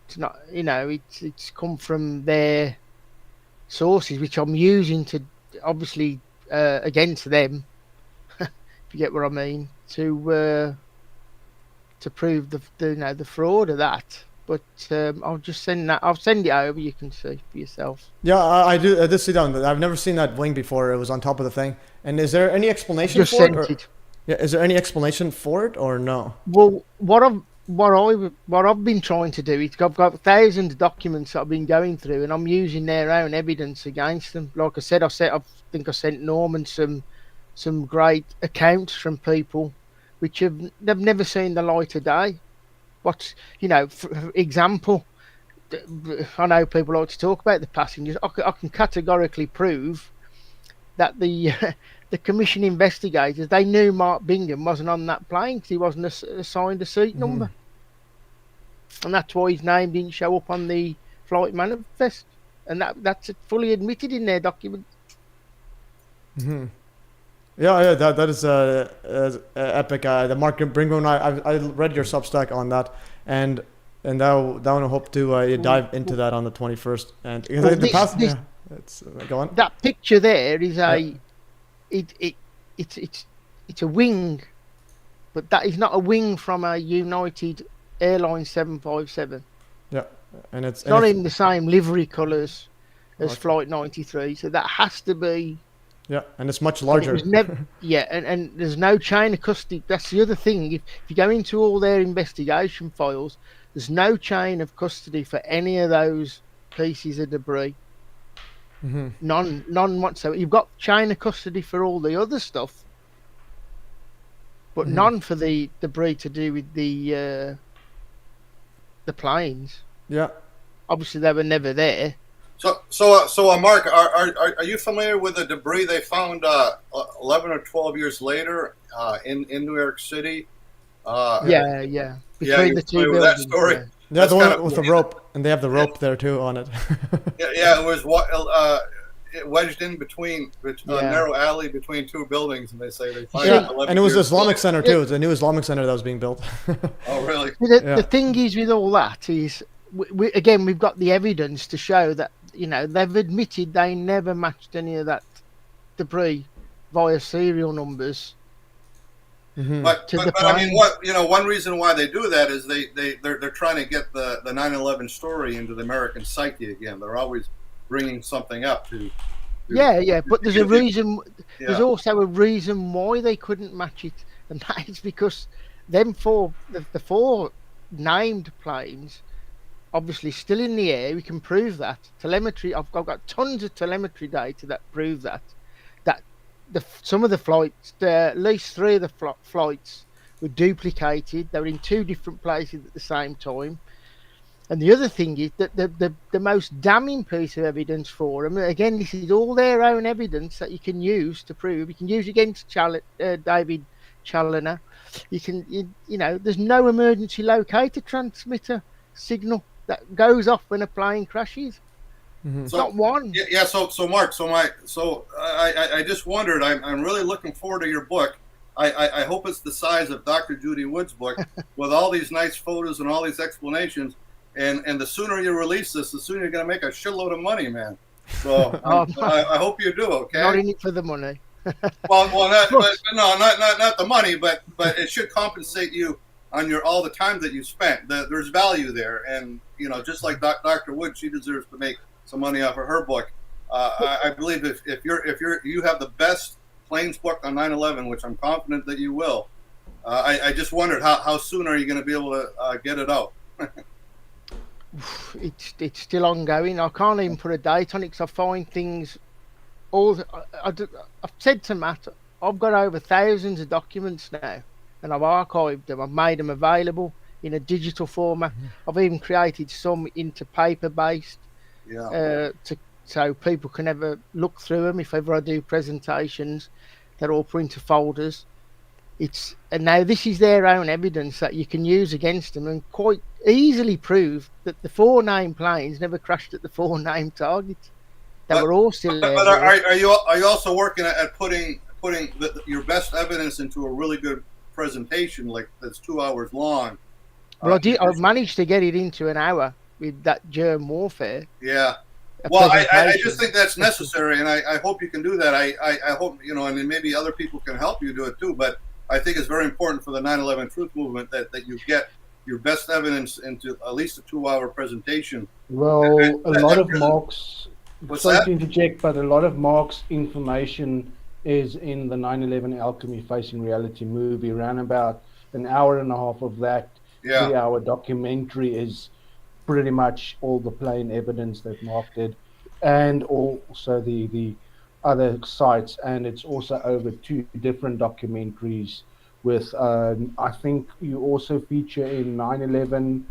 It's come from their sources, which I'm using to obviously against them. If you get what I mean, to prove the fraud of that. But I'll just send that. I'll send it over. You can see for yourself. Yeah, I do. I did see that one. I've never seen that wing before. It was on top of the thing. And is there any explanation for it? Yeah, is there any explanation for it or no? Well, what what I've been trying to do is I've got thousands of documents that I've been going through, and I'm using their own evidence against them. Like I said, I think I sent Norman some great accounts from people which they've never seen the light of day. What, for example, I know people like to talk about the passengers. I can categorically prove that the commission investigators, they knew Mark Bingham wasn't on that plane because he wasn't assigned a seat number, and that's why his name didn't show up on the flight manifest, and that's fully admitted in their document. Yeah, that is epic. The Mark Bingham, I read your Substack on that, and that I hope to dive into that on the 21st. And go on. That picture there is it's a wing, but that is not a wing from a United Airlines 757. Yeah, and it's not in the same livery colours as Flight 93, so that has to be. Yeah, and it's much larger. And there's no chain of custody. That's the other thing. If you go into all their investigation files, there's no chain of custody for any of those pieces of debris. None whatsoever. You've got chain of custody for all the other stuff, but none for the debris to do with the planes. Yeah. Obviously, they were never there. So, Mark, are you familiar with the debris they found 11 or 12 years later in New York City? Yeah. Between the two buildings. That story. Yeah, the one with the rope, and they have the rope there too on it. It was wedged in between a narrow alley between two buildings, and they say they find it 11 and it was the years Islamic later. Center too. It was a new Islamic Center that was being built. Oh, really? The thing is with all that is, we've got the evidence to show that they've admitted they never matched any of that debris via serial numbers. But I mean, one reason why they do that is they're trying to get the 9/11 story into the American psyche again. They're always bringing something up to but there's a reason. There's also a reason why they couldn't match it, and that is because the four named planes, obviously still in the air. We can prove that. Telemetry. I've got tons of telemetry data that prove that some of the flights, at least 3 of the flights were duplicated. They were in 2 different places at the same time. And the other thing is that the most damning piece of evidence for them, again, this is all their own evidence that you can use to prove. You can use against David Challoner. You can, there's no emergency locator transmitter signal that goes off when a plane crashes. Not one. Yeah. So Mark. I just wondered. I'm really looking forward to your book. I hope it's the size of Dr. Judy Wood's book with all these nice photos and all these explanations. And the sooner you release this, the sooner you're going to make a shitload of money, man. So I hope you do. Okay. Not in it for the money. not the money, but it should compensate you on all the time that you spent. There's value there, and just like Dr. Wood, she deserves to make some money off of her book. I believe if you have the best planes book on 9/11, which I'm confident that you will. I just wondered how soon are you going to be able to get it out? It's still ongoing. I can't even put a date on it because I find things. I've said to Matt, I've got over thousands of documents now, and I've archived them. I've made them available in a digital format. I've even created some into paper-based. So people can ever look through them. If ever I do presentations, they're all put into folders. And now this is their own evidence that you can use against them and quite easily prove that the 4 named planes never crashed at the 4 named targets. They were all still there. But are you also working at putting your best evidence into a really good presentation, like that's 2 hours long? Well, I managed to get it into an hour with that germ warfare. Yeah. Well, I just think that's necessary, and I hope you can do that. I hope, and maybe other people can help you do it too, but I think it's very important for the 9/11 Truth Movement that you get your best evidence into at least a 2-hour presentation. Well, a lot of Mark's, sorry to interject, but a lot of Mark's information is in the 9/11 Alchemy Facing Reality movie, around about an hour and a half of that. Yeah. 3-hour documentary is pretty much all the plane evidence that Mark did, and also the other sites. And it's also over 2 different documentaries with, I think you also feature in 9/11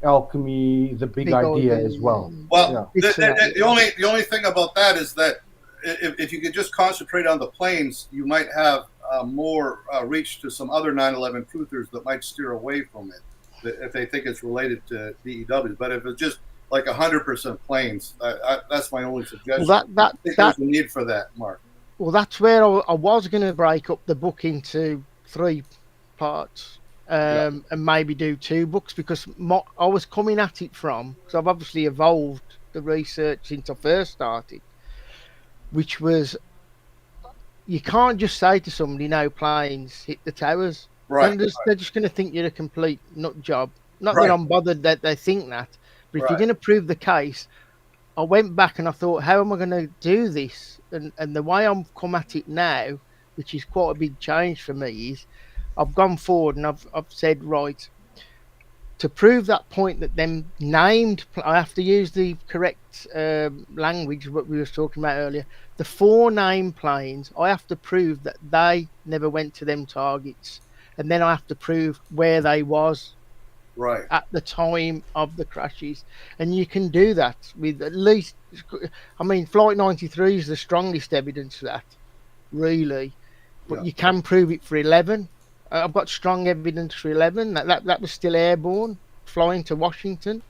Alchemy, the big idea as well. Well, Yeah. the only thing about that is that if you could just concentrate on the planes, you might have more reach to some other 9/11 truthers that might steer away from it if they think it's related to DEWs. But if it's just like 100% planes, that's my only suggestion. Well, I think there's a need for that, Mark. Well, that's where I was going to break up the book into 3 parts. And maybe do 2 books, because I was coming at it from, because I've obviously evolved the research since I first started, which was, you can't just say to somebody, no planes hit the towers. Right. They're just going to think you're a complete nut job. Not Right. that I'm bothered that they think that, but if Right. you're going to prove the case, I went back and I thought, how am I going to do this? And the way I'm come at it now, which is quite a big change for me, is I've gone forward and I've said, right, to prove that point that them named, I have to use the correct language, what we were talking about earlier. The 4 named planes, I have to prove that they never went to them targets. And then I have to prove where they was Right. at the time of the crashes. And you can do that with at least, I mean, Flight 93 is the strongest evidence for that, really. But you can prove it for 11. I've got strong evidence for 11. That was still airborne, flying to Washington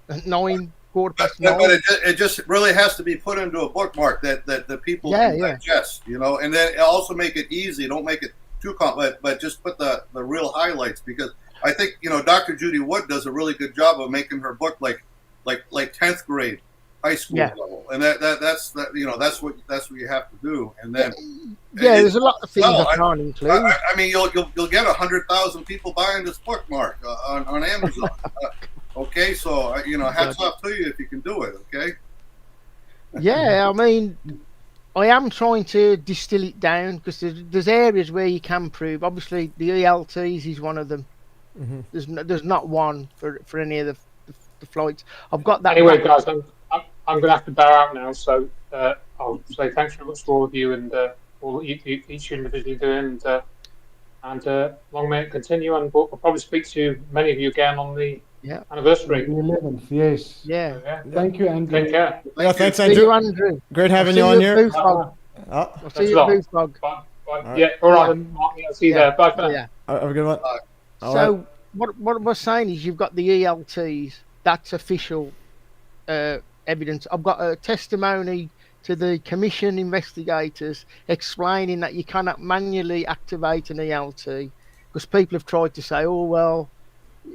at 9, quarter past 9. But it just really has to be put into a bookmark that the people can digest, you know, and then also make it easy. Don't make it too complex, but just put the real highlights, because I think, you know, Dr. Judy Wood does a really good job of making her book like 10th grade high school level, and that's what you have to do, and then there's a lot of things I can't include. I mean, you'll get 100,000 people buying this book, Mark, on Amazon. Okay, so you know, hats off to you if you can do it. Okay. Yeah, I mean, I am trying to distill it down, because there's areas where you can prove. Obviously, the ELTs is one of them. Mm-hmm. There's not one for any of the flights. I've got that. Anyway, guys, I'm going to have to bow out now. So I'll say thanks very much to all of you and all each individually doing, and long may it continue. And we'll probably speak to many of you again on the anniversary. The 11th, yes. Yeah. Thank you, Andrew. Take care. Yeah, thanks, See Andrew. you, Andrew. Great having you on here. I'll see you at Booth Log. Bye. Yeah, all right. I'll see you there. Bye for now. Yeah. Have a good one. So what we're saying is, you've got the ELTs. That's official evidence. I've got a testimony to the commission investigators explaining that you cannot manually activate an ELT, because people have tried to say, oh well,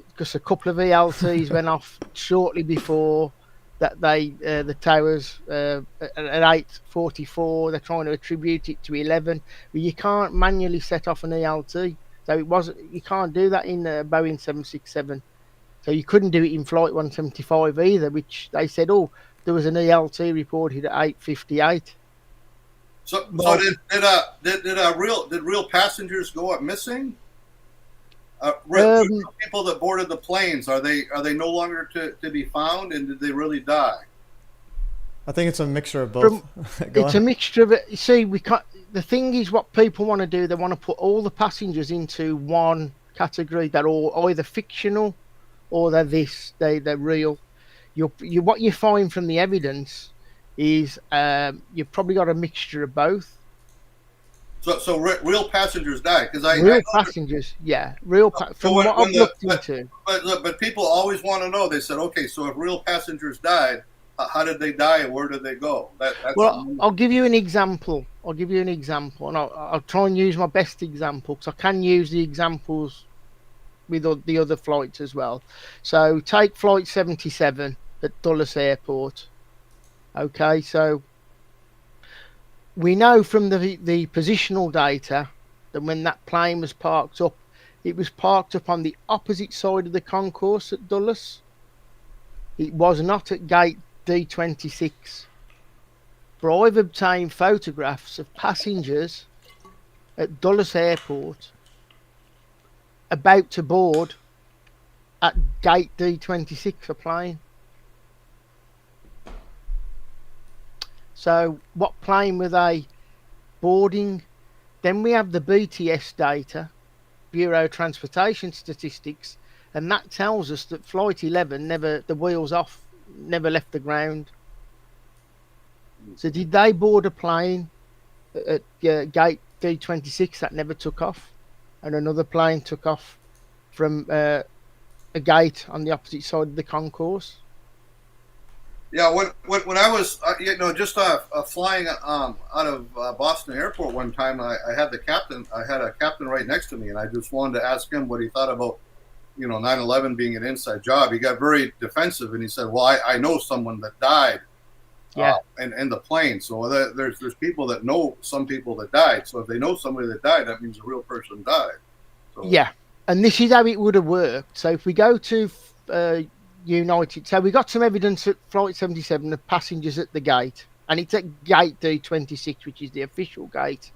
because a couple of ELTs went off shortly before that the towers at 8:44. They're trying to attribute it to 11, but you can't manually set off an ELT. So you can't do that in Boeing 767. So you couldn't do it in Flight 175 either, which they said, oh, there was an ELT reported at 8:58. So did real passengers go up missing? People that boarded the planes, are they no longer to be found, and did they really die? I think it's a mixture of both. It's a mixture of it. You see, we can't. The thing is, what people want to do, they want to put all the passengers into one category. They're all either fictional or they're real. What you find from the evidence is you've probably got a mixture of both. So real passengers died, because passengers, yeah, from what I've looked into. But people always want to know. They said, okay, so if real passengers died, how did they die, and where did they go? I'll give you an example. And I'll try and use my best example, because I can use the examples with the other flights as well. So take Flight 77 at Dulles Airport. Okay, so we know from the positional data that when that plane was parked up, it was parked up on the opposite side of the concourse at Dulles. It was not at gate D26. But I've obtained photographs of passengers at Dulles Airport about to board at gate D26 a plane. So what plane were they boarding? Then we have the BTS data, Bureau of Transportation Statistics, and that tells us that Flight 11 the wheels off, never left the ground. So did they board a plane at gate D26 that never took off, and another plane took off from a gate on the opposite side of the concourse? Yeah, when I was just flying out of Boston Airport one time, I had a captain right next to me, and I just wanted to ask him what he thought about 9/11 being an inside job. He got very defensive, and he said, "Well, I know someone that died, in the plane. So there's people that know some people that died. So if they know somebody that died, that means a real person died." So, yeah, and this is how it would have worked. So if we go to United, so we got some evidence at Flight 77 of passengers at the gate, and it's at gate D26, which is the official gate,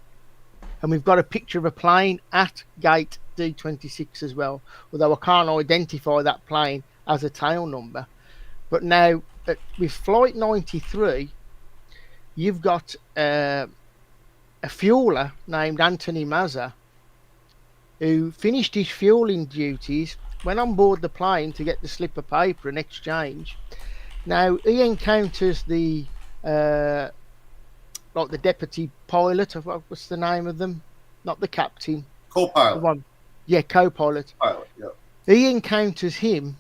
and we've got a picture of a plane at gate D26 as well, although I can't identify that plane as a tail number. But now with Flight 93, you've got a fueler named Anthony Mazza, who finished his fueling duties, went on board the plane to get the slip of paper and exchange. Now he encounters the deputy pilot. What's the name of them? Not the captain. Co-pilot. The one. Yeah, co-pilot. Pilot. Yeah. He encounters him,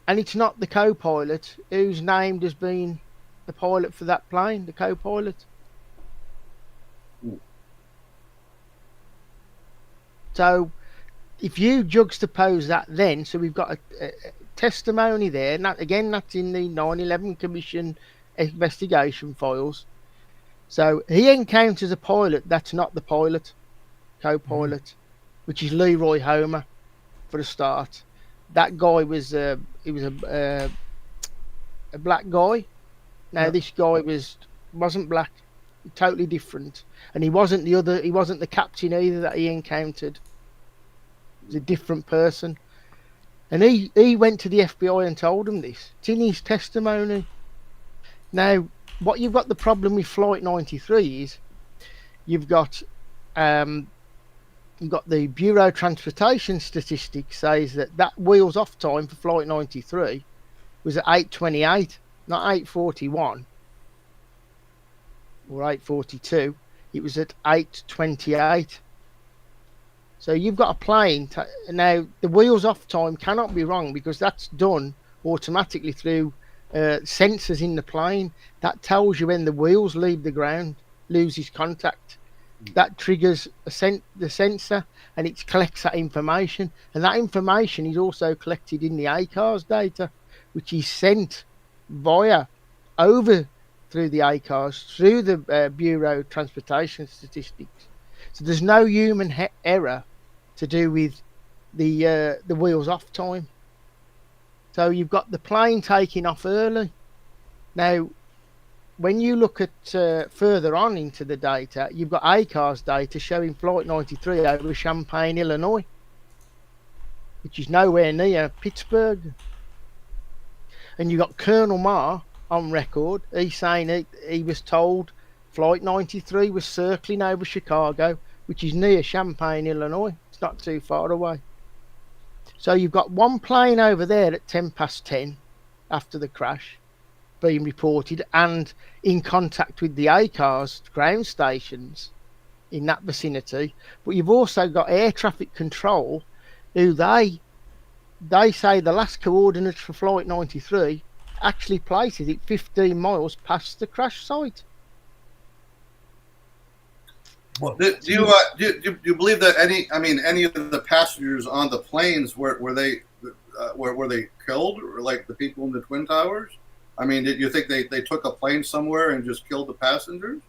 and it's not the co-pilot who's named as being the pilot for that plane. The co-pilot. So if you juxtapose that then, so we've got a testimony there, and that's in the 9/11 Commission investigation files. So he encounters a pilot that's not the pilot, co-pilot, which is Leroy Homer for a start. That guy was a black guy. Now this guy wasn't black, totally different, and he wasn't the captain either that he encountered. He's a different person, and he went to the FBI and told them this. It's in his testimony. Now, what you've got the problem with Flight 93 is you've got the Bureau of Transportation Statistics says that wheels off time for Flight 93 was at 8:28, not 8:41 or 8:42. It was at 8:28. So you've got a plane. Now, the wheels off time cannot be wrong because that's done automatically through sensors in the plane. That tells you when the wheels leave the ground, loses contact. That triggers the sensor, and it collects that information. And that information is also collected in the ACARS data, which is sent over through the ACARS, through the Bureau of Transportation Statistics. So there's no human error to do with the wheels off time. So you've got the plane taking off early. Now, when you look at further on into the data, you've got ACARS data showing Flight 93 over Champaign, Illinois, which is nowhere near Pittsburgh. And you've got Colonel Marr on record. He's saying he was told Flight 93 was circling over Chicago, which is near Champaign, Illinois. It's not too far away. So you've got one plane over there at 10:10 after the crash being reported and in contact with the ACARS ground stations in that vicinity. But you've also got air traffic control, who they say the last coordinates for Flight 93 actually places it 15 miles past the crash site. Well, do you believe that any of the passengers on the planes were they killed, or like the people in the Twin Towers? I mean, did you think they took a plane somewhere and just killed the passengers?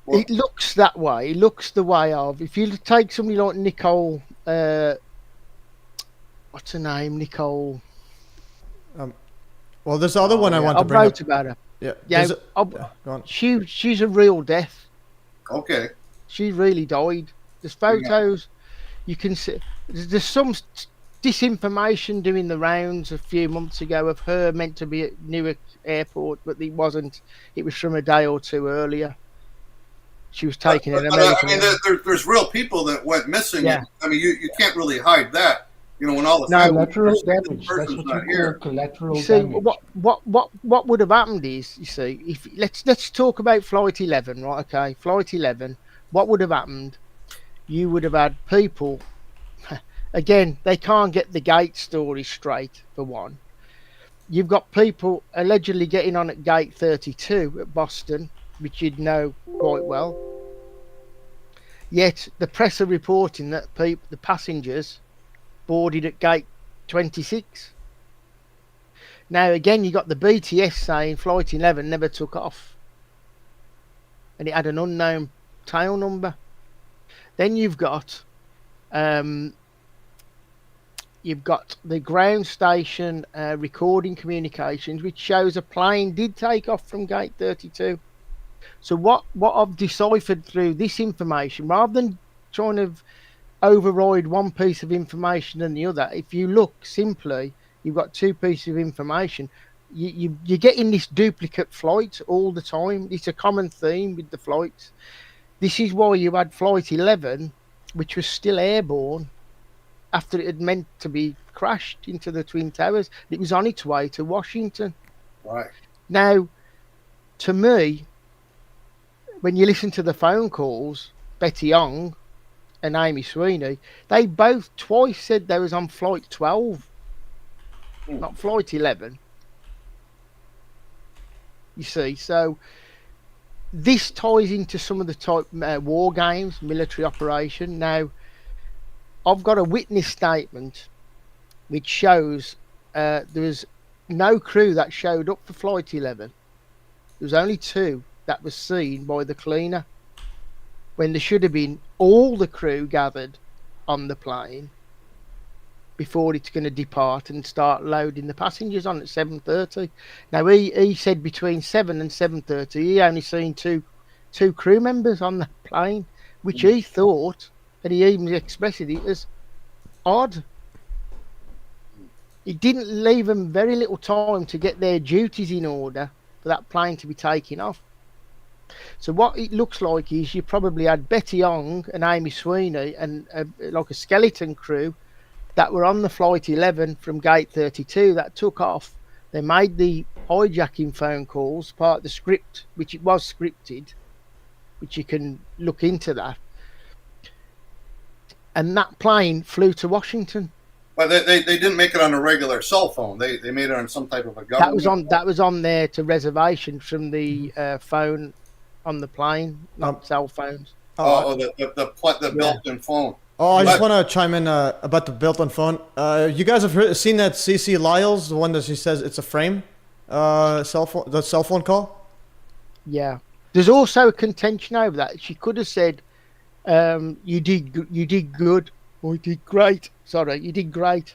Well, it looks that way. It looks the way of, if you take somebody like Nicole, what's her name, Nicole? Well, there's the other one I want to bring wrote up. about her. Yeah. Go on. She's a real death. Okay. She really died. There's photos. You can see. There's some disinformation doing the rounds a few months ago of her meant to be at Newark Airport, but it wasn't. It was from a day or two earlier. She was taking an American. I mean, there's real people that went missing. Yeah. I mean, you can't really hide that. You know, when all the collateral damage. That's what you call collateral damage. What would have happened is, you see, if let's talk about Flight 11, right? Okay, Flight 11. What would have happened? You would have had people. Again, they can't get the gate story straight. For one, you've got people allegedly getting on at gate 32 at Boston, which you'd know quite well. Yet the press are reporting that the passengers boarded at gate 26. Now again, you got the BTS saying Flight 11 never took off, and it had an unknown tail number. Then you've got the ground station recording communications, which shows a plane did take off from gate 32. So what I've deciphered through this information, rather than trying to override one piece of information than the other, if you look simply, you've got two pieces of information. You're getting this duplicate flight all the time. It's a common theme with the flights. This is why you had Flight 11, which was still airborne after it had meant to be crashed into the Twin Towers. It was on its way to Washington. Right. Now, to me, when you listen to the phone calls, Betty Young and Amy Sweeney, they both twice said they was on Flight 12, not Flight 11. You see, so this ties into some of the type war games, military operation. Now, I've got a witness statement which shows there was no crew that showed up for Flight 11. There was only two that was seen by the cleaner, when there should have been all the crew gathered on the plane before it's going to depart and start loading the passengers on at 7:30. Now he said between 7 and 7:30 he only seen two crew members on the plane, which he thought, and he even expressed it as odd. It didn't leave them very little time to get their duties in order for that plane to be taking off. So what it looks like is you probably had Betty Young and Amy Sweeney and like a skeleton crew that were on the Flight 11 from gate 32 that took off. They made the hijacking phone calls, part of the script, which it was scripted, which you can look into that. And that plane flew to Washington. But they didn't make it on a regular cell phone. They made it on some type of a government. That was on there to reservation from the phone on the plane, not cell phones. The built-in phone. Oh, I just want to chime in about the built-in phone. You guys have seen that CC Lyles, the one that she says it's a frame cell phone call? Yeah. There's also a contention over that. She could have said, you did good, or you did great. Sorry, you did great.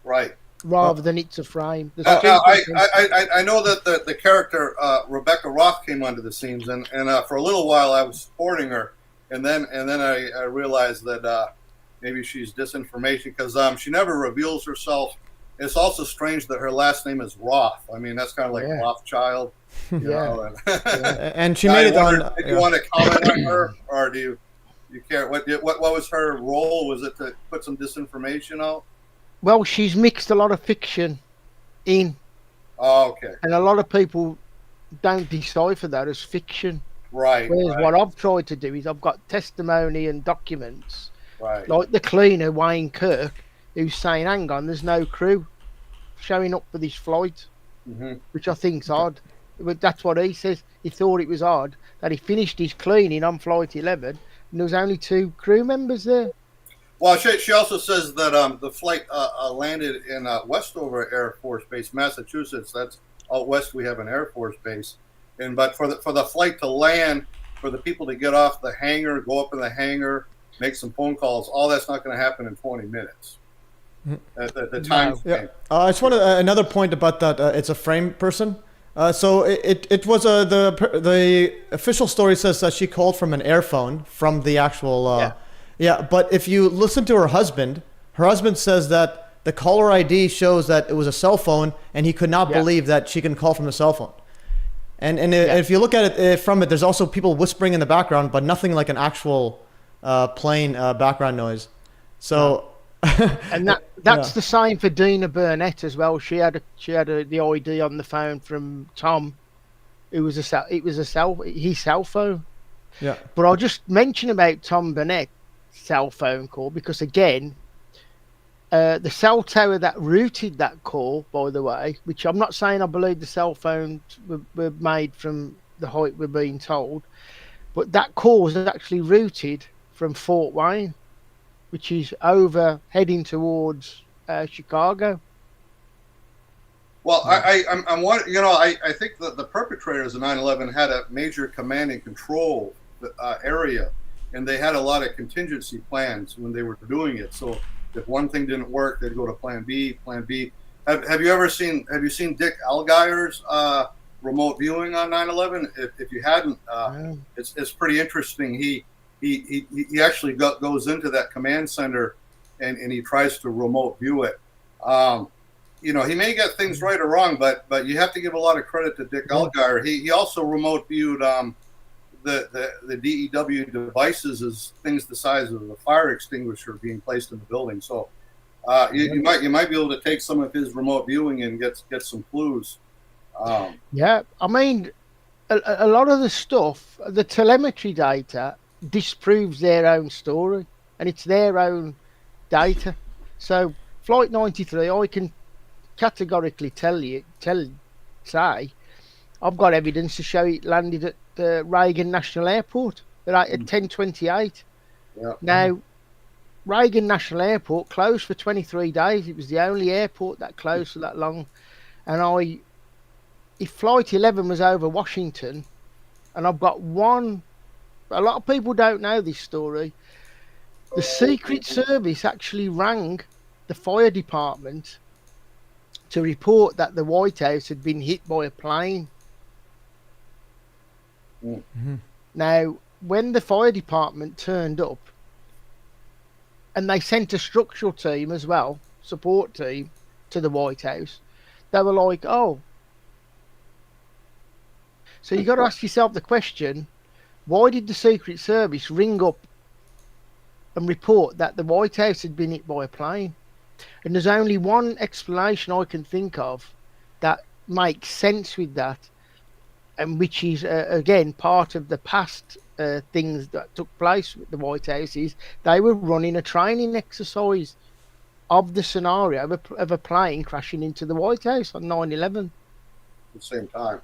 Right. Rather than it's a frame. I know that the character Rebecca Roth came onto the scenes, and for a little while I was supporting her, and then I realized that maybe she's disinformation because she never reveals herself. It's also strange that her last name is Roth. I mean, that's kind of like Rothschild. You know, and she made it on. Do you want to comment on her, or do you care? What was her role? Was it to put some disinformation out? Well, she's mixed a lot of fiction in. Oh, okay. And a lot of people don't decipher that as fiction. Right. Whereas what I've tried to do is I've got testimony and documents. Right. Like the cleaner, Wayne Kirk, who's saying, hang on, there's no crew showing up for this flight, which I think's odd. But that's what he says. He thought it was odd that he finished his cleaning on Flight 11 and there was only two crew members there. Well, she also says that the flight landed in Westover Air Force Base, Massachusetts. That's out west. We have an Air Force base, but for the flight to land, for the people to get off the hangar, go up in the hangar, make some phone calls, all that's not going to happen in 20 minutes. The time. Yeah. I just want another point about that. It's a frame person. So it was the official story says that she called from an air phone from the actual. Yeah, but if you listen to her her husband says that the caller ID shows that it was a cell phone, and he could not believe that she can call from the cell phone. And if you look at it from it, there's also people whispering in the background, but nothing like an actual plane background noise. So, and that's the same for Dina Burnett as well. She had the ID on the phone from Tom. It was his cell phone. Yeah. But I'll just mention about Tom Burnett's cell phone call, because again, the cell tower that routed that call, by the way, which I'm not saying I believe the cell phones were made from the height we're being told, but that call was actually routed from Fort Wayne, which is over heading towards Chicago. Well, I'm wondering, I think that the perpetrators of 9/11 had a major command and control area, and they had a lot of contingency plans when they were doing it. So if one thing didn't work, they'd go to Plan B. Have you seen Dick Algire's remote viewing on 9/11? If you hadn't, it's pretty interesting. He actually goes into that command center and he tries to remote view it. He may get things right or wrong, but you have to give a lot of credit to Dick Algire. He also remote viewed the DEW devices as things the size of a fire extinguisher being placed in the building. So you might be able to take some of his remote viewing and get some clues. Yeah, I mean, a lot of the stuff, the telemetry data disproves their own story, and it's their own data. So Flight 93, I can categorically say I've got evidence to show it landed at the Reagan National Airport at 10:28. Yeah. Now, Reagan National Airport closed for 23 days. It was the only airport that closed for that long. And if Flight 11 was over Washington, and I've got a lot of people don't know this story, the Secret Service actually rang the fire department to report that the White House had been hit by a plane. Mm-hmm. Now, when the fire department turned up, and they sent a structural team as well, support team, to the White House, they were like, oh. So you got to ask yourself the question, why did the Secret Service ring up and report that the White House had been hit by a plane? And there's only one explanation I can think of that makes sense with that, and which is, again, part of the past things that took place with the White House, is they were running a training exercise of the scenario of a plane crashing into the White House on 9/11. At the same time.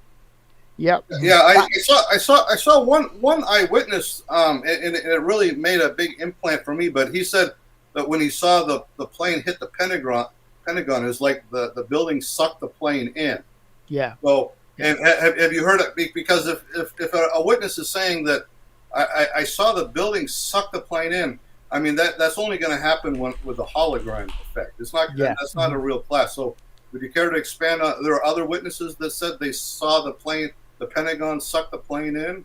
Yep. Yeah, I saw one eyewitness, and it really made a big implant for me. But he said that when he saw the plane hit the Pentagon, is like the building sucked the plane in. Yeah. So, and have you heard it? Because if a witness is saying that I saw the building suck the plane in, I mean that's only going to happen with a hologram effect. It's not. Yeah. That's not a real class. So, would you care to expand on? There are other witnesses that said they saw the Pentagon suck the plane in.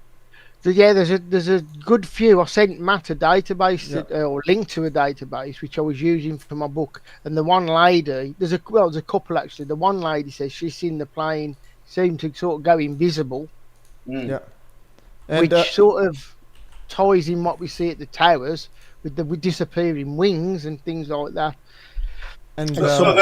So yeah, there's a good few. I sent Matt a database or link to a database which I was using for my book. And the one lady, there's a couple actually. The one lady says she's seen the plane seem to sort of go invisible. Yeah, and, which sort of ties in what we see at the towers with the disappearing wings and things like that. And so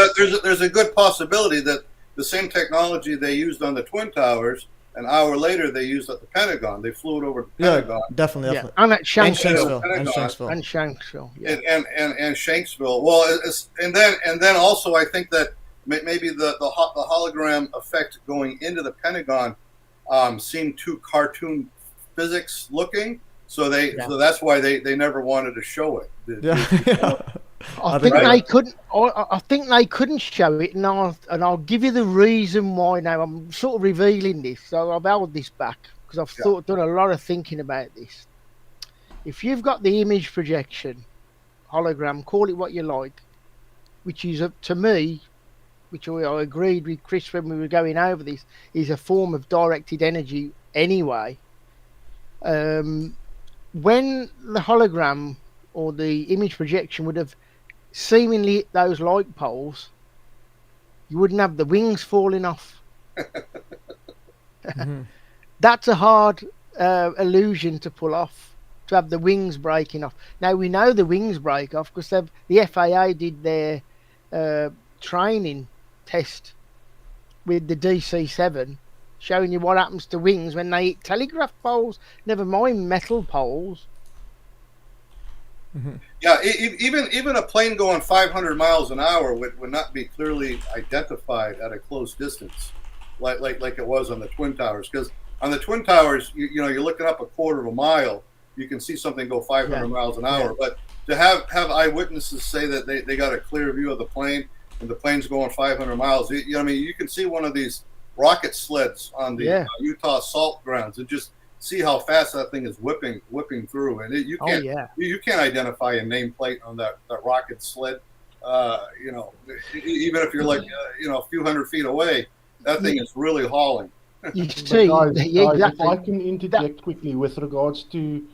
there's a good possibility that the same technology they used on the Twin Towers, an hour later they used at the Pentagon. They flew it over the Pentagon. Definitely. Yeah. And at Shanksville. And Shanksville. Yeah. And Shanksville. Well, and then also I think that maybe the hologram effect going into the Pentagon seemed too cartoon physics looking. So that's why they never wanted to show it. I think they couldn't. I think they couldn't show it, and I'll give you the reason why. Now I'm sort of revealing this, so I've held this back because I've done a lot of thinking about this. If you've got the image projection, hologram, call it what you like, which is to me, which I agreed with Chris when we were going over this, is a form of directed energy anyway. When the hologram or the image projection would have seemingly hit those light poles, you wouldn't have the wings falling off. That's a hard illusion to pull off, to have the wings breaking off. Now, we know the wings break off because the FAA did their training test with the DC-7, showing you what happens to wings when they hit telegraph poles, never mind metal poles. Yeah, even a plane going 500 miles an hour would not be clearly identified at a close distance, like it was on the Twin Towers. Because on the Twin Towers, you know, you're looking up a quarter of a mile, you can see something go 500 miles an hour. But to have eyewitnesses say that they got a clear view of the plane and the plane's going 500 miles, you know, I mean, you can see one of these rocket sleds on the Utah salt grounds and just see how fast that thing is whipping through, and you can't you can't identify a nameplate on that rocket sled. You know, even if you're like you know, a few hundred feet away, that thing is really hauling. You see, guys, exactly. if I can interject quickly with regards to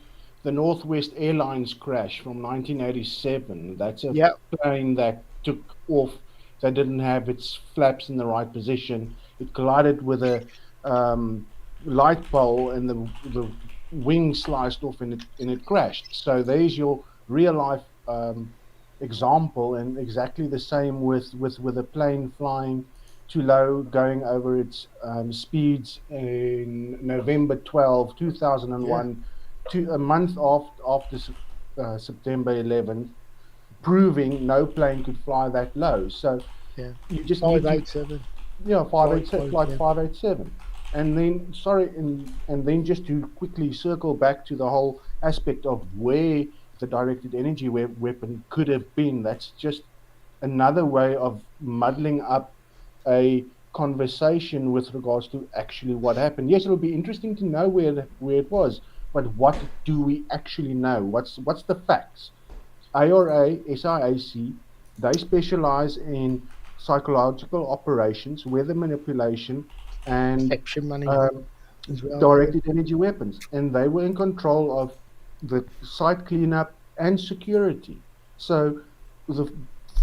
the Northwest Airlines crash from 1987, that's a plane that took off, that didn't have its flaps in the right position. It collided with a light pole, and the wing sliced off, and it crashed. So there's your real life example, and exactly the same with a plane flying too low, going over its speeds in November 12, 2001, a month after September 11th, proving no plane could fly that low. So you just 587. Yeah, 587, flight 587. And then, and then just to quickly circle back to the whole aspect of where the directed energy weapon could have been, that's just another way of muddling up a conversation with regards to actually what happened. Yes, it'll be interesting to know where it was, but what do we actually know? What's the facts? ARA, SIAC, they specialize in psychological operations, weather manipulation, and directed energy weapons, and they were in control of the site cleanup and security. So the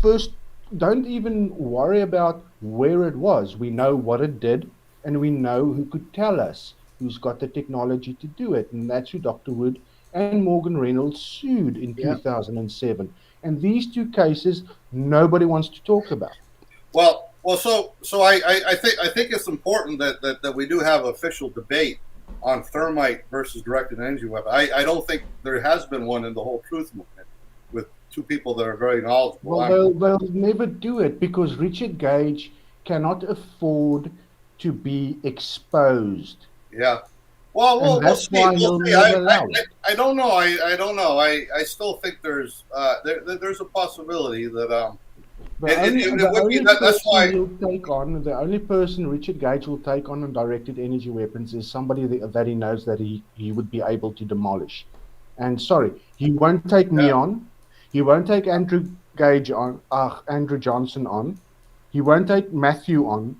first, don't even worry about where it was. We know what it did, and we know who could tell us, who's got the technology to do it, and that's who Dr. Wood and Morgan Reynolds sued in 2007. And these two cases nobody wants to talk about. Well, so I think it's important that we do have official debate on thermite versus directed energy weapon. I don't think there has been one in the whole truth movement with two people that are very knowledgeable. Well, they'll never do it because Richard Gage cannot afford to be exposed. Yeah. Well, that's why he'll never allow it. I don't know. I don't know. I still think there's a possibility that the only person Richard Gage will take on directed energy weapons is somebody that he knows that he would be able to demolish. And sorry, he won't take me on. He won't take Andrew Gage on. Andrew Johnson on. He won't take Matthew on.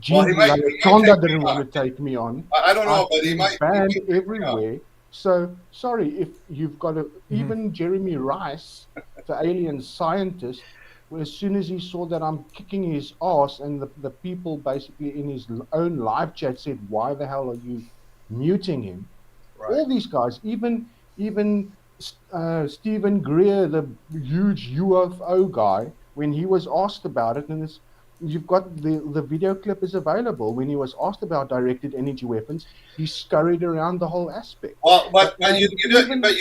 Tonda didn't want to take me on. I don't know, but he might. Banned everywhere. So sorry, if you've got even Jeremy Rice, the alien scientist, as soon as he saw that I'm kicking his ass, and the people basically in his own live chat said, "Why the hell are you muting him?" Right. All these guys, even Stephen Greer, the huge UFO guy, when he was asked about it, and you've got the video clip is available. When he was asked about directed energy weapons, he scurried around the whole aspect. Well, but you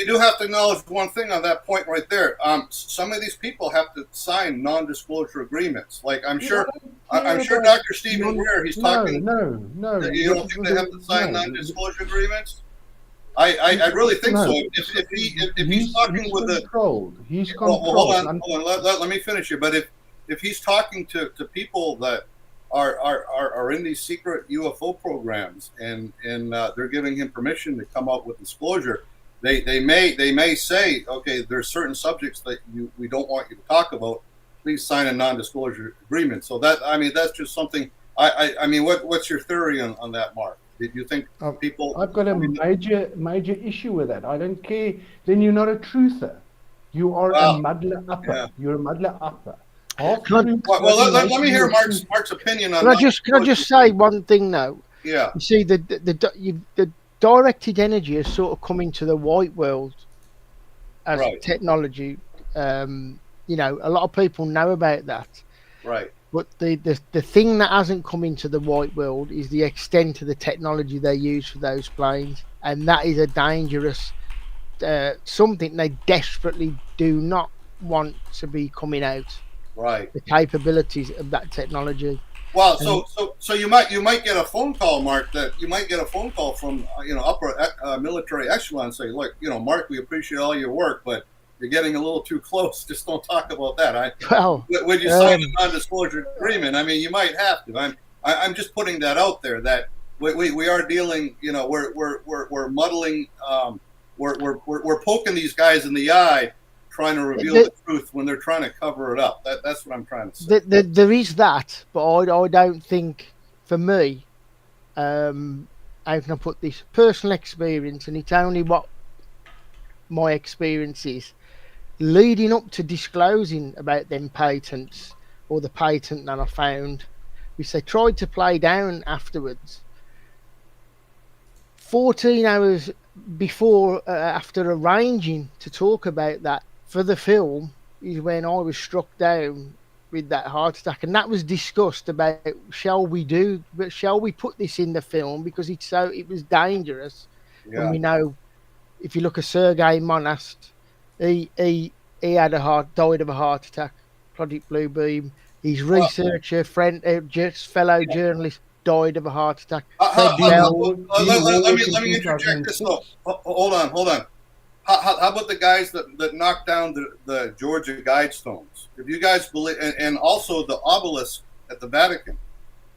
do have to acknowledge one thing on that point right there. Some of these people have to sign non-disclosure agreements. Like I'm sure Dr. Stephen Greer, he's talking. No. You don't think they have to sign non-disclosure agreements? I really think so. If he's talking with controlled. He's controlled. Well, hold on. Let me finish here. But if he's talking to people that are in these secret UFO programs and they're giving him permission to come out with disclosure, they may say, okay, there's certain subjects that we don't want you to talk about. Please sign a non-disclosure agreement. So that's just something. What's your theory on that, Mark? Did you think people? I've got a major issue with that. I don't care. Then you're not a truther. You are Wow. a muddler upper. Yeah. You're a muddler upper. Half Can I- truth Well, doesn't let make me you hear a Mark's truth. opinion on. Can I just say one thing though? Yeah. You see, the directed energy has sort of come into the white world as Right. technology. You know, a lot of people know about that. Right. But the thing that hasn't come into the white world is the extent of the technology they use for those planes, and that is a dangerous something they desperately do not want to be coming out. Right. The capabilities of that technology. Well, so you might get a phone call, Mark. That you might get a phone call from upper military echelon say, look, Mark, we appreciate all your work, but you're getting a little too close. Just don't talk about that. Well, would you sign a non-disclosure agreement? I mean, you might have to. I'm just putting that out there that we are dealing. We're muddling. We're poking these guys in the eye, trying to reveal the truth when they're trying to cover it up. That's what I'm trying to say. There is that, but I don't think, for me, how can I put this? Personal experience, and it's only what my experience is, leading up to disclosing about them patents, or the patent that I found, which they tried to play down afterwards. 14 hours before, after arranging to talk about that for the film, is when I was struck down with that heart attack, and that was discussed about shall we put this in the film because it was dangerous. Yeah. And we know, if you look at Sergei Monast, he died of a heart attack, Project Blue Beam. His researcher friend, fellow journalist, died of a heart attack. Let me interject this. Hold on. How about the guys that knocked down the Georgia Guidestones? If you guys believe, and also the obelisk at the Vatican,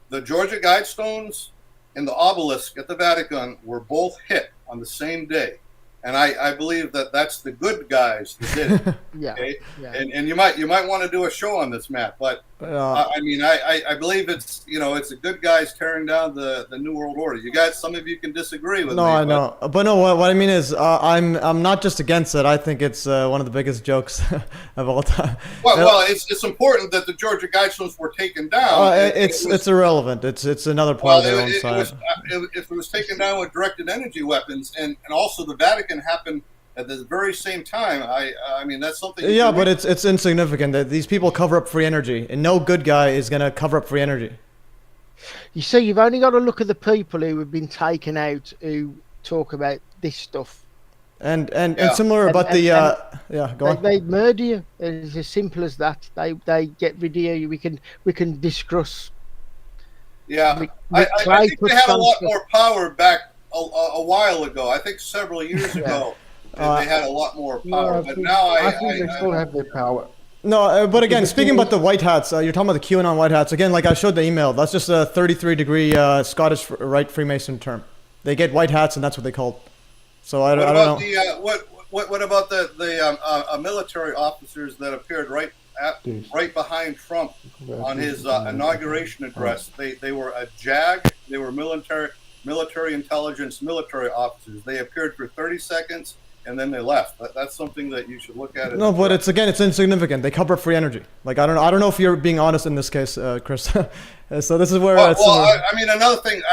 the Georgia Guidestones and the obelisk at the Vatican were both hit on the same day, and I believe that's the good guys that did it. Yeah. Okay? Yeah. And you might want to do a show on this, Matt. But I believe it's it's the good guys tearing down the New World Order. You guys, some of you can disagree with me. No, I know, but no. What I mean is, I'm not just against it. I think it's one of the biggest jokes of all time. Well, it's important that the Georgia Guidestones were taken down. It's irrelevant. It's another part of their own side. If it was taken down with directed energy weapons, and also the Vatican happened at the very same time, I mean that's something. Yeah, but it's insignificant. That these people cover up free energy, and no good guy is gonna cover up free energy. You see, you've only got to look at the people who have been taken out who talk about this stuff. And similar about go on. They murder you. It's as simple as that. They get rid of you. We can discuss. Yeah, I think they had a lot more power back a while ago. I think several years ago they had a lot more power. But now I think they still have their power. No, but again, speaking about the white hats, you're talking about the QAnon white hats. Again, like I showed the email, that's just a 33-degree Scottish Rite Freemason term. They get white hats, and that's what they call it. So I don't know. What about the military officers that appeared right behind Trump on his inauguration address? They were a JAG. They were military intelligence military officers. They appeared for 30 seconds. And then they left. That's something that you should look at. No, but it's insignificant. They cover free energy. Like I don't know if you're being honest in this case, Chris. So this is where. I mean, another thing.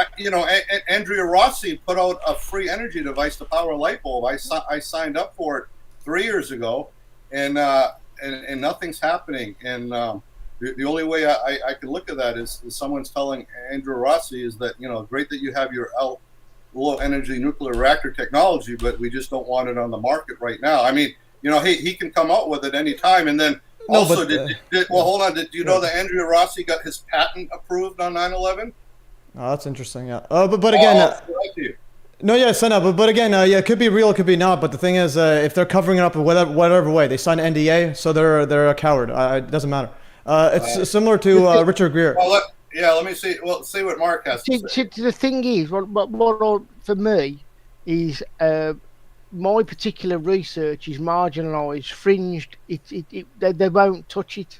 Andrea Rossi put out a free energy device to power a light bulb. I signed up for it 3 years ago, and nothing's happening. And the only way I can look at that is someone's telling Andrea Rossi is that great that you have your low energy nuclear reactor technology, but we just don't want it on the market right now. I mean, he can come out with it anytime. And then also, hold on. Did you know that Andrea Rossi got his patent approved on 9/11? Oh, that's interesting. Yeah. But again. No, yeah, but again, it could be real, it could be not. But the thing is, if they're covering it up in whatever way, they sign an NDA, so they're a coward. It doesn't matter. It's similar to Richard Greer. Let me see. Well, see what Mark has to say. The thing is, what for me is my particular research is marginalised, fringed. They won't touch it.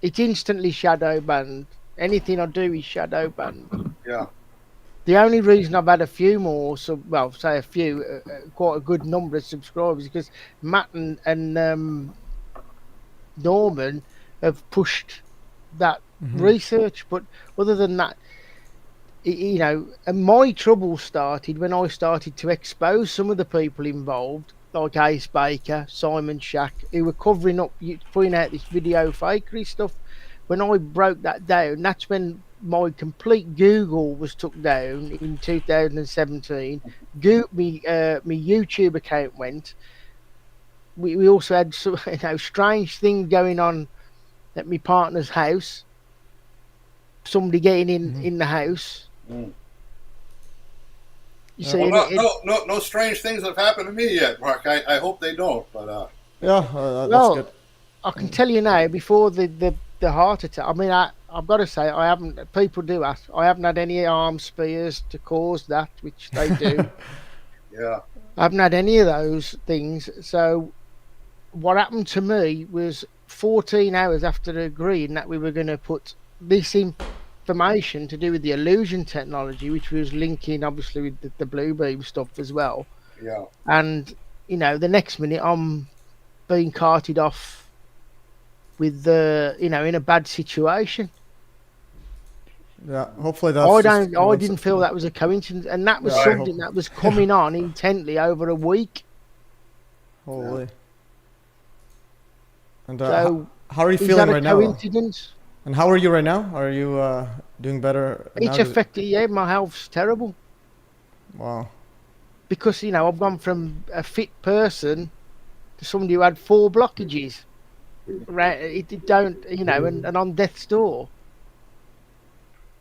It's instantly shadow banned. Anything I do is shadow banned. Yeah. The only reason I've had a few more, say a few, quite a good number of subscribers, because Matt and Norman have pushed that research. But other than that, and my trouble started when I started to expose some of the people involved, like Ace Baker, Simon Shack, who were covering up, putting out this video fakery stuff. When I broke that down, that's when my complete Google was took down in 2017. Me YouTube account went. We also had some strange things going on at my partner's house. Somebody getting in the house. Mm. You see, no strange things have happened to me yet, Mark. I hope they don't. But that's good. I can tell you now, before the heart attack. I mean, I've got to say, I haven't. People do ask. I haven't had any arm spears to cause that, which they do. Yeah. I haven't had any of those things. So, what happened to me was 14 hours after agreeing that we were going to put this information to do with the illusion technology, which was linking obviously with the blue beam stuff as well. Yeah. And the next minute I'm being carted off with in a bad situation. Yeah, hopefully that's. I didn't feel that was a coincidence, and that was something that was coming on intently over a week. Holy. Yeah. And so, how are you feeling right now? Coincidence? And how are you right now? Are you doing better? It's affected. Yeah, my health's terrible. Wow. Because I've gone from a fit person to somebody who had 4 blockages. Right, it don't, and on death's door.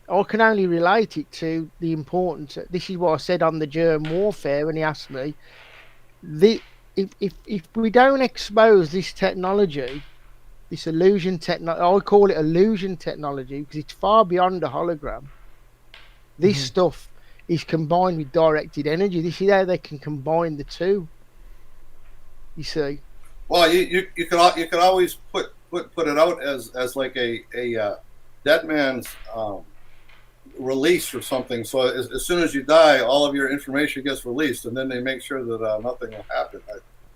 I can only relate it to the importance. This is what I said on the germ warfare when he asked me. If we don't expose this technology, this illusion technology, I call it illusion technology because it's far beyond a hologram. This stuff is combined with directed energy. This is how they can combine the two. You see. Well, you could always put it out as like a dead man's release or something. So as soon as you die, all of your information gets released, and then they make sure that nothing will happen.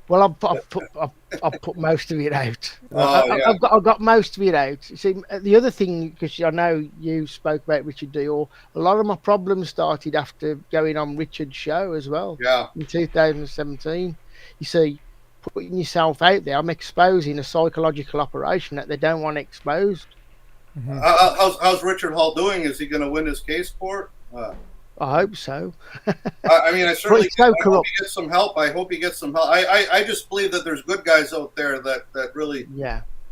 Well, I've put most of it out. Yeah. I've got most of it out. See, the other thing, because I know you spoke about Richard Dior, a lot of my problems started after going on Richard's show as well. Yeah. In 2017, you see. Putting yourself out there, I'm exposing a psychological operation that they don't want exposed. How's Richard Hall doing? Is he going to win his case for it? I hope so. I mean, I certainly I hope he gets some help. I just believe that there's good guys out there that really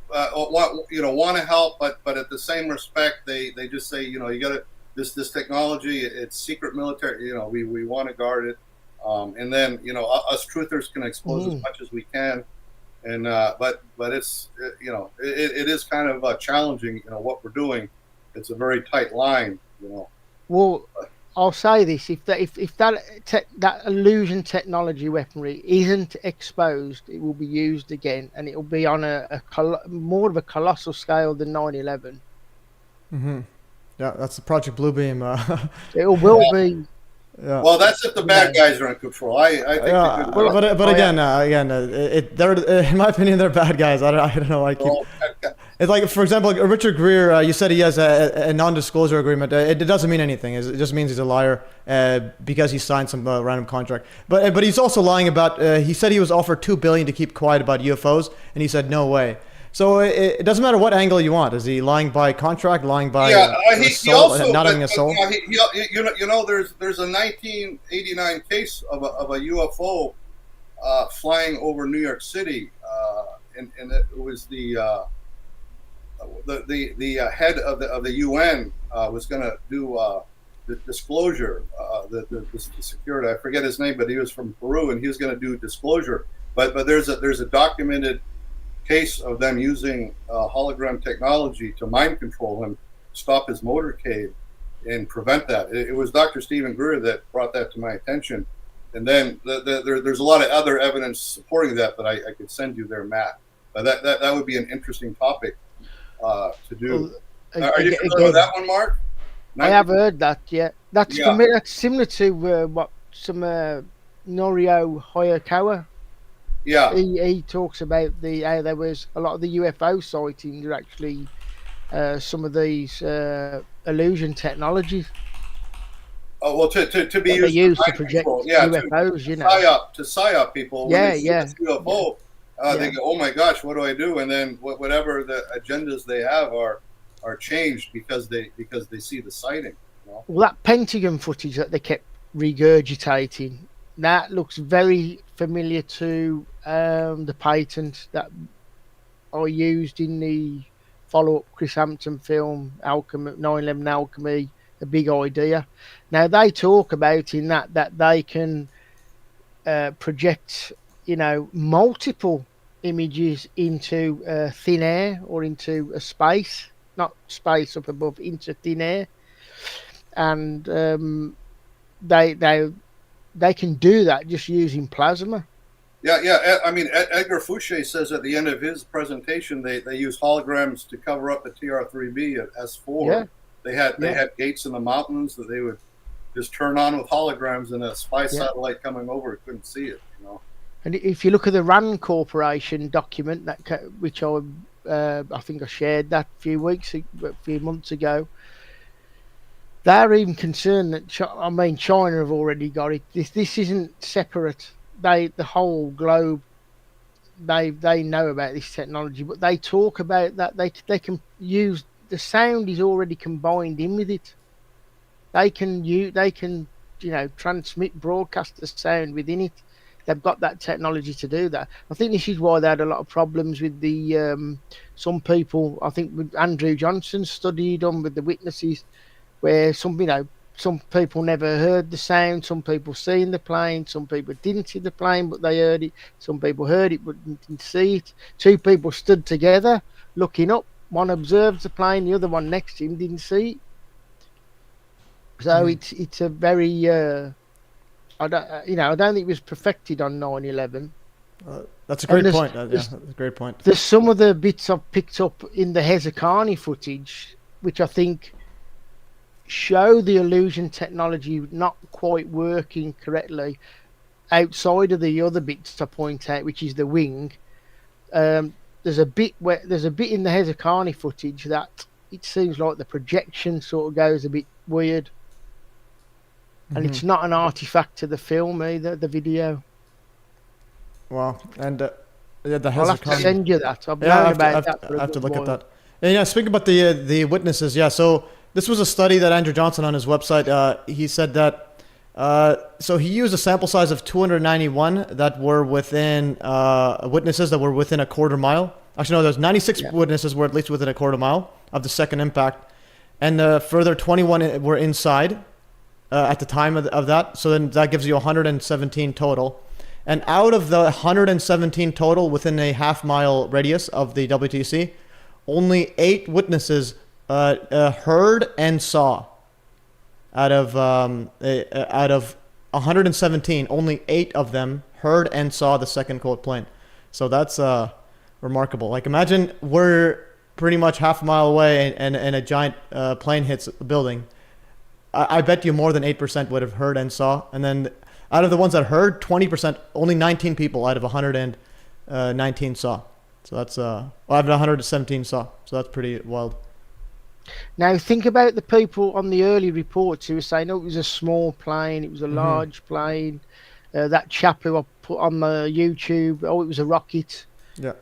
want to help, but at the same respect, they just say, you got to this technology. It's secret military. We want to guard it. And then us truthers can expose as much as we can, and but it's it is kind of challenging. What we're doing. It's a very tight line. Well, I'll say this: if that illusion technology weaponry isn't exposed, it will be used again, and it will be on a more of a colossal scale than 9/11. Yeah, that's the Project Bluebeam. It will be. Yeah. Well, that's if the bad guys are in control. I think. Yeah, but again, they're in my opinion, they're bad guys. I don't know. It's like, for example, like Richard Greer. You said he has a non-disclosure agreement. It doesn't mean anything. It just means he's a liar because he signed some random contract. But he's also lying about. He said he was offered $2 billion to keep quiet about UFOs, and he said no way. So it doesn't matter what angle you want. Is he lying by contract, lying by he also, not having a soul? There's a 1989 case of a UFO flying over New York City, and it was the head of the UN was going to do the disclosure. The security, I forget his name, but he was from Peru, and he was going to do disclosure. But there's a documented case of them using hologram technology to mind control him, stop his motorcade, and prevent that. It was Dr. Stephen Greer that brought that to my attention. And then there's a lot of other evidence supporting that I could send you there, Matt. But that would be an interesting topic to do. Are you familiar with that one, Mark? I have heard that. Yeah, that's Yeah. that's similar to what some Norio Hayakawa. Yeah. He talks about how there was a lot of the UFO sightings are actually some of these illusion technologies. Oh well, to be that they use to mind project control. Yeah, UFOs, to you know. psyop people. Yeah, When they see yeah, this UFO, they go, "Oh my gosh, what do I do?" And then whatever the agendas they have are changed because they see the sighting. You know? Well, that Pentagon footage that they kept regurgitating, that looks very familiar to the patent that I used in the follow-up Chris Hampton film, Alchemy, 9/11 Alchemy, The Big Idea. Now, they talk about in that they can project, multiple images into thin air or into a space, not space up above, into thin air. And they can do that just using plasma. Yeah. I mean, Edgar Fouché says at the end of his presentation, they use holograms to cover up the TR-3B at S4. Yeah. They had gates in the mountains that they would just turn on with holograms, and a spy satellite coming over couldn't see it. And if you look at the RAND Corporation document, which I think I shared that a few months ago, they're even concerned that China have already got it. This isn't separate. The whole globe, they know about this technology, but they talk about that they can use the sound is already combined in with it. They can transmit, broadcast the sound within it. They've got that technology to do that. I think this is why they had a lot of problems with the some people. I think with Andrew Johnson studied on with the witnesses, where some people never heard the sound. Some people seen the plane. Some people didn't see the plane, but they heard it. Some people heard it but didn't see it. Two people stood together looking up. One observed the plane. The other one next to him didn't see it. So it's a very I don't think it was perfected on 9/11. That's a great point. That's a great point. There's some of the bits I've picked up in the Hezekiah footage, which I think show the illusion technology not quite working correctly. Outside of the other bits I point out, which is the wing, there's a bit in the Hezekiah footage that it seems like the projection sort of goes a bit weird. And it's not an artifact to the film either, the video. Wow. And the I'll have to send you that. I have to look at that. And speaking about the witnesses, so this was a study that Andrew Johnson on his website, he said that, so he used a sample size of 291 that were within, witnesses that were within a quarter mile. Actually, no, there's 96 witnesses were at least within a quarter mile of the second impact. And further 21 were inside. At the time of that, so then that gives you 117 total, and out of the 117 total within a half-mile radius of the WTC, only 8 witnesses heard and saw. Out of 117, only 8 of them heard and saw the second cold plane. So that's remarkable. Like, imagine we're pretty much half a mile away and a giant plane hits a building. I bet you more than 8% would have heard and saw. And then out of the ones that heard, 20%, only 19 people out of 119 saw. So that's, out of 117 saw. So that's pretty wild. Now think about the people on the early reports who were saying, oh, it was a small plane, it was a large plane. That chap who I put on the YouTube, oh, it was a rocket. Yeah.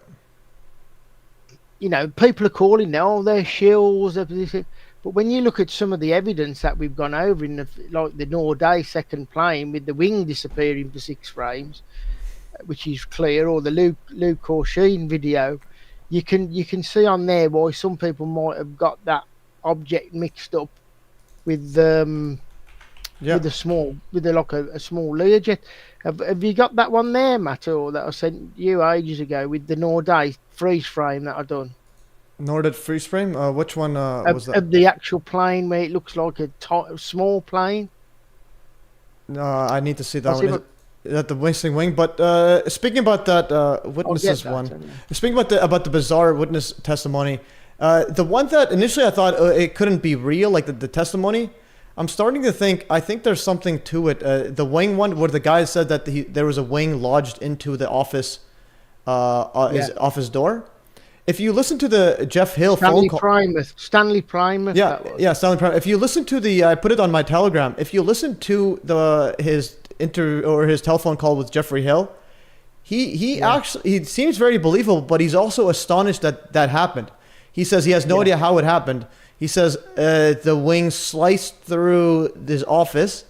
People are calling now, they're shills, everything. But when you look at some of the evidence that we've gone over in like the Norday second plane with the wing disappearing for 6 frames, which is clear, or the Luke Corsheen video, you can see on there why some people might have got that object mixed up with a small Learjet. Have you got that one there, Matt, or that I sent you ages ago with the Norday freeze frame that I done? Norday freeze frame? Which one was that? Of the actual plane where it looks like a small plane. No, I need to see that one. Is that the missing wing? But speaking about that witnesses one, speaking about the bizarre witness testimony, The one that initially I thought it couldn't be real, like the testimony. I'm starting to think, I think there's something to it. The wing one, where the guy said that there was a wing lodged into the office, his office door. If you listen to the Jeff Hill phone call, Stanley Primus. Yeah, Stanley Primus. If you listen to I put it on my Telegram. If you listen to his telephone call with Jeffrey Hill, he seems very believable, but he's also astonished that happened. He says he has no idea how it happened. He says the wing sliced through this office,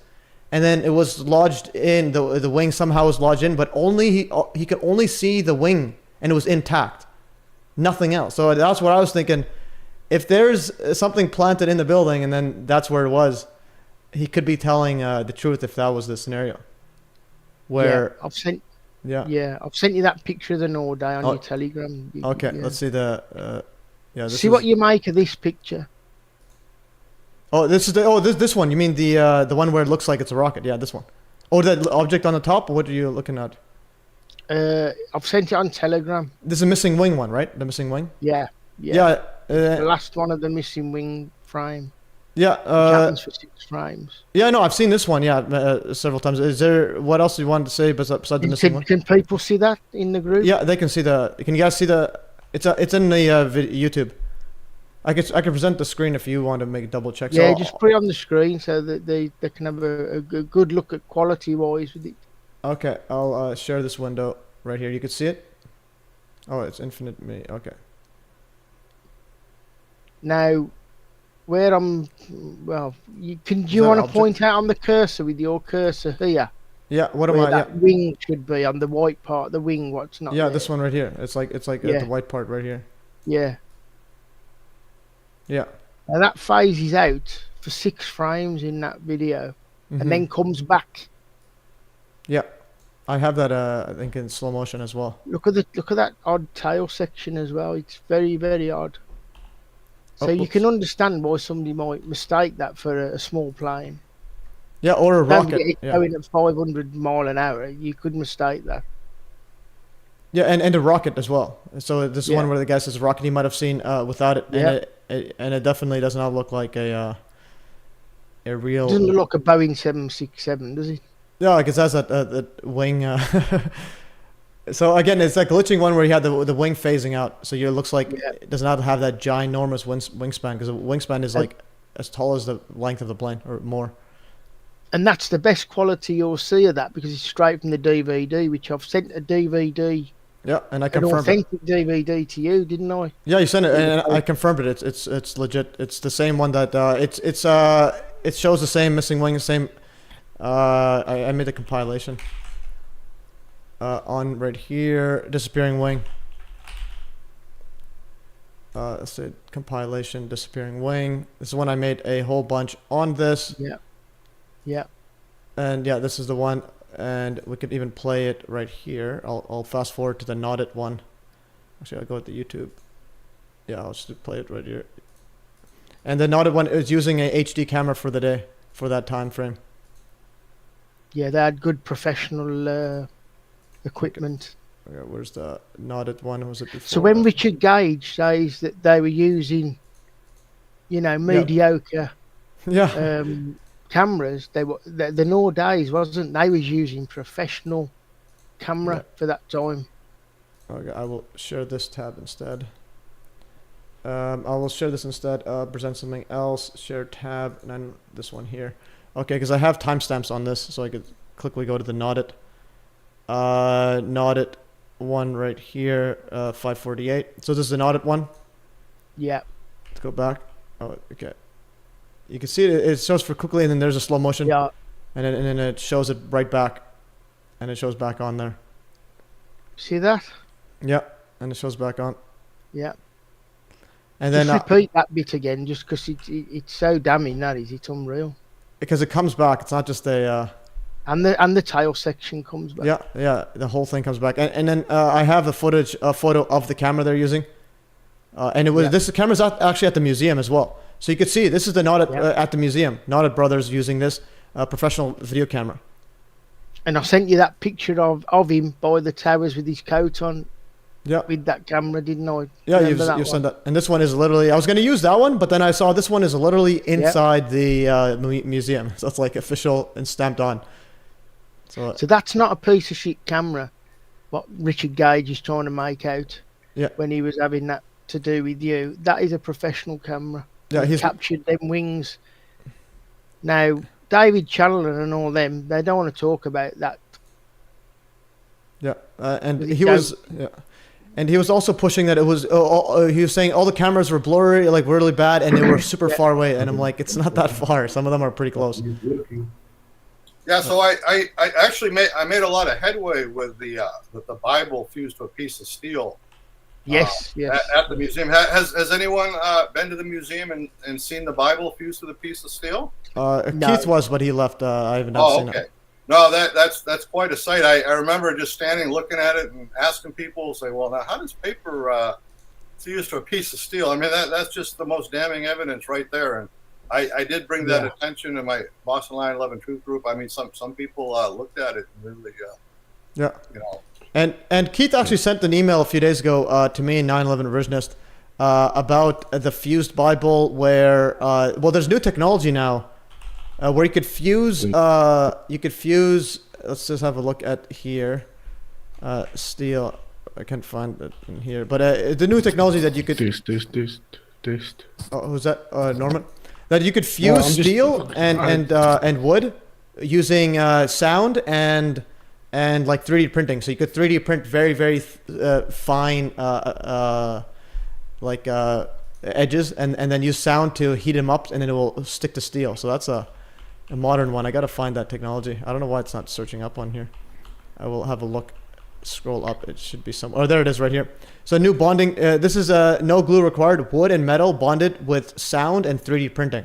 and then it was lodged in the wing somehow was lodged in, but only he could only see the wing, and it was intact, nothing else. So that's what I was thinking. If there's something planted in the building, and then that's where it was, he could be telling the truth if that was the scenario. Where I've sent you that picture of the Nord Day on your Telegram. Okay, let's see the. See what you make of this picture. Oh, this is this one. You mean the one where it looks like it's a rocket? Yeah, this one. Oh, that object on the top. What are you looking at? I've sent it on Telegram. This is a missing wing one, right? The missing wing. Yeah. The last one of the missing wing frame. Yeah. Happens for 6 frames. Yeah, no, I've seen this one. Yeah, several times. Is there what else you wanted to say besides the missing one? Can people see that in the group? Yeah, they can see Can you guys see the? It's in the YouTube. I can present the screen if you want to make double check. Yeah, just put it on the screen so that they can have a good look at quality wise with it. Okay, I'll share this window right here. You can see it. Oh, it's infinite me. Okay. Now, where do you want to point out on the cursor with your cursor here? Yeah, what am where I? That wing should be on the white part. The wing, what's not? Yeah, there. this one right here. It's like the white part right here. Yeah. Yeah. And that phases out for 6 frames in that video, and then comes back. Yeah, I have that. I think in slow motion as well. Look at that odd tail section as well. It's very, very odd. So you can understand why somebody might mistake that for a small plane. Yeah, or a rocket. It's going at 500 mile an hour. You could mistake that. Yeah, and a rocket as well. So this is one where the guy says rocket he might have seen without it, and it definitely does not look like a real. It doesn't look like a Boeing 767, does it? Yeah, because that's that wing. So again, it's that glitching one where you had the wing phasing out. So it looks like it does not have that ginormous wingspan, because the wingspan is like as tall as the length of the plane or more. And that's the best quality you'll see of that, because it's straight from the DVD, which I've sent a DVD. Yeah, and I confirmed an authentic DVD to you, didn't I? Yeah, you sent it, and I confirmed it. It's legit. It's the same one that it shows the same missing wing, the same. I made a compilation on right here, disappearing wing. Let's say compilation, disappearing wing. This is one I made a whole bunch on this. Yeah. Yeah. And yeah, this is the one, and we could even play it right here. I'll fast forward to the knotted one. Actually, I'll go to YouTube. Yeah, I'll just play it right here. And the knotted one is using a HD camera for the day, for that time frame. Yeah, they had good professional equipment. Okay, where's the knotted one? Was it before? So when Richard Gage says that they were using, mediocre cameras, they were the Nord days, wasn't they? Was using professional camera for that time. Okay, I will share this tab instead. I will share this instead. Present something else. Share tab, and then this one here. Okay, because I have timestamps on this, so I could quickly go to the knotted. Knotted one right here, 548. So this is the knotted one. Yeah. Let's go back. Oh, okay. You can see it shows for quickly, and then there's a slow motion. Yeah. And then it shows it right back, and it shows back on there. See that? Yeah, and it shows back on. Yeah. And then just repeat that bit again, just because it's so damning. That is, it's unreal. Because it comes back. It's not just a. And the tail section comes back. Yeah, the whole thing comes back, and then I have the photo of the camera they're using, and it was this camera's actually at the museum as well. So you could see this is the Knotted at the museum. Knotted brothers using this professional video camera. And I sent you that picture of him by the towers with his coat on. Yeah. with that camera, didn't I? Yeah, Remember that you've sent one? that. And this one is literally, I was going to use that one, but then I saw this one is literally inside the museum. So it's like official and stamped on. So that's not a piece of shit camera, what Richard Gage is trying to make out when he was having that to do with you. That is a professional camera. Yeah, he's captured them wings. Now, David Chandler and all them, they don't want to talk about that. Yeah, and he was... Yeah. And he was also pushing that it was, he was saying all the cameras were blurry, like really bad, and they were super far away. And I'm like, it's not that far. Some of them are pretty close. Yeah, so I actually made a lot of headway with the Bible fused to a piece of steel. Yes, At the museum. Has anyone been to the museum and seen the Bible fused to the piece of steel? Keith was, but he left. I haven't seen it. No, that's quite a sight. I remember just standing looking at it and asking people, say, well, now how does paper fuse to a piece of steel? I mean, that's just the most damning evidence right there. And I did bring that attention to my Boston 9/11 Truth group. I mean, some people looked at it and really, you know. And Keith actually sent an email a few days ago to me in 9/11 Revisionist about the fused Bible, where well, there's new technology now. Where you could fuse, let's just have a look at here, steel. I can't find it in here, but the new technology that you could. Oh, who's that? Norman. That you could fuse steel and wood using sound and like 3D printing. So you could 3D print very fine edges, and then use sound to heat them up, and then it will stick to steel. So that's a modern one. I gotta find that technology. I don't know why it's not searching up on here. I will have a look. Scroll up. It should be somewhere. Oh, there it is, right here. So new bonding. This is no glue required. Wood and metal bonded with sound and 3D printing.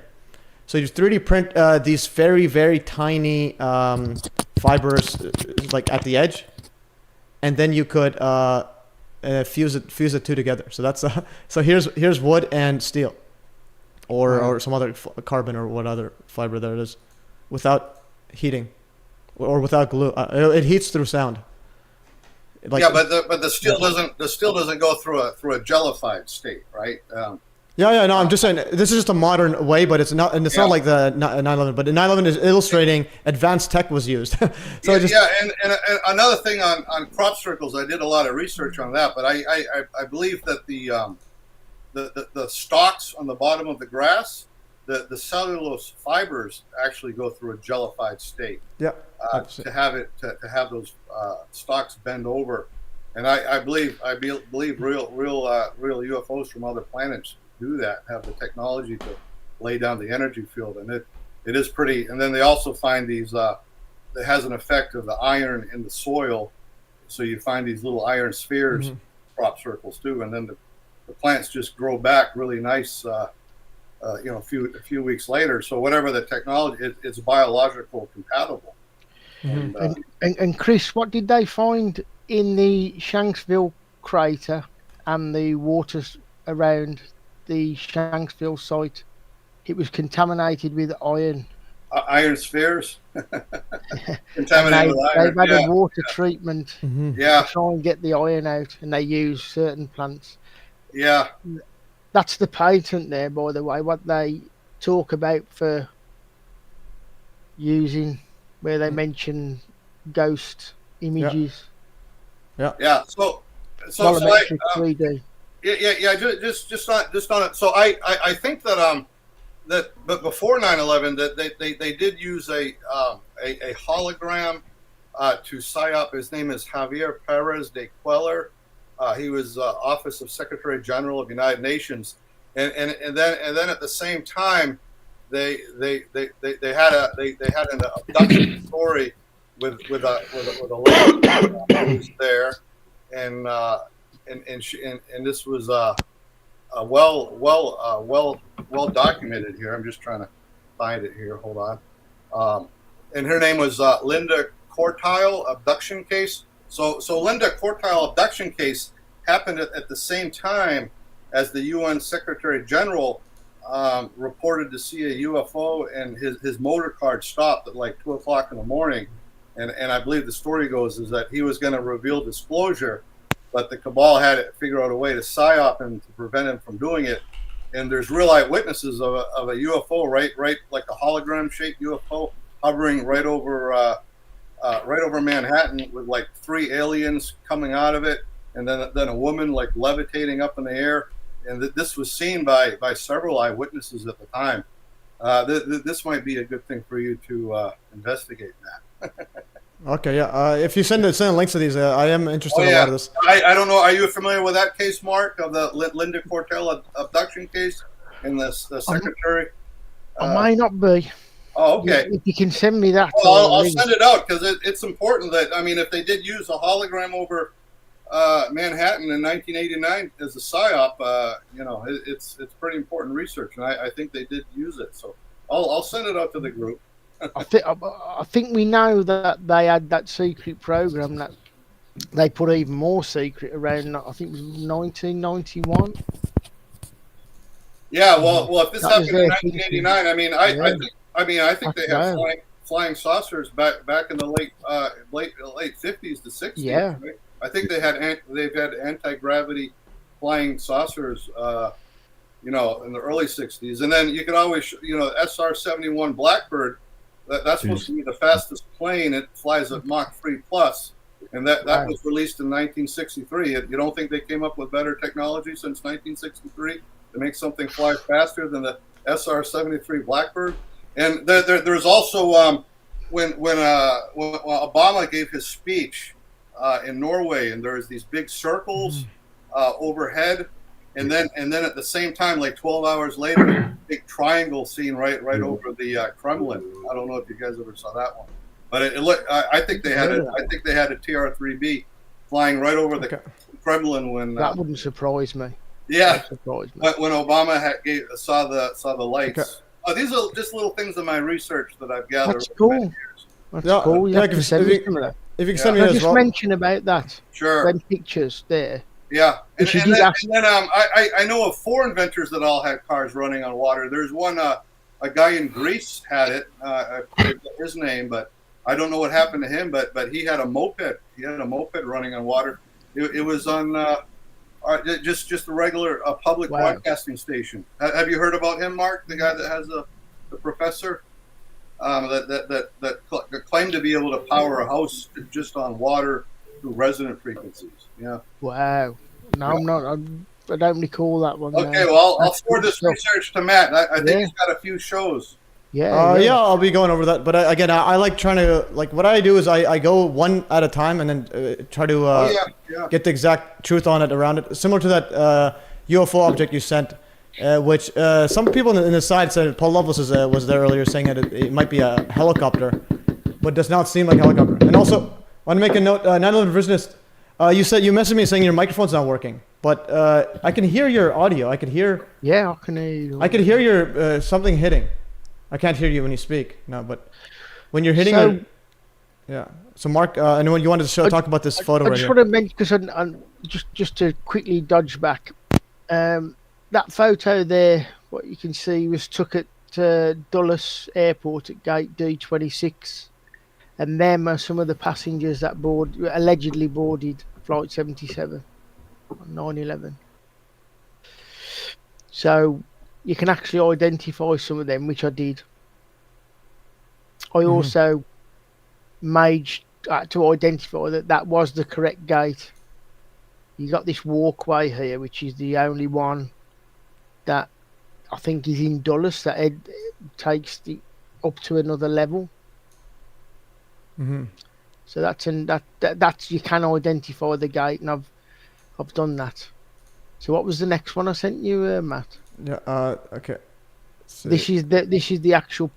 So you 3D print these very tiny fibers, like at the edge, and then you could fuse the two together. So that's so here's wood and steel, or some other carbon or what other fiber there it is, without heating, or without glue. It heats through sound. Like, yeah, but the steel doesn't go through a jellified state, right? No, I'm just saying this is just a modern way, but it's not, and it's not like the 9/11. But the 9/11 is illustrating advanced tech was used. And another thing on crop circles, I did a lot of research on that, but I believe that the stalks on the bottom of the grass, the cellulose fibers actually go through a jellified state. Yeah. To have those stalks bend over, and I believe real UFOs from other planets do that, have the technology to lay down the energy field, and it is pretty. And then they also find these it has an effect of the iron in the soil, so you find these little iron spheres, crop circles too, and then the plants just grow back really nice a few weeks later. So whatever the technology, it's biological compatible. And Chris, what did they find in the Shanksville crater and the waters around the Shanksville site? It was contaminated with iron. Iron spheres? Contaminated with iron. They've had a water treatment to try and get the iron out, and they use certain plants. Yeah. That's the patent there, by the way, what they talk about for using, where they mention ghost images. Yeah. So 3D. Yeah. Just on it. So I think that but before 9/11 that they did use a hologram to psyop. His name is Javier Perez de Queller. He was Office of Secretary General of the United Nations, and then at the same time they had an abduction story with a lady who was there, and this was well documented here. I'm just trying to find it here. Hold on. And her name was Linda Cortile, abduction case. So Linda Cortile abduction case happened at the same time as the UN Secretary General reported to see a UFO, and his motor car stopped at like 2 o'clock in the morning. And I believe the story goes is that he was going to reveal disclosure but the cabal had to figure out a way to psyop him to prevent him from doing it. And there's real eyewitnesses of a UFO, right, like a hologram-shaped UFO hovering right over Manhattan with like 3 aliens coming out of it, and then a woman like levitating up in the air. And this was seen by several eyewitnesses at the time. This might be a good thing for you to investigate, Matt. Okay, yeah. If you send links to these, I am interested in a lot of this. I don't know. Are you familiar with that case, Mark, of the Linda Cortell abduction case and the secretary? I may not be. Oh, okay. If you can send me that. Well, I'll send it out because it's important that, I mean, if they did use a hologram over Manhattan in 1989 as a psyop, you know, it's pretty important research, and I think they did use it. So I'll send it out to the group. I think we know that they had that secret program that they put even more secret around. I think it was 1991. Yeah, well, if this happened in 1989, I think they had flying saucers back in the late 50s to 60s. Yeah, right? I think they've had anti-gravity flying saucers, you know, in the early 60s, and then you could always, you know, SR-71 Blackbird. That's supposed to be the fastest plane. It flies at Mach 3+, and that was released in 1963. You don't think they came up with better technology since 1963 to make something fly faster than the SR-73 Blackbird? And there's also when Obama gave his speech in Norway, and there's these big circles overhead. And then at the same time, like 12 hours later, a big triangle scene right over the Kremlin. I don't know if you guys ever saw that one, but it looked. I think they had a TR-3B flying right over the Kremlin when. That wouldn't surprise me. Yeah, when Obama saw the lights. Okay. Oh, these are just little things in my research that I've gathered. That's cool. That's cool. If you can send me Can I as just well. mention about that? Sure. Them pictures there. Yeah, and then I I know of 4 inventors that all had cars running on water. There's one, a guy in Greece had it. I forget his name, but I don't know what happened to him. But he had a moped. He had a moped running on water. It was on just a regular public broadcasting station. Have you heard about him, Mark? The guy that has the professor that claimed to be able to power a house just on water through resonant frequencies. Yeah. Wow. No, I'm not. I don't recall that one. Okay, well, I'll forward this research to Matt. I think he's got a few shows. Yeah, I'll be going over that. But again, I like trying to, like, what I do is I go one at a time and then try to get the exact truth on it, around it. Similar to that UFO object you sent, which some people in the side said, Paul Lovelace was there earlier saying that it might be a helicopter, but does not seem like a helicopter. And also, I want to make a note, 9/11 Revisionist, you messaged me saying your microphone's not working, but I can hear your audio. I could hear. Yeah, I can hear you. I could hear your something hitting. I can't hear you when you speak. No, but when you're hitting. So Mark, and when you wanted to talk about this photo I right just here. want to mention, because just to quickly dodge back, that photo there, what you can see was took at Dulles Airport at gate D26. And them are some of the passengers that allegedly boarded Flight 77 on 9/11. So you can actually identify some of them, which I did. I also made to identify that was the correct gate. You got this walkway here, which is the only one that I think is in Dulles that takes up to another level. So that's you can identify the gate, and I've done that. So what was the next one I sent you, Matt? Yeah. Okay. This is the actual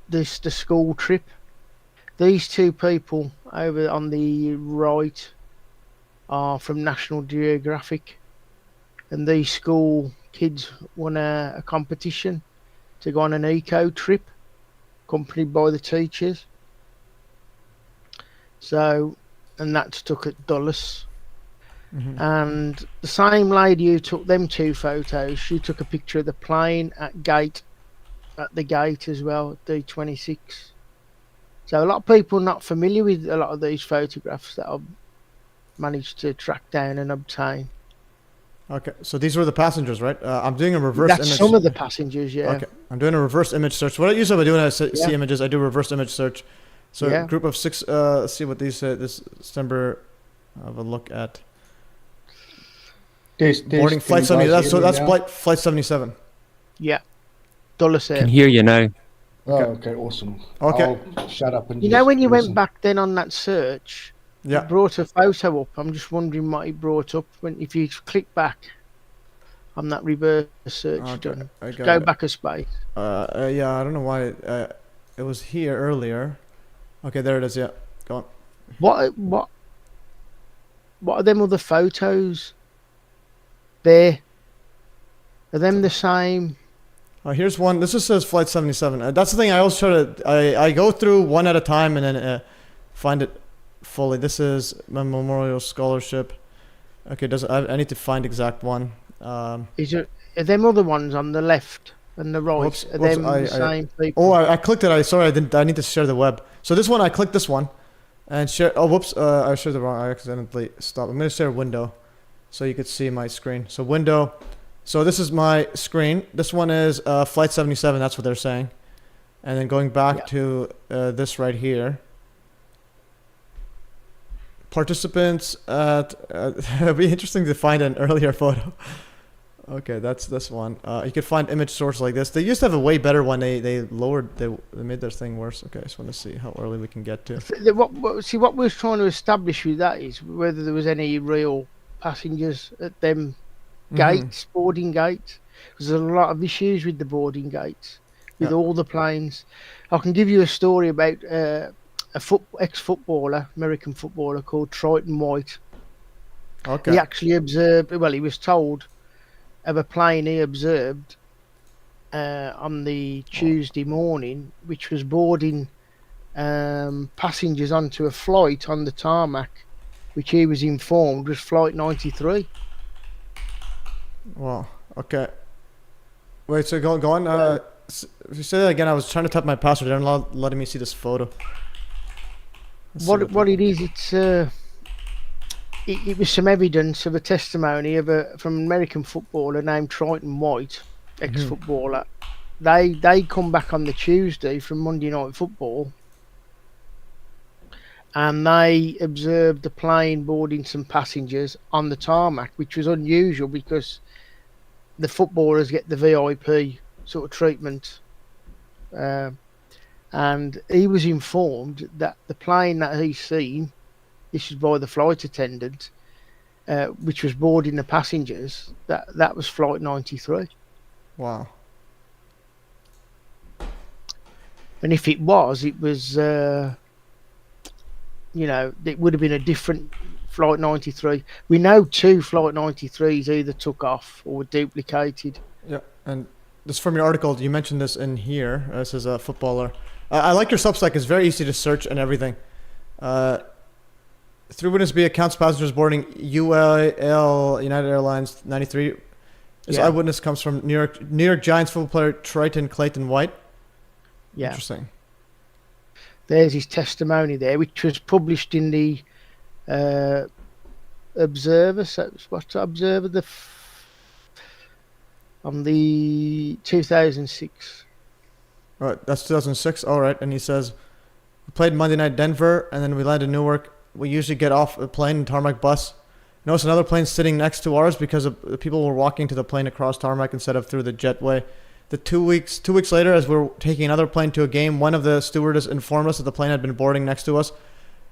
the school trip. These 2 people over on the right are from National Geographic, and these school kids won a competition to go on an eco trip, accompanied by the teachers. So, and that's took at Dulles. And the same lady who took them 2 photos, she took a picture of the plane at the gate as well, at D26. So a lot of people not familiar with a lot of these photographs that managed to track down and obtain. Okay, so these were the passengers, right? I'm doing a reverse That's image. some of the passengers, yeah. Okay, I'm doing a reverse image search. What I usually when I see Yeah. images, I do reverse image search. So Yeah. a group of 6. Let's see what these say. This December. Have a look at boarding flight 70. That's flight 77. Yeah. Dulles Can hear you now. Oh, okay, awesome. Okay. I'll shut up and You know, just when you listen. went back then on that search, Yeah. it brought a photo up. I'm just wondering what it brought up when if you click back on that reverse search Okay, done. I got Go it. back a space. Yeah, I don't know why it was here earlier. Okay, there it is. Yeah, go on. What are them other photos there? Are them the same? Here's one. This just says flight 77. That's the thing. I always try to. I go through one at a time and then find it fully. This is my memorial scholarship. Okay, I need to find exact one. Are them other ones on the left and the right? Whoops, Are them the same people? I clicked it. I didn't. I need to share the web. So this one, I clicked this one, and share. Oh, whoops! I shared the wrong. I accidentally stopped. I'm gonna share window, so you could see my screen. So window. So this is my screen. This one is flight 77. That's what they're saying, and then going back to this right here. Participants at. It'd be interesting to find an earlier photo. Okay, that's this one. You could find image source like this. They used to have a way better one. They made their thing worse. Okay, I just want to see how early we can get to. What we're trying to establish with that is whether there was any real passengers at them gates, boarding gates. Because there's a lot of issues with the boarding gates, with all the planes. I can give you a story about ex-footballer, American footballer called Triton White. Okay. He actually observed. Well, he was told of a plane he observed on the Tuesday morning, which was boarding passengers onto a flight on the tarmac, which he was informed was flight 93. Wow. Okay. Wait. So go on. If you say that again, I was trying to type my password. They're not letting me see this photo. What it is? It was some evidence of a testimony from an American footballer named Triton White, ex-footballer. They come back on the Tuesday from Monday Night Football, and they observed the plane boarding some passengers on the tarmac, which was unusual because the footballers get the VIP sort of treatment. And he was informed that the plane that he's seen, this is by the flight attendant, which was boarding the passengers, that was flight 93. Wow. And if it was, it would have been a different flight 93. We know 2 flight 93s either took off or were duplicated. Yeah, and this from your article, you mentioned this in here. This is a footballer. I like your Substack. It's very easy to search and everything. Through Witness B accounts passengers boarding UAL United Airlines 93. This eyewitness comes from New York Giants football player Triton Clayton White. Yeah. Interesting. There's his testimony there, which was published in the Observer. So what's Observer? On the 2006. All right, that's 2006. All right, and he says, we played Monday night Denver, and then we landed in Newark. We usually get off a plane and tarmac bus. Notice another plane sitting next to ours because the people were walking to the plane across tarmac instead of through the jetway. The 2 weeks later, as we were taking another plane to a game, one of the stewardess informed us that the plane had been boarding next to us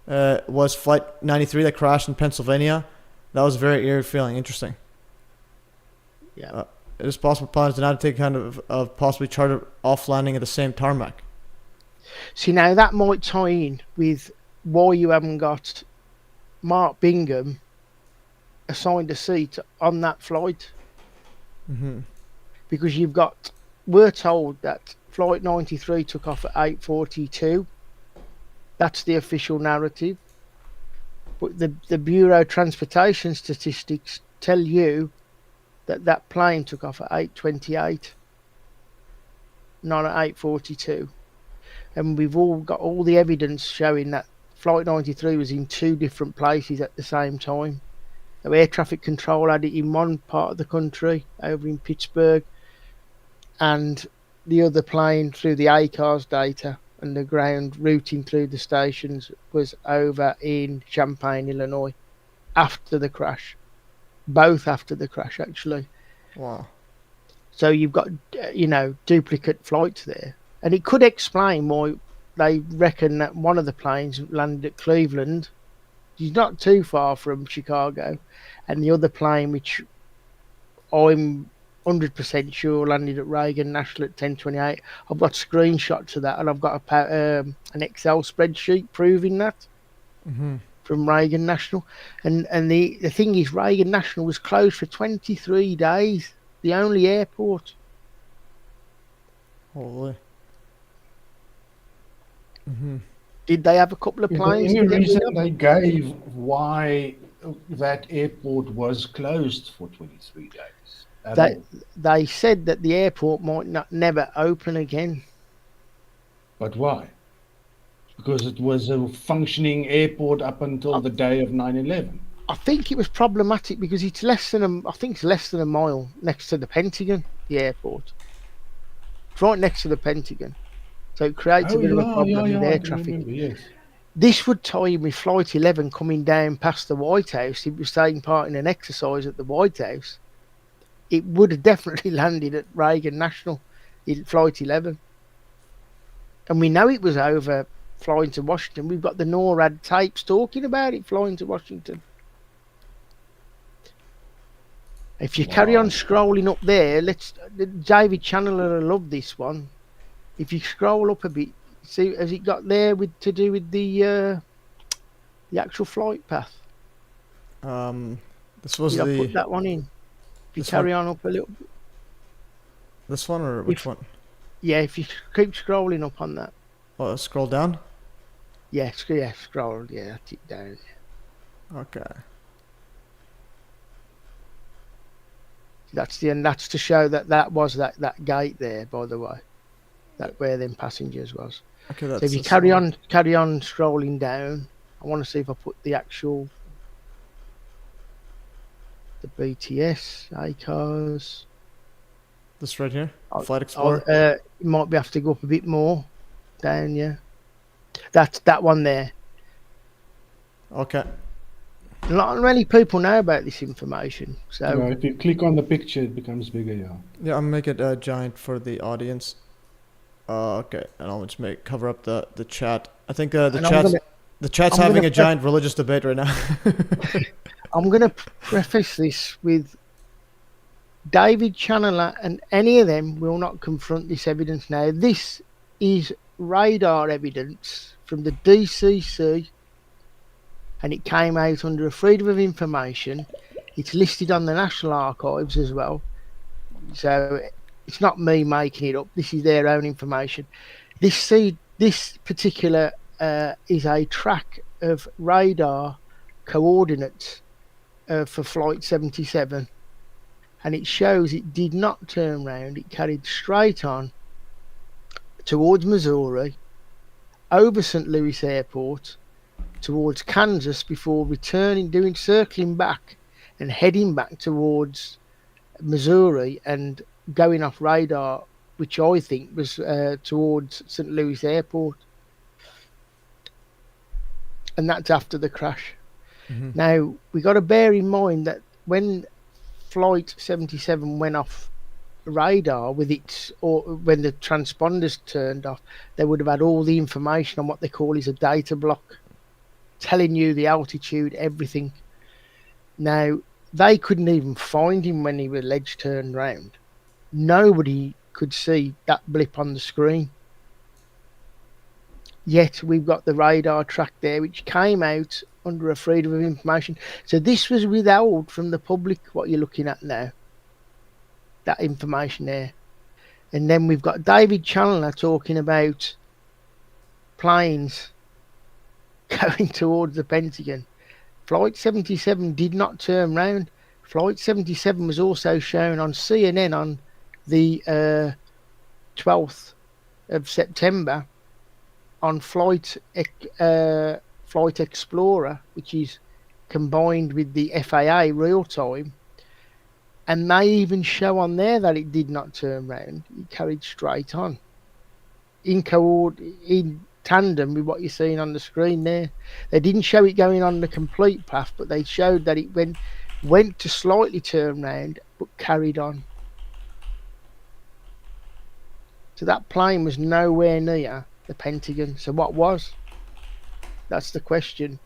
was Flight 93 that crashed in Pennsylvania. That was a very eerie feeling. Interesting. Yeah. It is possible pilots did not take kind of possibly charter off landing at the same tarmac. See, now that might tie in with why you haven't got Mark Bingham assigned a seat on that flight. Because we're told that Flight 93 took off at 8:42. That's the official narrative. But the Bureau of Transportation Statistics tell you that plane took off at 8:28, not at 8:42. And we've all got all the evidence showing that Flight 93 was in 2 different places at the same time. The air traffic control had it in one part of the country, over in Pittsburgh, and the other plane through the ACARS data and the ground routing through the stations was over in Champaign, Illinois, after the crash. Both after the crash, actually. Wow. So you've got, duplicate flights there. And it could explain why they reckon that one of the planes landed at Cleveland, which is not too far from Chicago, and the other plane, which I'm 100% sure landed at Reagan National at 10:28. I've got screenshots of that, and I've got an Excel spreadsheet proving that from Reagan National. And the thing is, Reagan National was closed for 23 days, the only airport. Holy. Did they have a couple of Is there planes? any to get reason rid of? they gave why that airport was closed for 23 days? at all? They said that the airport might never open again. But why? Because it was a functioning airport up until the day of 9/11. I think it was problematic because it's less than a mile next to the Pentagon, the airport. It's right next to the Pentagon. So it creates a bit of a problem with air traffic. Remember, yes. This would tie in with Flight 11 coming down past the White House. It was taking part in an exercise at the White House. It would have definitely landed at Reagan National in Flight 11. And we know it was over flying to Washington. We've got the NORAD tapes talking about it flying to Washington. If you carry on scrolling up there, David Chandler will love this one. If you scroll up a bit, see, has it got there to do with the actual flight path? This was Did I put that one in? If you carry on up a little bit. This one or which one? Yeah, if you keep scrolling up on that. Oh, scroll down? Yeah, scroll. Yeah, that's it down. Okay. That's to show that was that gate there, by the way. That where them passengers was. Okay, so if you carry on scrolling down, I want to see if I put the BTS, ACARS. This right here? Flight Explorer? You might have to go up a bit more down, yeah. That's that one there. Okay. Not many people know about this information. So if you click on the picture, it becomes bigger, yeah. Yeah, I'll make it giant for the audience. Okay, and I'll just cover up the chat. I think the chat's having a giant religious debate right now. I'm going to preface this with David Chandler and any of them will not confront this evidence now. This is radar evidence from the DCC, and it came out under a Freedom of Information. It's listed on the National Archives as well. So it's not me making it up. This is their own information. This particular is a track of radar coordinates for Flight 77, and it shows it did not turn round. It carried straight on towards Missouri, over St. Louis Airport, towards Kansas before circling back and heading back towards Missouri and going off radar, which I think was towards St. Louis Airport. And that's after the crash. Mm-hmm. Now, we got to bear in mind that when Flight 77 went off radar or when the transponders turned off, they would have had all the information on what they call is a data block, telling you the altitude, everything. Now, they couldn't even find him when he was ledge turned round. Nobody could see that blip on the screen. Yet we've got the radar track there, which came out under a Freedom of Information. So this was withheld from the public, what you're looking at now. That information there. And then we've got David Chandler talking about planes going towards the Pentagon. Flight 77 did not turn round. Flight 77 was also shown on CNN on the 12th of September on Flight Flight Explorer, which is combined with the FAA real time, and they even show on there that it did not turn round. It carried straight on in tandem with what you're seeing on the screen there. They didn't show it going on the complete path, but they showed that it went to slightly turn round but carried on. So that plane was nowhere near the Pentagon. So what was? That's the question.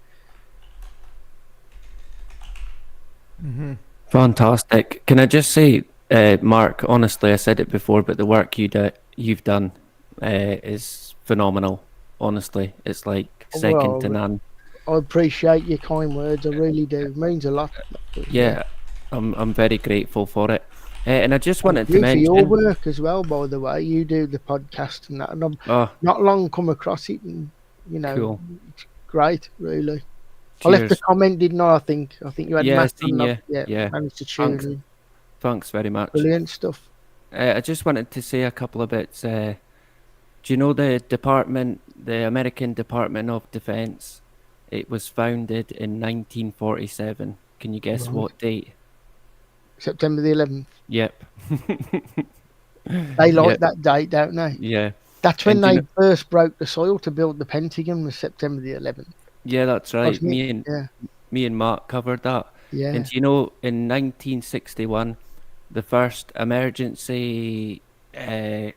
Fantastic. Can I just say, Mark, honestly, I said it before, but the work you've done is phenomenal. Honestly, it's like second to none. I appreciate your kind words. I really do. It means a lot. Yeah, I'm very grateful for it. And I just wanted to For mention your work as well, by the way. You do the podcast and that, and I've not long come across it, and Cool. it's great, really. Cheers. I left a comment, didn't I? I think you had Matt seen on. you. Yeah. Managed to tune in. Thanks very much. Brilliant stuff. I just wanted to say a couple of bits. Do you know the American Department of Defense? It was founded in 1947. Can you guess what date? September the 11th. Yep. They like that date, don't they? Yeah. That's when they first broke the soil to build the Pentagon, was September the 11th. Yeah, that's right. Wasn't it? Me and Mark covered that. Yeah. And you know, in 1961, the first emergency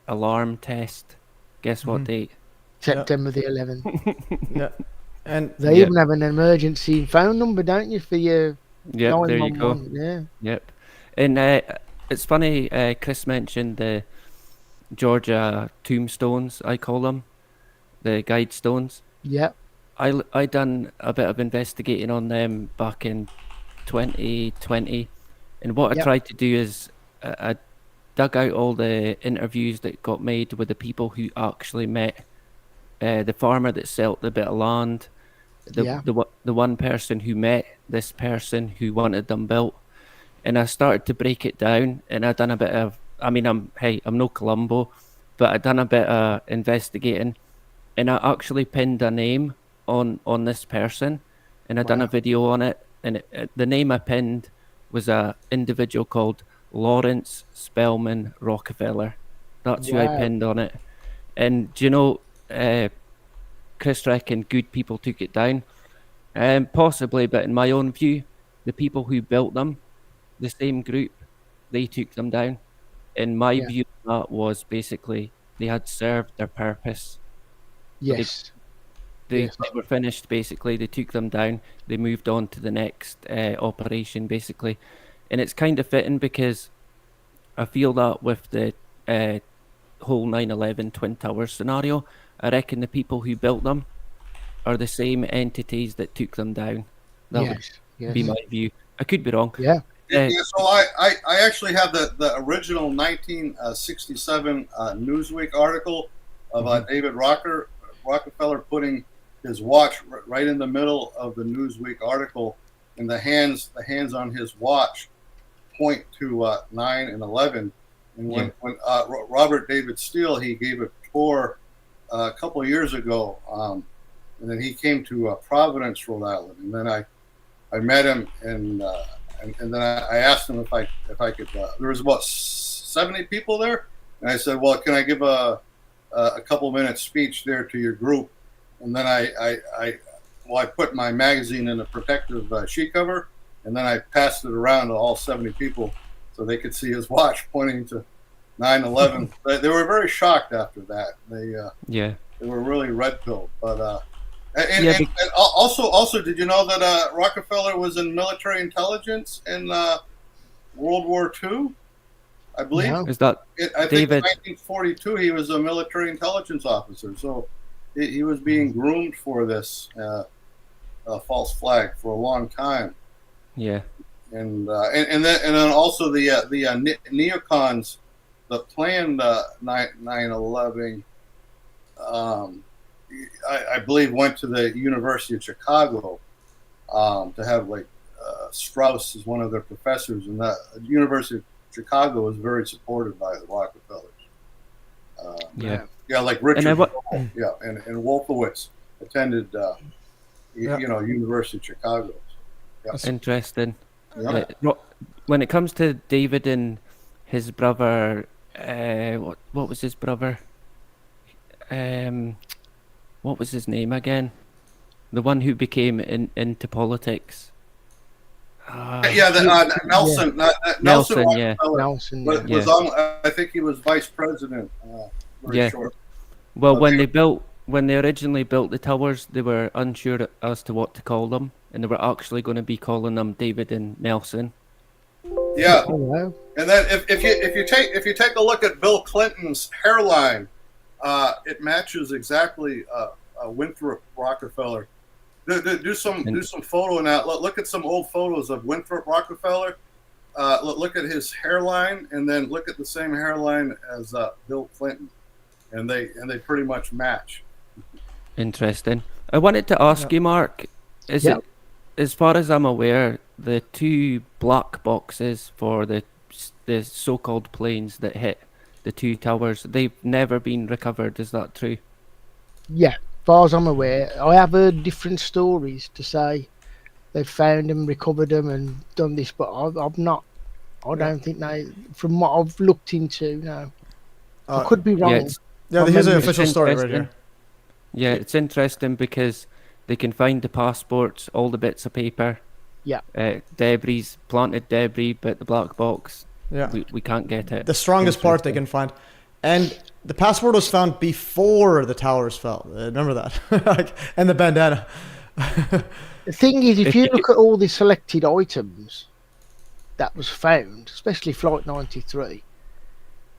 alarm test. Guess what date? September the 11th. Yeah. And they even have an emergency phone number, don't you, for your 911? There you go. Yeah. Yep. And it's funny, Chris mentioned the Georgia tombstones, I call them, the guide stones. Yep. I done a bit of investigating on them back in 2020, and what I tried to do is I dug out all the interviews that got made with the people who actually met the farmer that sold the bit of land, the one person who met this person who wanted them built, and I started to break it down, and I done a bit of, I mean, I'm no Columbo, but I done a bit of investigating, and I actually pinned a name on this person, and I done a video on it, and the name I pinned was a individual called Lawrence Spellman Rockefeller. That's who I pinned on it. And do you know, Chris reckoned good people took it down, possibly, but in my own view, the people who built them, the same group, they took them down. In my view, that was basically they had served their purpose. Yes. They were finished, basically. They took them down. They moved on to the next operation, basically. And it's kind of fitting because I feel that with the whole 9/11 Twin Towers scenario, I reckon the people who built them are the same entities that took them down. That would be my view. I could be wrong. Yeah. So I actually have the original 1967 Newsweek article of David Rockefeller putting his watch right in the middle of the Newsweek article, and the hands on his watch point to 9 and 11. And when Robert David Steele, he gave a tour a couple of years ago, and then he came to Providence, Rhode Island, and then I met him, and then I asked him if I could. There was about 70 people there, and I said, "Well, can I give a couple minutes speech there to your group?" And then I put my magazine in a protective sheet cover, and then I passed it around to all 70 people so they could see his watch pointing to 9/11. They were very shocked after that. They were really red-pilled. But and also, did you know that Rockefeller was in military intelligence in World War II? I believe. No. Is that I think in 1942 he was a military intelligence officer. So he was being groomed for this false flag for a long time. Yeah. And then also the neocons that planned 9/11. I believe went to the University of Chicago to have Strauss as one of their professors, and the University of Chicago was very supported by the Rockefellers. Like Richard, and Wolfowitz attended University of Chicago. Interesting. Yeah. When it comes to David and his brother, what was his brother? What was his name again? The one who became into politics. Nelson. Nelson, yeah. Nelson, was on. I think he was vice president. Yeah. Short. Well, when they originally built the towers, they were unsure as to what to call them, and they were actually going to be calling them David and Nelson. Yeah. Oh, wow. And then if you take a look at Bill Clinton's hairline, it matches exactly Winthrop Rockefeller. Do some photo now. Look at some old photos of Winthrop Rockefeller. Look at his hairline, and then look at the same hairline as Bill Clinton, and they pretty much match. Interesting. I wanted to ask you, Mark. Is it, as far as I'm aware, the two black boxes for the so-called planes that hit the two towers, they've never been recovered? Is that true? Yeah. As far as I'm aware, I have heard different stories to say they've found them, recovered them, and done this, but I've not. I don't think they. From what I've looked into, no. I could be wrong. Here's the official story right here. Yeah, it's interesting because they can find the passports, all the bits of paper. Yeah. Debris, planted debris, but the black box. Yeah. We can't get it. The strongest part they can find, and the passport was found before the towers fell. Remember that? And the bandana. The thing is, if you look at all the selected items that was found, especially Flight 93,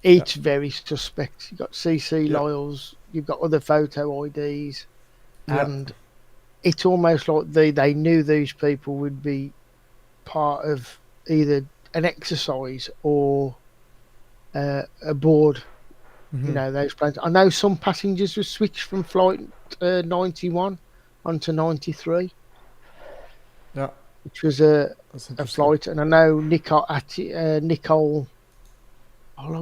it's very suspect. You've got CC Lyles, you've got other photo IDs, and it's almost like they knew these people would be part of either an exercise or aboard. You know, those planes. I know some passengers were switched from Flight 91 onto 93. Yeah. Which was a flight. And I know Nicole, I'll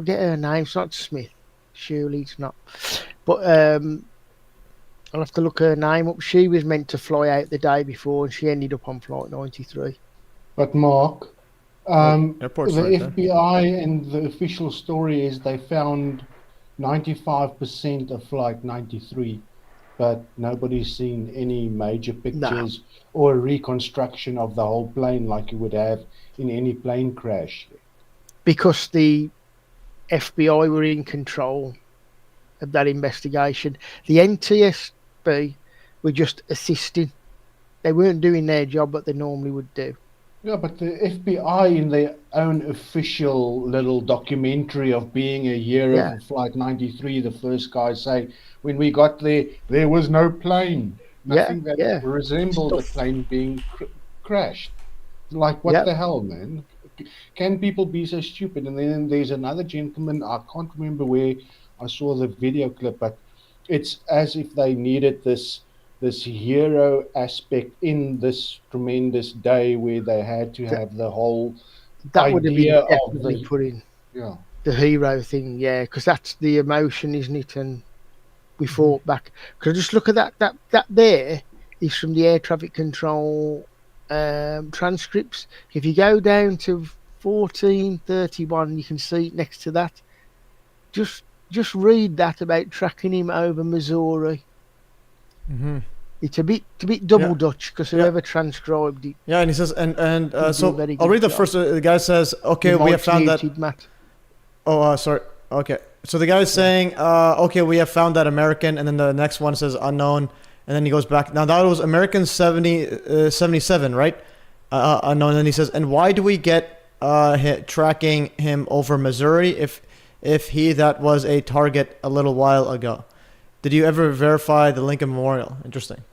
get her name. It's not Smith. Surely it's not. But I'll have to look her name up. She was meant to fly out the day before, and she ended up on Flight 93. But Mark, the right FBI and the official story is they found 95% of Flight 93, but nobody's seen any major pictures or a reconstruction of the whole plane like you would have in any plane crash. Because the FBI were in control of that investigation. The NTSB were just assisting. They weren't doing their job, but they normally would do. Yeah, but the FBI in their own official little documentary of being a hero of Flight 93, the first guys say, when we got there, there was no plane. Nothing that resembled a plane being crashed. Like, what the hell, man? Can people be so stupid? And then there's another gentleman, I can't remember where I saw the video clip, but it's as if they needed this hero aspect in this tremendous day where they had to have the whole that would have been idea definitely of put in the hero thing, because that's the emotion, isn't it? And we fought back. Because just look at that there is from the air traffic control transcripts. If you go down to 1431, you can see next to that. Just read that about tracking him over Missouri. It's a bit double Dutch because whoever transcribed it. Yeah, and he says, and so I'll read the first. The guy says, "Okay, we have found that." Matt. Oh, sorry. Okay, so the guy is saying, "Okay, we have found that American," and then the next one says unknown, and then he goes back. Now that was American 77, right? Unknown. And then he says, "And why do we get tracking him over Missouri if he that was a target a little while ago? Did you ever verify the Lincoln Memorial?" Interesting.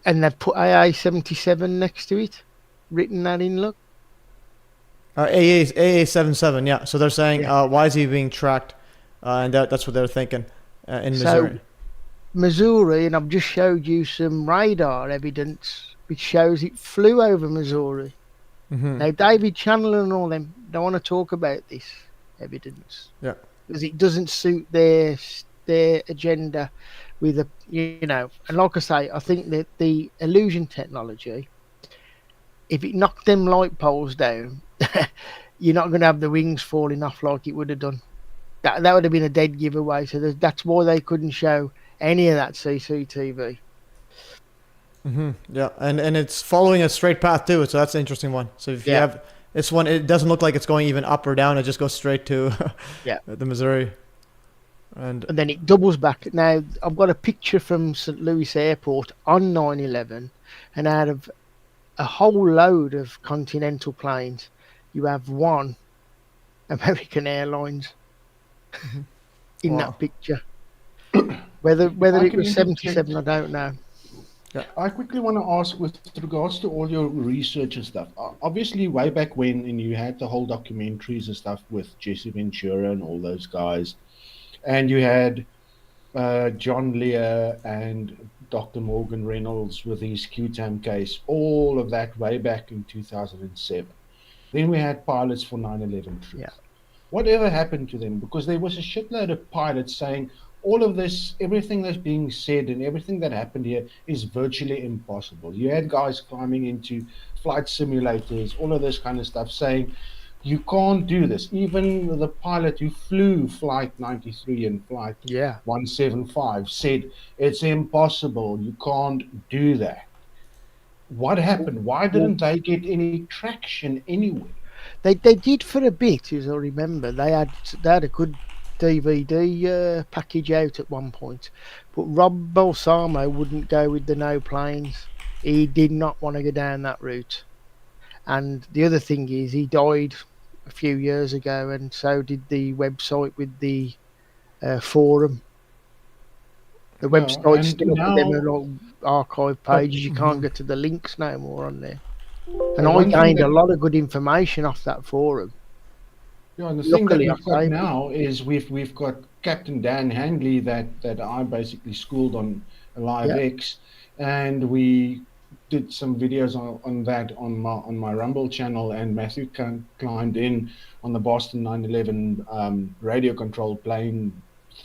And they've put AA-77 next to it, written that in, look. AA-77, yeah. So they're saying, why is he being tracked? And that's what they're thinking in Missouri. So, Missouri, and I've just showed you some radar evidence which shows it flew over Missouri. Now, David Chandler and all them don't want to talk about this evidence. Yeah. Because it doesn't suit their their agenda with a, you know, and like I say, I think that the illusion technology, if it knocked them light poles down, you're not going to have the wings falling off like it would have done. That would have been a dead giveaway. So that's why they couldn't show any of that CCTV. Yeah, and it's following a straight path too, so that's an interesting one. So if you have this one, it doesn't look like it's going even up or down. It just goes straight to the Missouri. And then it doubles back. Now, I've got a picture from St. Louis Airport on 9/11, and out of a whole load of Continental planes, you have one American Airlines in that picture. Whether it was 77, I don't know. I quickly want to ask, with regards to all your research and stuff, obviously way back when, and you had the whole documentaries and stuff with Jesse Ventura and all those guys, and you had John Lear and Dr. Morgan Reynolds with his QTAM case, all of that way back in 2007. Then we had pilots for 9/11 Truth. Whatever happened to them? Because there was a shitload of pilots saying, all of this, everything that's being said and everything that happened here is virtually impossible. You had guys climbing into flight simulators, all of this kind of stuff, saying, you can't do this. Even the pilot who flew Flight 93 and Flight 175 said, it's impossible. You can't do that. What happened? Why didn't they get any traction anyway? They did for a bit, as I remember. They had a good DVD package out at one point, but Rob Balsamo wouldn't go with the no planes. He did not want to go down that route. And the other thing is, he died a few years ago, and so did the website with the forum. The website's still up, them little archive pages. You can't get to the links no more on there. And I gained a lot of good information off that forum. Yeah, and the thing that we've got now is we've got Captain Dan Handley that I basically schooled on LiveX, and we did some videos on that on my Rumble channel, and Matthew climbed in on the Boston 9/11 radio controlled plane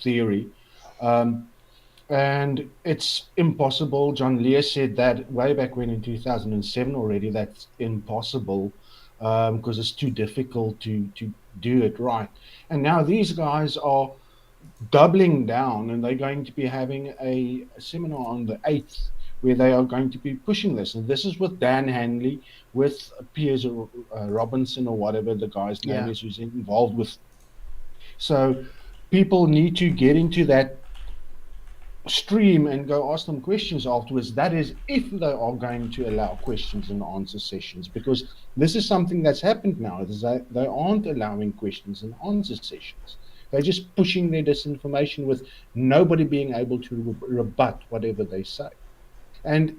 theory, and it's impossible. John Lear said that way back when in 2007 already. That's impossible because it's too difficult to do it right. And now these guys are doubling down, and they're going to be having a seminar on the 8th where they are going to be pushing this. And this is with Dan Handley, with Piers Robinson, or whatever the guy's name is, who's involved with. So people need to get into that stream and go ask them questions afterwards. That is, if they are going to allow questions and answer sessions, because this is something that's happened now. Is that they aren't allowing questions and answer sessions. They're just pushing their disinformation with nobody being able to rebut whatever they say. And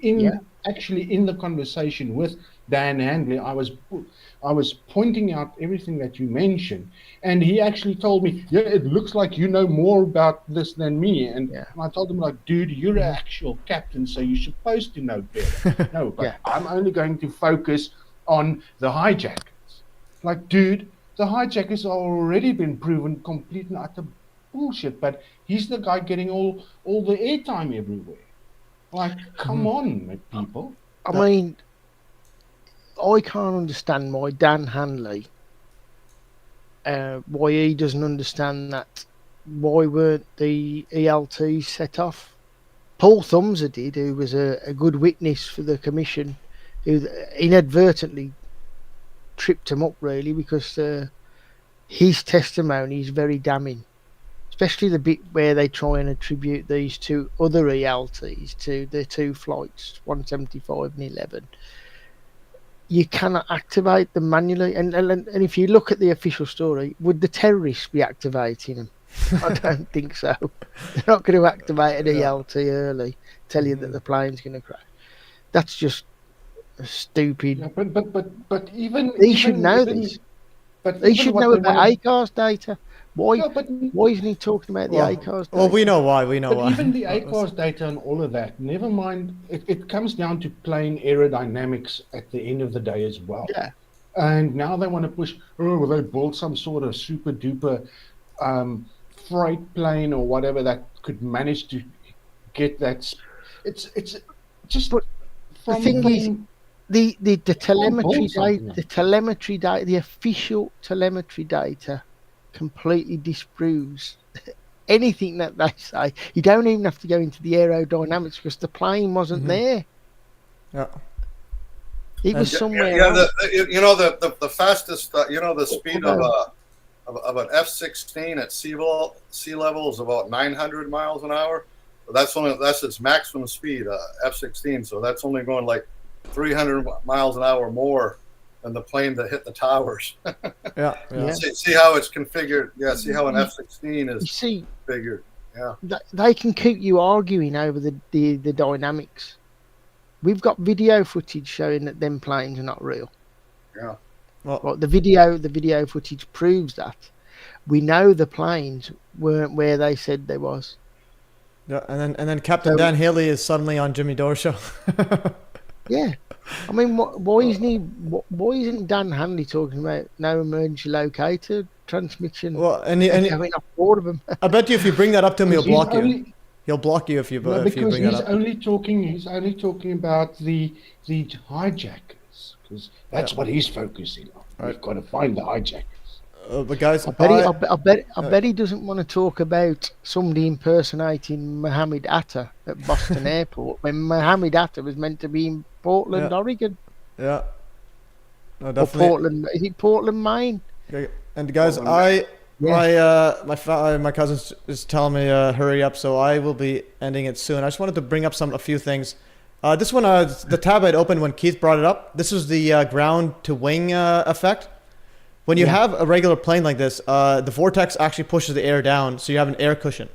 actually in the conversation with Dan Handley, I was pointing out everything that you mentioned, and he actually told me, yeah, it looks like you know more about this than me. And I told him, like, dude, you're an actual captain, so you're supposed to know better. No, but I'm only going to focus on the hijackers. Like, dude, the hijackers have already been proven complete and utter bullshit, but he's the guy getting all the airtime everywhere. Like, come on, people. I mean, I can't understand why Dan Handley, why he doesn't understand that. Why weren't the ELTs set off? Paul Thumser did, who was a good witness for the commission, who inadvertently tripped him up, really, because his testimony is very damning. Especially the bit where they try and attribute these two other ELTs to the two flights, 175 and 11. You cannot activate them manually. And if you look at the official story, would the terrorists be activating them? I don't think so. They're not going to activate an ELT early, tell you that the plane's going to crash. That's just stupid. Yeah, but even... He should know this. But he should know about ACARS data. Why isn't he talking about the ACARS data? Well, we know why. Even the ACARS data and all of that, never mind, it comes down to plane aerodynamics at the end of the day as well. Yeah. And now they want to push, they built some sort of super duper freight plane or whatever that could manage to get that. It's just. But the thing is, the telemetry something data, the official telemetry data, completely disproves anything that they say. You don't even have to go into the aerodynamics because the plane wasn't there. Yeah. It was somewhere Yeah, else. the fastest, the speed of an F-16 at sea level is about 900 miles an hour. That's its maximum speed, F-16. So that's only going like 300 miles an hour more than the plane that hit the towers. Yeah. See how it's configured. Yeah, see how an F-16 is configured. Yeah. They can keep you arguing over the dynamics. We've got video footage showing that them planes are not real. Yeah. Well, the video footage proves that. We know the planes weren't where they said they was. Yeah, and then Captain Dan Haley is suddenly on Jimmy Dore's show. Yeah, I mean, why isn't Dan Hanley talking about no emergency locator transmission? Well, and having off board of them. I bet you if you bring that up to him, he'll block you. Only, He'll block you if you no, if you because bring that he's up. he's only talking about the hijackers, because that's what he's focusing on. Right. We've got to find the hijackers. But guys, I bet he doesn't want to talk about somebody impersonating Mohammed Atta at Boston Airport when Mohammed Atta was meant to be in Portland, Oregon. Yeah. No, Or definitely. Portland, is it Portland, Maine? Okay. And guys, my cousins is telling me hurry up, so I will be ending it soon. I just wanted to bring up a few things. This one, the tab I'd opened when Keith brought it up. This is the ground to wing effect. When you have a regular plane like this, the vortex actually pushes the air down, so you have an air cushion.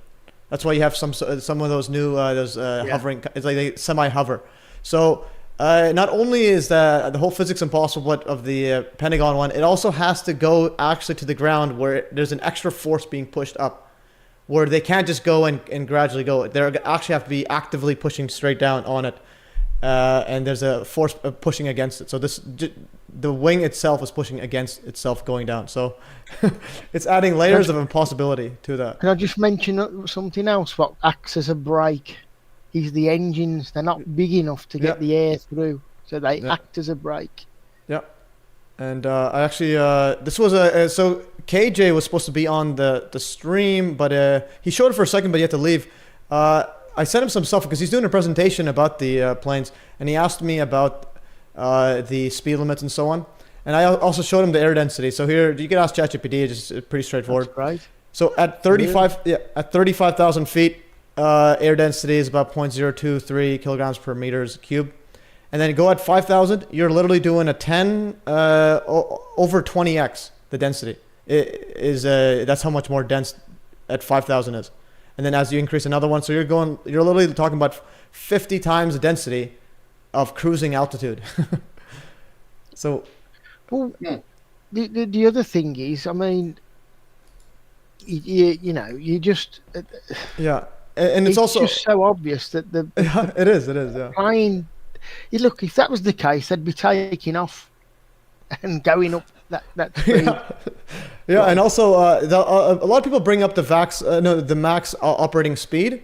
That's why you have some of those new hovering. It's like they semi-hover. So not only is the whole physics impossible of the Pentagon one, it also has to go actually to the ground where there's an extra force being pushed up, where they can't just go and gradually go. They actually have to be actively pushing straight down on it, and there's a force pushing against it. So the wing itself is pushing against itself going down. So it's adding layers of impossibility to that. Can I just mention something else? What acts as a brake is the engines. They're not big enough to get the air through, so they act as a brake. Yeah. And I actually, this was so KJ was supposed to be on the stream, but he showed it for a second, but he had to leave. I sent him some stuff because he's doing a presentation about the planes, and he asked me about the speed limits and so on. And I also showed him the air density. So here, you can ask ChatGPT, it's just pretty straightforward. That's right. So at 35,000 feet, air density is about 0.023 kilograms per meters cubed. And then go at 5,000, you're literally doing a 10 over 20x the density. That's how much more dense at 5,000 is. And then as you increase another one, so you're literally talking about 50 times the density of cruising altitude. So, well, the other thing is, I mean, you just and it's also just so obvious that it is yeah. Plane. Look, if that was the case, they'd be taking off and going up that speed. Yeah, and also a lot of people bring up the max operating speed,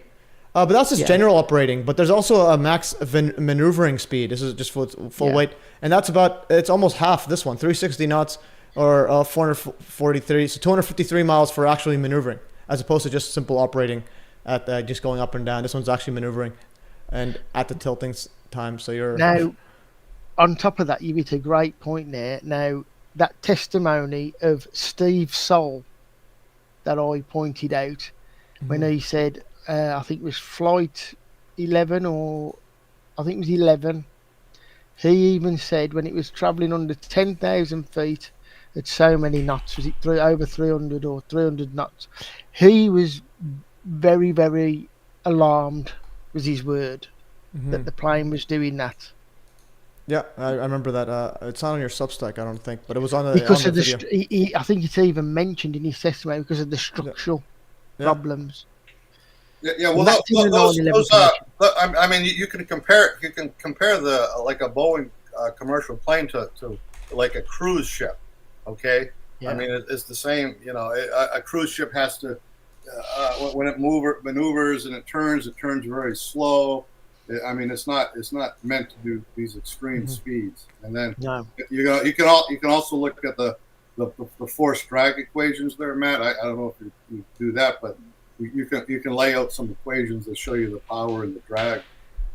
but that's just general operating. But there's also a max maneuvering speed. This is just full weight, and it's almost half this one, 360 knots or 443, so 253 miles for actually maneuvering, as opposed to just simple operating at just going up and down. This one's actually maneuvering, and at the tilting time. So you're now. On top of that, you hit a great point there. Now, that testimony of Steve Soll that I pointed out when he said, I think it was flight 11 or I think it was 11. He even said when it was travelling under 10,000 feet at so many knots, was it over 300 or 300 knots? He was very, very alarmed, was his word, that the plane was doing that. Yeah, I remember that. It's not on your Substack, I don't think, but it was on the video. I think it's even mentioned in his testimony because of the structural problems. Yeah. Well, those I mean, you can compare the like a Boeing commercial plane to like a cruise ship. Okay. Yeah. I mean, it's the same. You know, a cruise ship has to when it maneuvers and it turns very slow. I mean, it's not meant to do these extreme speeds. And then you can also look at the force drag equations there, Matt. I don't know if you do that, but you can lay out some equations that show you the power and the drag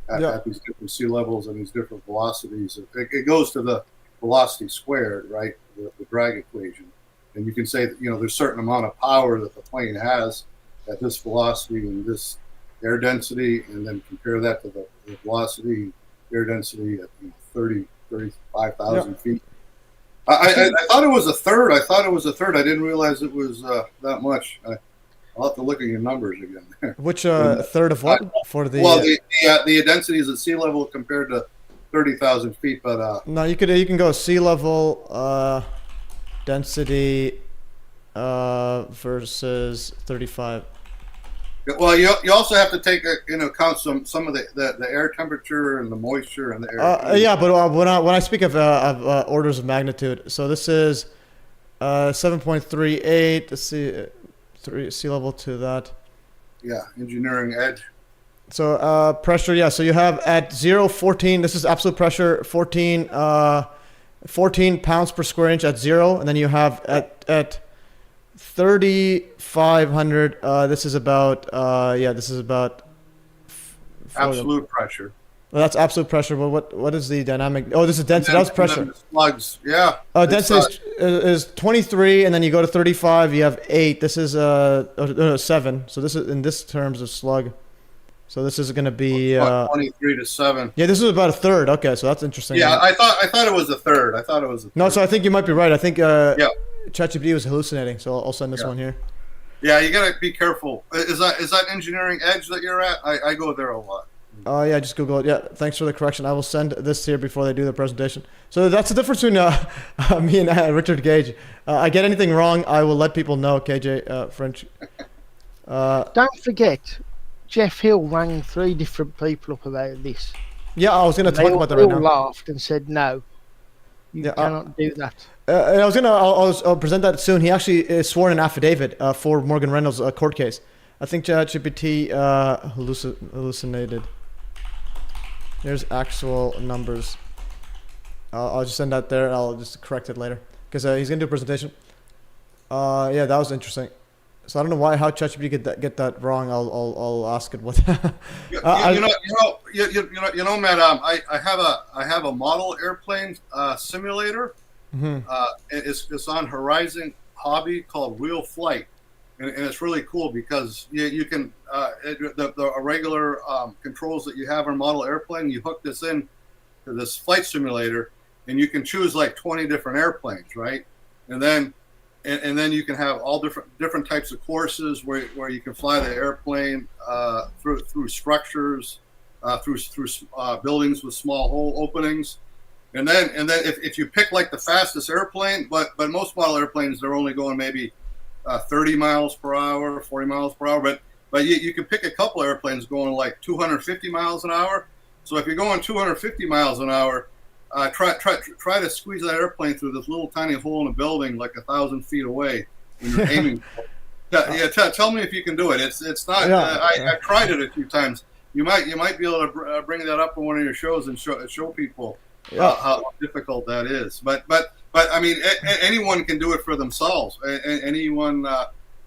at these different sea levels and these different velocities. It goes to the velocity squared, right? The drag equation, and you can say that there's a certain amount of power that the plane has at this velocity and this air density, and then compare that to the velocity, air density at 35,000 feet. I thought it was a third. I didn't realize it was that much. I'll have to look at your numbers again. Which third of what? For the the densities at sea level compared to 30,000 feet. But no, you can go sea level density versus 35. Well, you also have to take into account some of the air temperature and the moisture and the air. Yeah, but when I speak of orders of magnitude, so this is 7.38. Let's see, sea level to that. Yeah, engineering edge. So pressure, yeah. So you have at 0, 14. This is absolute pressure, 14 pounds per square inch at 0, and then you have at 3,500. This is about absolute pressure. Well, that's absolute pressure. But what is the dynamic? Oh, this is density. That's pressure. Slugs, yeah. Density is 23, and then you go to 35. You have 8. This is 7. So this is in this terms of slug. So this is going to be 23 to 7. Yeah, this is about a third. Okay, so that's interesting. Yeah, I thought it was a third. No, so I think you might be right. I think ChatGPT was hallucinating. So I'll send this one here. Yeah, you gotta be careful. Is that engineering edge that you're at? I go there a lot. Yeah, just Google it. Yeah, thanks for the correction. I will send this here before they do the presentation. So that's the difference between me and Richard Gage. I get anything wrong, I will let people know. KJ French. Don't forget, Jeff Hill rang 3 different people up about this. Yeah, I was going to talk about that right now. They all laughed and said no. You cannot do that. And I'll present that soon. He actually swore in an affidavit for Morgan Reynolds' court case. I think ChatGPT hallucinated. There's actual numbers. I'll just send that there, and I'll just correct it later because he's gonna do a presentation. Yeah, that was interesting. So I don't know how ChatGPT get that wrong. I'll ask it what. You know, Matt. I have a model airplane simulator. Mm-hmm. It's on Horizon Hobby called Real Flight, and it's really cool because you can the regular controls that you have on a model airplane. You hook this in to this flight simulator, and you can choose like 20 different airplanes, right? And then you can have all different types of courses where you can fly the airplane through structures, through buildings with small hole openings. And then if you pick like the fastest airplane, but most model airplanes, they're only going maybe 30 miles per hour, 40 miles per hour. But you can pick a couple airplanes going like 250 miles an hour. So if you're going 250 miles an hour, try to squeeze that airplane through this little tiny hole in a building like 1,000 feet away when you're aiming. Tell me if you can do it. It's not. I've tried it a few times. You might be able to bring that up on one of your shows and show people. How difficult that is, but I mean, anyone can do it for themselves. Anyone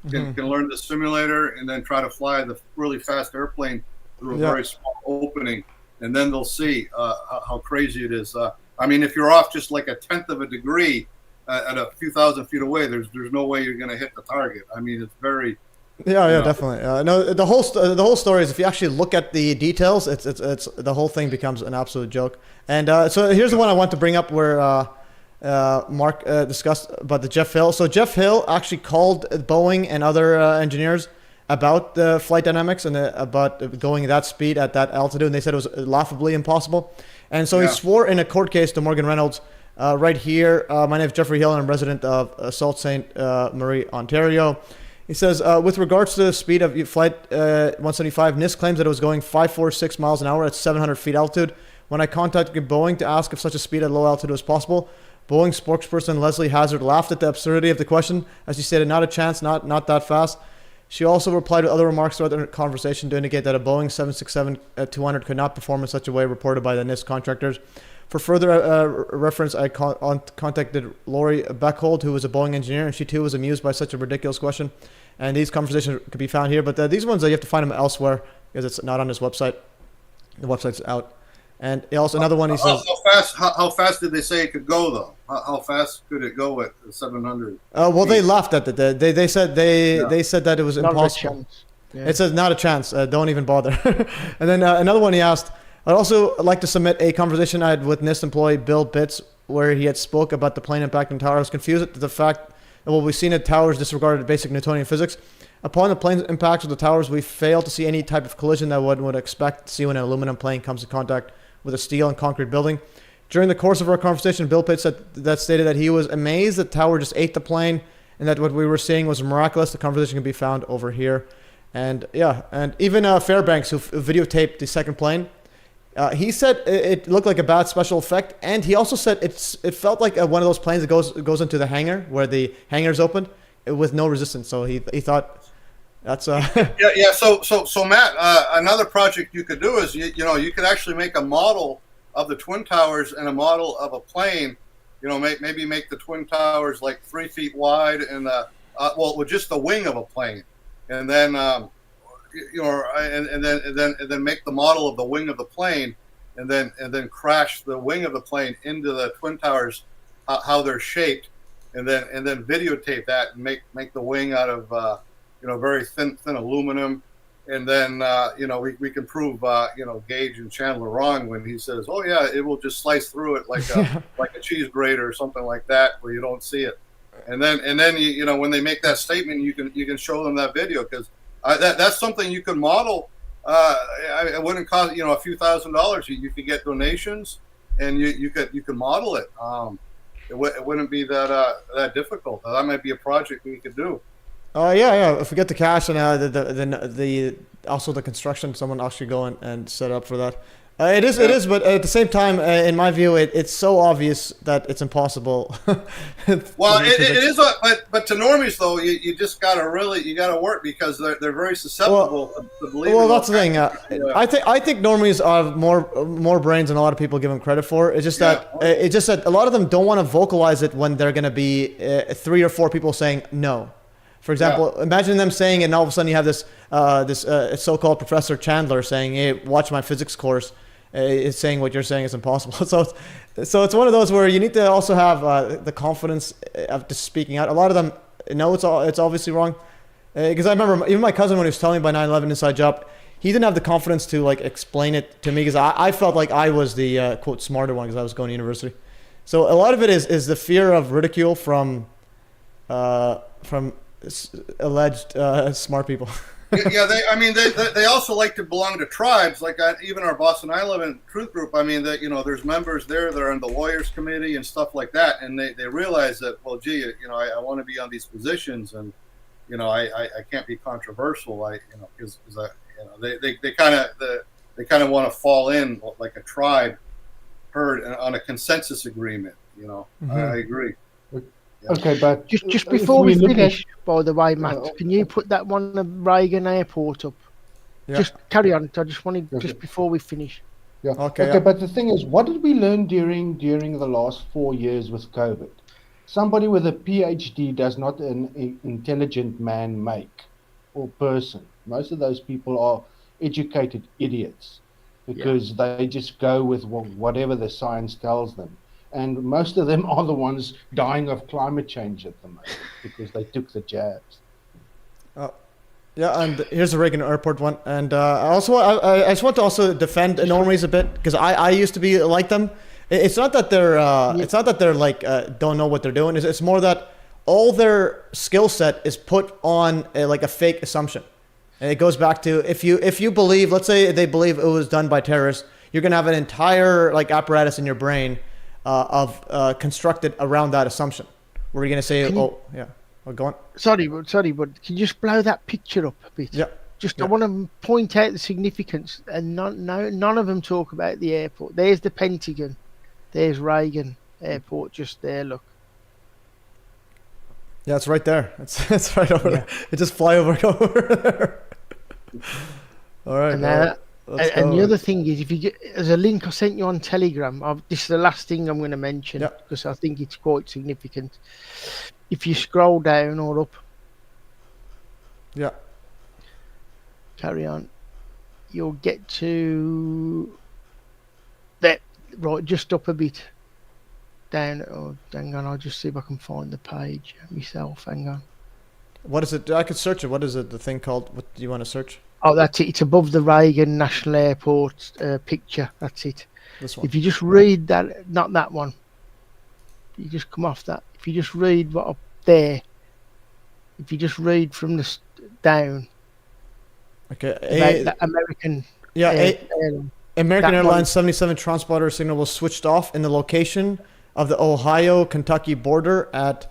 can learn the simulator and then try to fly the really fast airplane through a very small opening, and then they'll see how crazy it is. I mean, if you're off just like 1/10 of a degree at a few thousand feet away, there's no way you're going to hit the target. I mean, it's very definitely. No, the whole story is if you actually look at the details, it's the whole thing becomes an absolute joke. And so here's the one I want to bring up where Mark discussed about the Jeff Hill. So Jeff Hill actually called Boeing and other engineers about the flight dynamics and about going at that speed at that altitude, and they said it was laughably impossible. And so he swore in a court case to Morgan Reynolds. Right here, my name is Jeffrey Hill, and I'm resident of Sault Ste. Marie, Ontario. He says, with regards to the speed of flight 175, NIST claims that it was going 546 miles an hour at 700 feet altitude. When I contacted Boeing to ask if such a speed at low altitude was possible, Boeing spokesperson Leslie Hazard laughed at the absurdity of the question, as he stated, not a chance, not that fast. She also replied with other remarks throughout the conversation to indicate that a Boeing 767-200 could not perform in such a way reported by the NIST contractors. For further reference, I contacted Lori Beckhold, who was a Boeing engineer, and she too was amused by such a ridiculous question. And these conversations could be found here, but these ones you have to find them elsewhere because it's not on his website. The website's out. And also another one he says. How fast did they say it could go though? How fast could it go at 700? Well, they laughed at it. They said they said that it was Not a impossible. chance. Yeah. It says not a chance. Don't even bother. And then another one he asked. I'd also like to submit a conversation I had with NIST employee Bill Bitts, where he had spoke about the plane impacting tower. I was confused at the fact that what we've seen at towers disregarded basic Newtonian physics. Upon the plane's impacts with the towers, we failed to see any type of collision that one would expect to see when an aluminum plane comes in contact with a steel and concrete building. During the course of our conversation, Bill Pitts stated that he was amazed that the tower just ate the plane and that what we were seeing was miraculous. The conversation can be found over here. And yeah, and even Fairbanks, who videotaped the second plane, he said it looked like a bad special effect. And he also said it felt like one of those planes that goes into the hangar where the hangar's opened with no resistance. So he thought that's yeah. So Matt, another project you could do is you could actually make a model of the twin towers and a model of a plane. Maybe make the twin towers like 3 feet wide and with just the wing of a plane, and then and then make the model of the wing of the plane, and then crash the wing of the plane into the twin towers, how they're shaped, and then videotape that and make the wing out of very thin aluminum, and then we can prove Gage and Chandler wrong when he says, oh yeah, it will just slice through it like a cheese grater or something like that where you don't see it, and then when they make that statement, you can show them that video, because that's something you can model. It wouldn't cost a few $1,000s. You could get donations, and you could model it. It wouldn't be that difficult. That might be a project we could do. Yeah. If we get the cash and the also the construction, someone actually go and set up for that. It is, but at the same time, in my view, it's so obvious that it's impossible. Well, it is, but to normies though, you just gotta work, because they're very susceptible to believe. Well, that's the thing. I think normies have more brains than a lot of people give them credit for. It's just that a lot of them don't want to vocalize it when they're gonna be 3 or 4 people saying no. For example, imagine them saying it, and all of a sudden you have this so-called Professor Chandler saying, "Hey, watch my physics course." Is saying what you're saying is impossible. So it's one of those where you need to also have the confidence of just speaking out. A lot of them know it's obviously wrong, because I remember even my cousin, when he was telling me by 9/11 inside job, he didn't have the confidence to explain it to me, because I felt like I was the quote smarter one because I was going to university. So a lot of it is the fear of ridicule from alleged smart people. Yeah, they also like to belong to tribes, like even our Boston 9/11 Truth Group. There's members there that are on the lawyers committee and stuff like that, and they realize that, well, gee, I want to be on these positions, and I can't be controversial, because they kind of want to fall in like a tribe herd on a consensus agreement. Mm-hmm. I agree. Okay, but just before we finish, by the way, Matt, can you put that one of Reagan Airport up? Yeah. Just carry on. I just wanted just before we finish. Yeah. Okay. But the thing is, what did we learn during the last 4 years with COVID? Somebody with a PhD does not an intelligent man make or person. Most of those people are educated idiots, because they just go with whatever the science tells them. And most of them are the ones dying of climate change at the moment because they took the jabs. Yeah, and here's the Reagan Airport one. And I just want to also defend normies a bit, because I used to be like them. It's not that they're don't know what they're doing. It's more that all their skill set is put on a fake assumption. And it goes back to if you believe, let's say they believe it was done by terrorists, you're gonna have an entire apparatus in your brain constructed around that assumption. We're going to say, go on. Sorry, but can you just blow that picture up a bit? Yeah. I want to point out the significance, and none of them talk about the airport. There's the Pentagon. There's Reagan Airport just there, look. Yeah, it's right there. It's right over there. It just fly over there. All right. And, let's and go. the other thing is, if you get, there's a link I sent you on Telegram. This is the last thing I'm going to mention because I think it's quite significant. If you scroll down or up, carry on, you'll get to that right just up a bit. Down. Oh, hang on, I'll just see if I can find the page myself. Hang on. What is it? I could search it. What is it? The thing called? What do you want to search? Oh, that's it. It's above the Reagan National Airport picture. That's it. This one. If you just read that, not that one. You just come off that. If you just read what up there. If you just read from the down. Okay. That American. American That Airlines 77 transponder signal was switched off in the location of the Ohio-Kentucky border at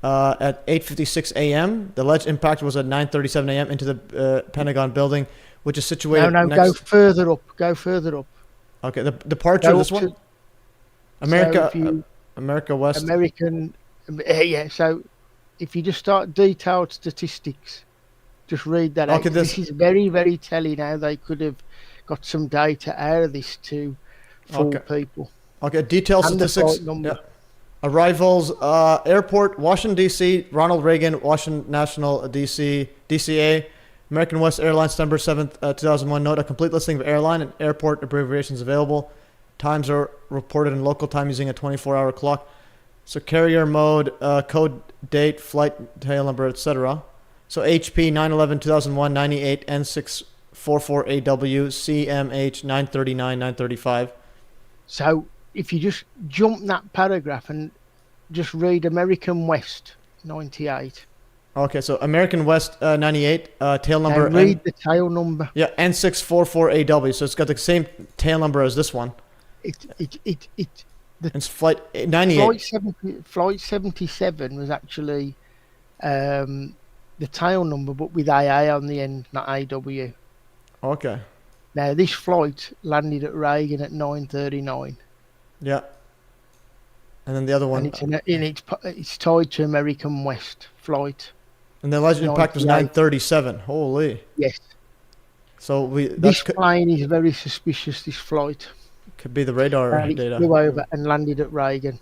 8:56 a.m. The alleged impact was at 9:37 a.m. into the Pentagon building, which is situated No, next... go further up. Go further up. Okay, the departure of this one? America West. American... Yeah, so if you just start detailed statistics, just read that out. This is very, very telling how they could have got some data out of this to fool people. Okay, detailed statistics. Arrivals, airport, Washington, D.C., Ronald Reagan, Washington National, D.C., DCA, American West Airlines, September 7th, 2001. Note, a complete listing of airline and airport abbreviations available. Times are reported in local time using a 24-hour clock. So carrier mode, code, date, flight, tail number, etc. So HP 9/11/2001, 98 N644AW, CMH 939 935. So if you just jump that paragraph and just read American West 98. Okay, so American West 98, tail number. And read the tail number. Yeah, N644AW. So it's got the same tail number as this one. It's flight 98. Flight 77 was actually the tail number, but with AA on the end, not AW. Okay. Now this flight landed at Reagan at 9:39. Yeah. And then the other one. And it's tied to American West flight. And the alleged impact was 9:37. Holy. Yes. So this plane is very suspicious. This flight could be the radar data. It flew over and landed at Reagan,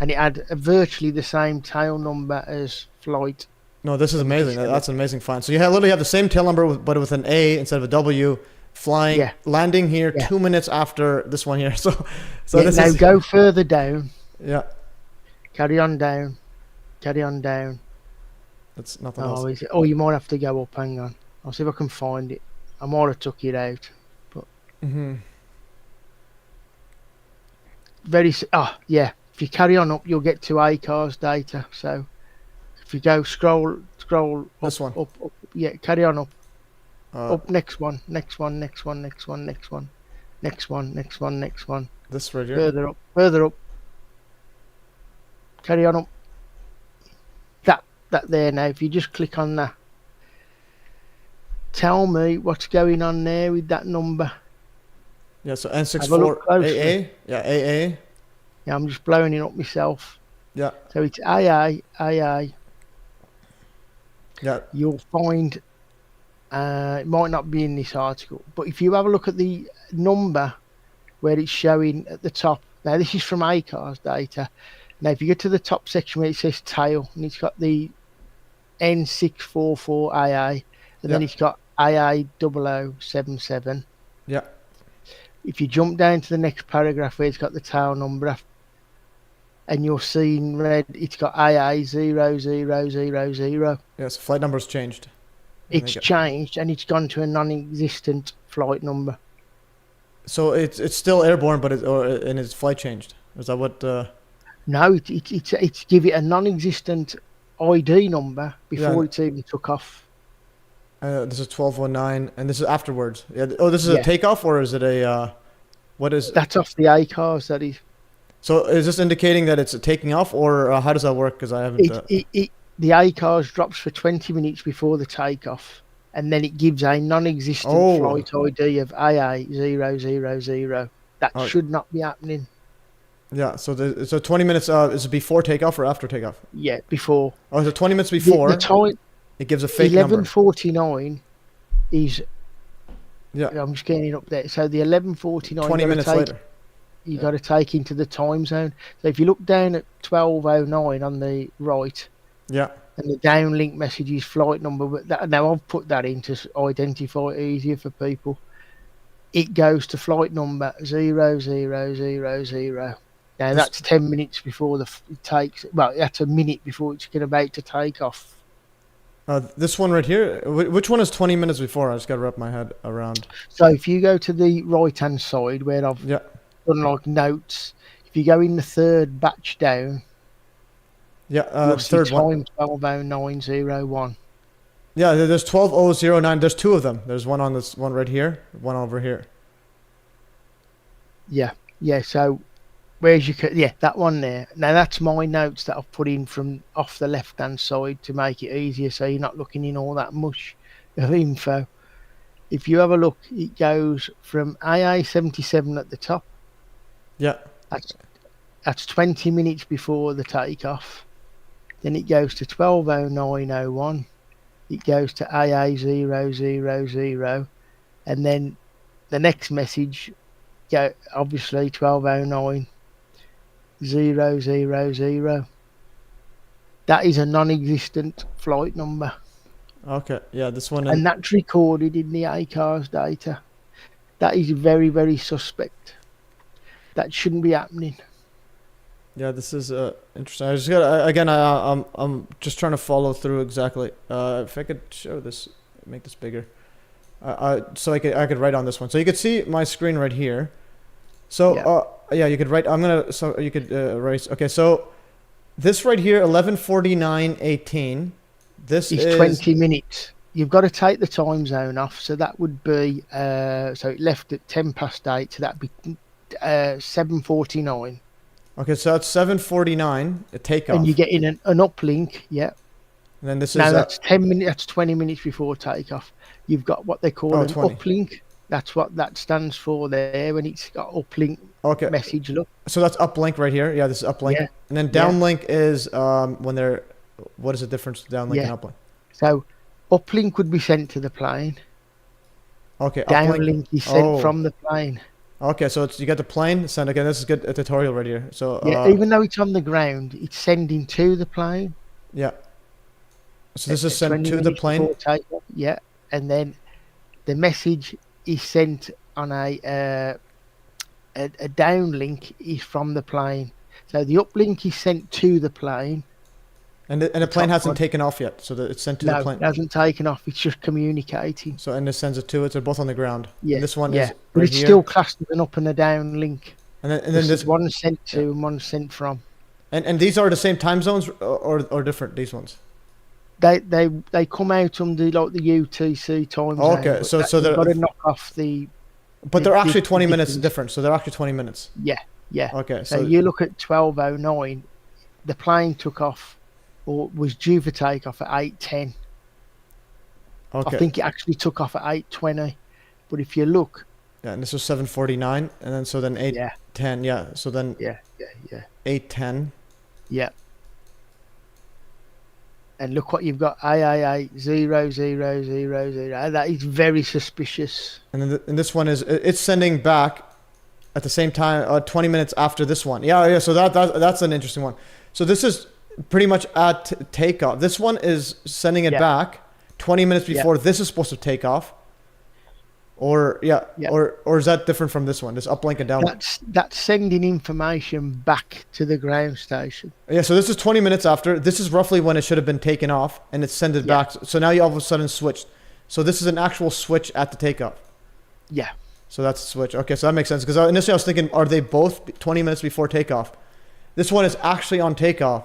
and it had virtually the same tail number as flight. No, this is amazing. That's an amazing find. So you literally have the same tail number, but with an A instead of a W, flying, landing here 2 minutes after this one here. So this now is... go further down. Yeah. Carry on down. Carry on down. That's nothing else. Oh, you might have to go up. Hang on. I'll see if I can find it. I might have took it out, but yeah. If you carry on up, you'll get to ACAR's data. So if you go scroll up, this one. Up, yeah, carry on up. Up, next one. Next one. This right here. Further up. Carry on up. That there now. If you just click on that, tell me what's going on there with that number. Yeah, so N64AA. Yeah, AA. Yeah, I'm just blowing it up myself. Yeah. So it's AA. Yeah. You'll find it might not be in this article, but if you have a look at the number where it's showing at the top, now this is from ACAR's data. Now if you get to the top section where it says tail, and it's got the N644AA, and then it's got AA0077. Yeah. If you jump down to the next paragraph where it's got the tail number, and you'll see in red, it's got AA0000. Yes, flight number's changed. It's changed, and it's gone to a non-existent flight number. So it's still airborne, but and its flight changed. Is that what? No, it's give it a non-existent ID number before it's even took off. This is 1219, and this is afterwards. Yeah. Oh, this is a takeoff, or is it a? What is? That's off the ACARS. That is. So is this indicating that it's taking off, or how does that work? Because I haven't. The ACARS drops for 20 minutes before the takeoff, and then it gives a non-existent flight ID of AA000. That should not be happening. Yeah, so 20 minutes is it before takeoff or after takeoff? Yeah, before. Oh, so 20 minutes before. The time, it gives a fake number. 11:49 is. Yeah. I'm just getting it up there. So the 11:49. 20 minutes later. You got to take into the time zone. So if you look down at 12:09 on the right. Yeah. And the downlink message is flight number. But now I've put that in to identify it easier for people. It goes to flight number 0000. Now that's 10 minutes before it takes. Well, that's a minute before it's about to take off. This one right here. Which one is 20 minutes before? I just got to wrap my head around. So if you go to the right hand side where I've done like notes, if you go in the third batch down. Yeah, third one. 12:09:01. Yeah, there's 12:09. There's two of them. There's one on this one right here, one over here. Yeah. So, where's that one there? Now that's my notes that I've put in from off the left hand side to make it easier, so you're not looking in all that mush of info. If you have a look, it goes from AA77 at the top. Yeah. That's 20 minutes before the takeoff. Then it goes to 12:09:01. It goes to AA000, and then the next message, obviously 12:09:000. That is a non-existent flight number. Okay, yeah, this one. And that's recorded in the ACARS data. That is very, very suspect. That shouldn't be happening. Yeah, this is interesting. I just got again. I'm just trying to follow through exactly. If I could show this, make this bigger, so I could write on this one. So you could see my screen right here. So yeah, you could write. So you could erase. Okay, so this right here, 11:49:18. This is 20 minutes. You've got to take the time zone off. So that would be so it left at 8:10. So that'd be 7:49. Okay, so that's 7:49. A takeoff. And you get in an uplink, yeah. And then this is. Now that's 10 minutes. That's 20 minutes before takeoff. You've got what they call an 20. uplink. That's what that stands for there when it's got uplink message. Look. So that's uplink right here. Yeah, this is uplink. Yeah. And then downlink is when they're. What is the difference between downlink and uplink? So uplink would be sent to the plane. Okay. Downlink is sent from the plane. Okay, so you get the plane send again. This is good a tutorial right here. So even though it's on the ground, it's sending to the plane. Yeah. So this is sent to the plane. Yeah, and then the message is sent on a downlink is from the plane. So the uplink is sent to the plane. And the plane hasn't taken off yet, so that it's sent to the plane. No, it hasn't taken off. It's just communicating. So and it sends it to it. They're both on the ground. Yeah. And this one is right but it's here. still classed as an up and a down link. And then this one sent to and one sent from. And these are the same time zones or different? These ones. They come out under like the UTC time zone. Okay, so they're got to knock off the. But they're actually 20 minutes different. So they're actually 20 minutes. Yeah. Okay, so you look at 12:09, the plane took off. Or was due for takeoff at 8:10. Okay. I think it actually took off at 8:20. But if you look. Yeah, and this was 7:49, and then 8:10. Yeah. So then. Yeah. 8:10. Yeah. And look what you've got. AAA0000. That is very suspicious. And then this one it's sending back at the same time 20 minutes after this one. Yeah. So that's an interesting one. So this is pretty much at takeoff. This one is sending it back 20 minutes before this is supposed to take off. Or or is that different from this one? This uplink and downlink. That's sending information back to the ground station. Yeah, so this is 20 minutes after. This is roughly when it should have been taken off, and it's sent it back. So now you all of a sudden switched. So this is an actual switch at the takeoff. Yeah. So that's a switch. Okay, so that makes sense. Because initially I was thinking, are they both 20 minutes before takeoff? This one is actually on takeoff.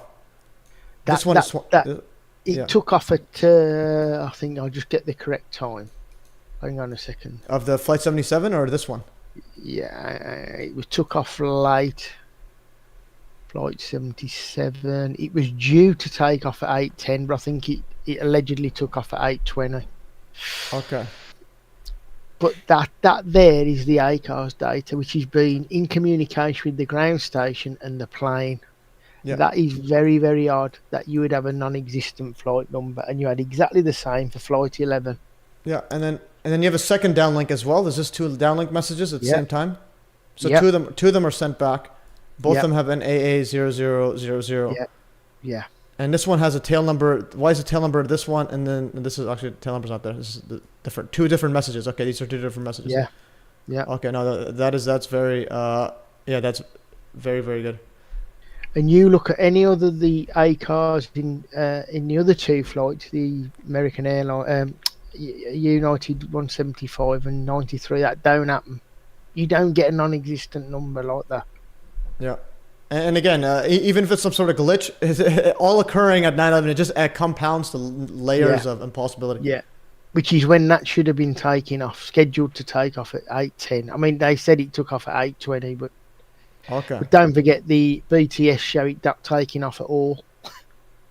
It took off at, I think I'll just get the correct time. Hang on a second. Of the Flight 77 or this one? Yeah, it was took off late. Flight 77. It was due to take off at 8:10, but I think it allegedly took off at 8:20. Okay. But that there is the ACARS data, which has been in communication with the ground station and the plane. Yeah. That is very, very odd that you would have a non-existent flight number, and you had exactly the same for flight 11. Yeah, and then you have a second downlink as well. There's just two downlink messages at the same time. So Yep. two of them are sent back. Both Yep. of them have an AA0000. Yeah, yeah. And this one has a tail number. Why is the tail number of this one? And then this is actually, the tail number's not there. This is different. Two different messages. Okay, these are two different messages. Yeah, yeah. Okay, no, that's very, that's very, very good. And you look at any other the ACARS in the other two flights, the American Airline, United 175 and 93, that don't happen. You don't get a non-existent number like that. Yeah. And again, even if it's some sort of glitch, it's all occurring at 9/11, it just compounds the layers of impossibility. Yeah. Which is when that should have been taken off, scheduled to take off at 8:10. I mean, they said it took off at 8:20, but don't forget the BTS show it not taking off at all.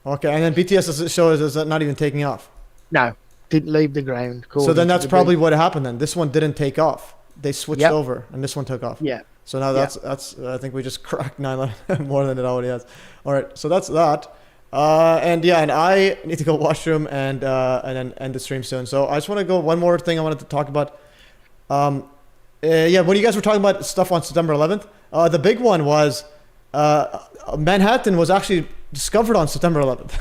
Okay, and then BTS shows is not even taking off. No, didn't leave the ground. So then that's probably what happened then. This one didn't take off. They switched over, and this one took off. Yeah. So now that's I think we just cracked 9/11 more than it already has. All right, so that's that. And I need to go washroom and then end the stream soon. So I just want to go one more thing I wanted to talk about. When you guys were talking about stuff on September 11th, the big one was Manhattan was actually discovered on September 11th.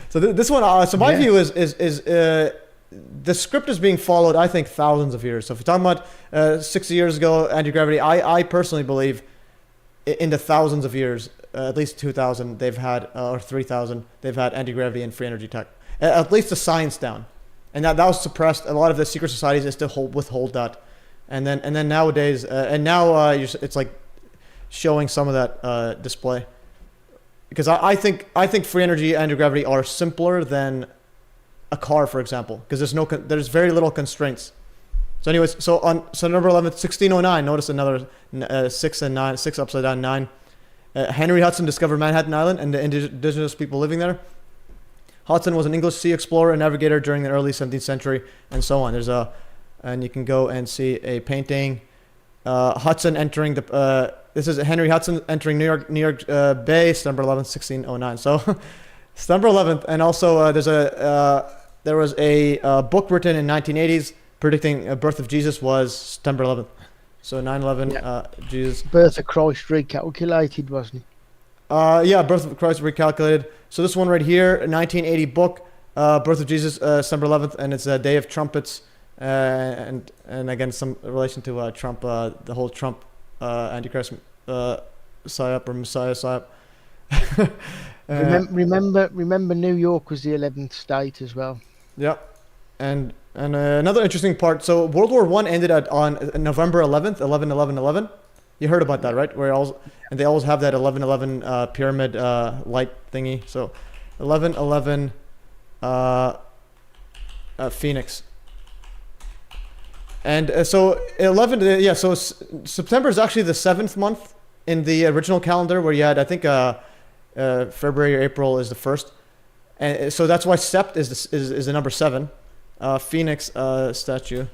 So this one, so my view is the script is being followed, I think, thousands of years. So if you're talking about 60 years ago, anti-gravity, I personally believe in the thousands of years, at least 2,000, they've had, or 3,000, they've had anti-gravity and free energy tech. At least the science down. And that was suppressed. A lot of the secret societies still withhold that. And then nowadays, it's like showing some of that display. Because I think free energy and anti-gravity are simpler than a car, for example, because there's very little constraints. So anyways, so on September 11th, 1609, notice another 6 and 9, 6 upside down 9. Henry Hudson discovered Manhattan Island and the indigenous people living there. Hudson was an English sea explorer and navigator during the early 17th century, and so on. And you can go and see a painting. Hudson entering this is Henry Hudson entering New York Bay, September 11th, 1609. So September 11th, and also there was a book written in 1980s predicting a birth of Jesus was September 11th. So 9/11, Jesus. Birth of Christ recalculated, wasn't it? Birth of Christ recalculated. So this one right here, 1980 book, Birth of Jesus, September 11th, and it's a Day of Trumpets, and again some relation to Trump, the whole Trump Antichrist psyop or Messiah psyop. Remember, New York was the 11th state as well. Yep, and another interesting part. So World War I ended on November 11th, 11/11/11. You heard about that, right? And they always have that 11/11 pyramid light thingy. So 11/11 Phoenix. And so 11, so September is actually the 7th month in the original calendar, where you had, I think, February or April is the 1st. And so that's why Sept is the number 7. Phoenix statue.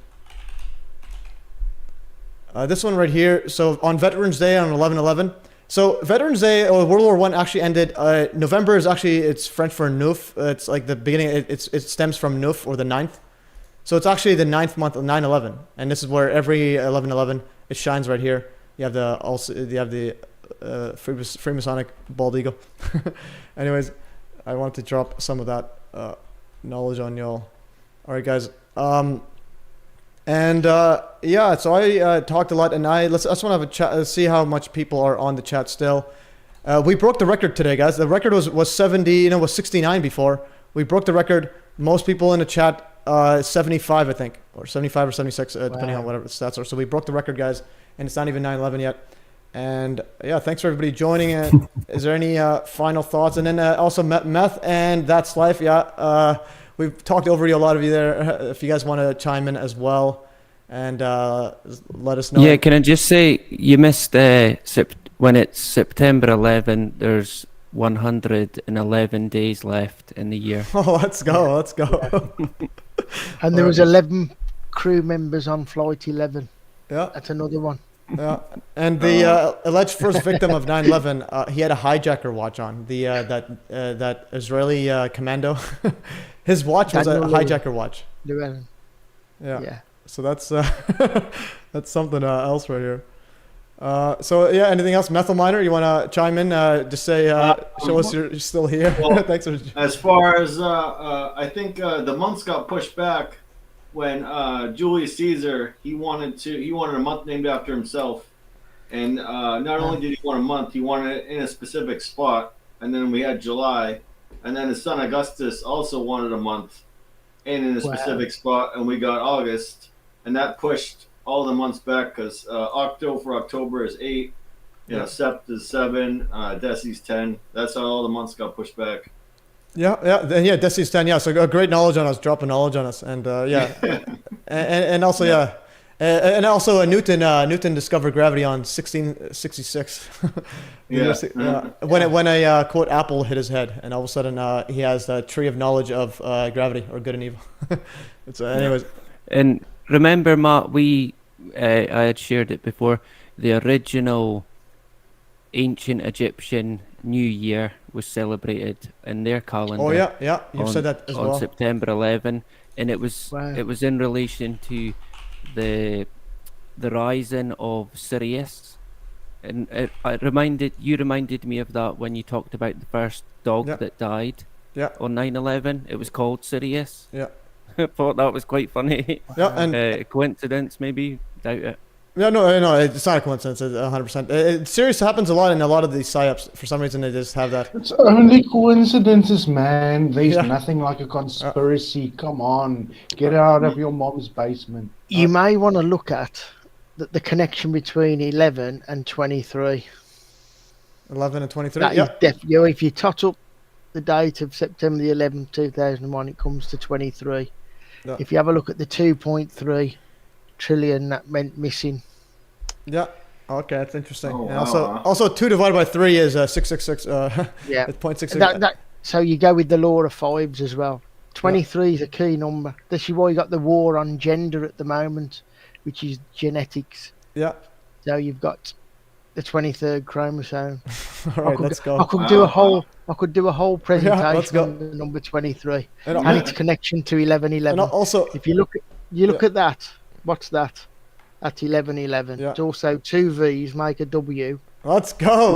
This one right here. So on Veterans Day on 11/11. So Veterans Day or World War I actually ended. November is actually, it's French for Neuf. It's like the beginning. It stems from Neuf, or the 9th. So it's actually the 9th month of 9/11, and this is where every 11/11 it shines right here. You have the Freemasonic bald eagle. Anyways, I wanted to drop some of that knowledge on y'all. All right, guys. So I talked a lot, and I just want to have a chat, see how much people are on the chat still. We broke the record today, guys. The record was 70, was 69 before. We broke the record. Most people in the chat, 75, I think, or 75 or 76, depending on whatever the stats are. So we broke the record, guys, and it's not even 9/11 yet. And thanks for everybody joining in. Is there any final thoughts? And then also Meth and That's Life. We've talked over you, a lot of you there. If you guys want to chime in as well, and let us know. Yeah, can I just say, you missed when it's September 11, there's 111 days left in the year. Oh, let's go. And there was 11 crew members on Flight 11. Yeah. That's another one. Yeah, and the alleged first victim of 9/11, he had a hijacker watch on. The that Israeli commando, his watch was a hijacker watch. Llewellyn. Yeah. So that's that's something else right here. So yeah, anything else? Methylminer, you want to chime in? Just say, show us you're still here. Well, Thanks for. As far as I think the months got pushed back when Julius Caesar he wanted a month named after himself, and not only did he want a month, he wanted it in a specific spot. And then we had July, and then his son Augustus also wanted a month in a specific spot, and we got August, and that pushed all the months back because October is 8, Sept is 7, Deci's 10. That's how all the months got pushed back. Yeah, Deci's 10. Yeah, so great knowledge on us, dropping knowledge on us, and and also and also Newton discovered gravity on 1666. When a quote apple hit his head, and all of a sudden he has the tree of knowledge of gravity, or good and evil. It's anyways. And remember, Matt, I had shared it before. The original ancient Egyptian New Year was celebrated in their calendar. Oh yeah, you've said that as well. On September 11, and it was in relation to the rising of Sirius, and it reminded me of that when you talked about the first dog that died. Yeah. On 9/11, it was called Sirius. Yeah. I thought that was quite funny. Yeah, and coincidence maybe? Doubt it. Yeah, no, it's not a coincidence. It's 100%. Serious happens a lot in a lot of these psyops. For some reason, they just have that. It's only coincidences, man. There's nothing like a conspiracy. Come on, get out of your mom's basement. You may want to look at the connection between 11 and 23. 11 and 23. That is definitely. If you tot up the date of September the 11th, 2001, it comes to 23. Yeah. If you have a look at the 2.3 trillion that meant missing. Yeah. Okay, that's interesting. Oh, and wow. also 2 divided by 3 is 666. Yeah. 0.66. So you go with the law of fives as well. 23 is a key number. This is why you got the war on gender at the moment, which is genetics. Yeah. So you've got the 23rd chromosome. All right, let's go. I could do a whole presentation on the number 23 and its connection to 1111. And also, if you look at that, what's that? That's 1111. Yeah. It's also 2 V's make a W. Let's go. All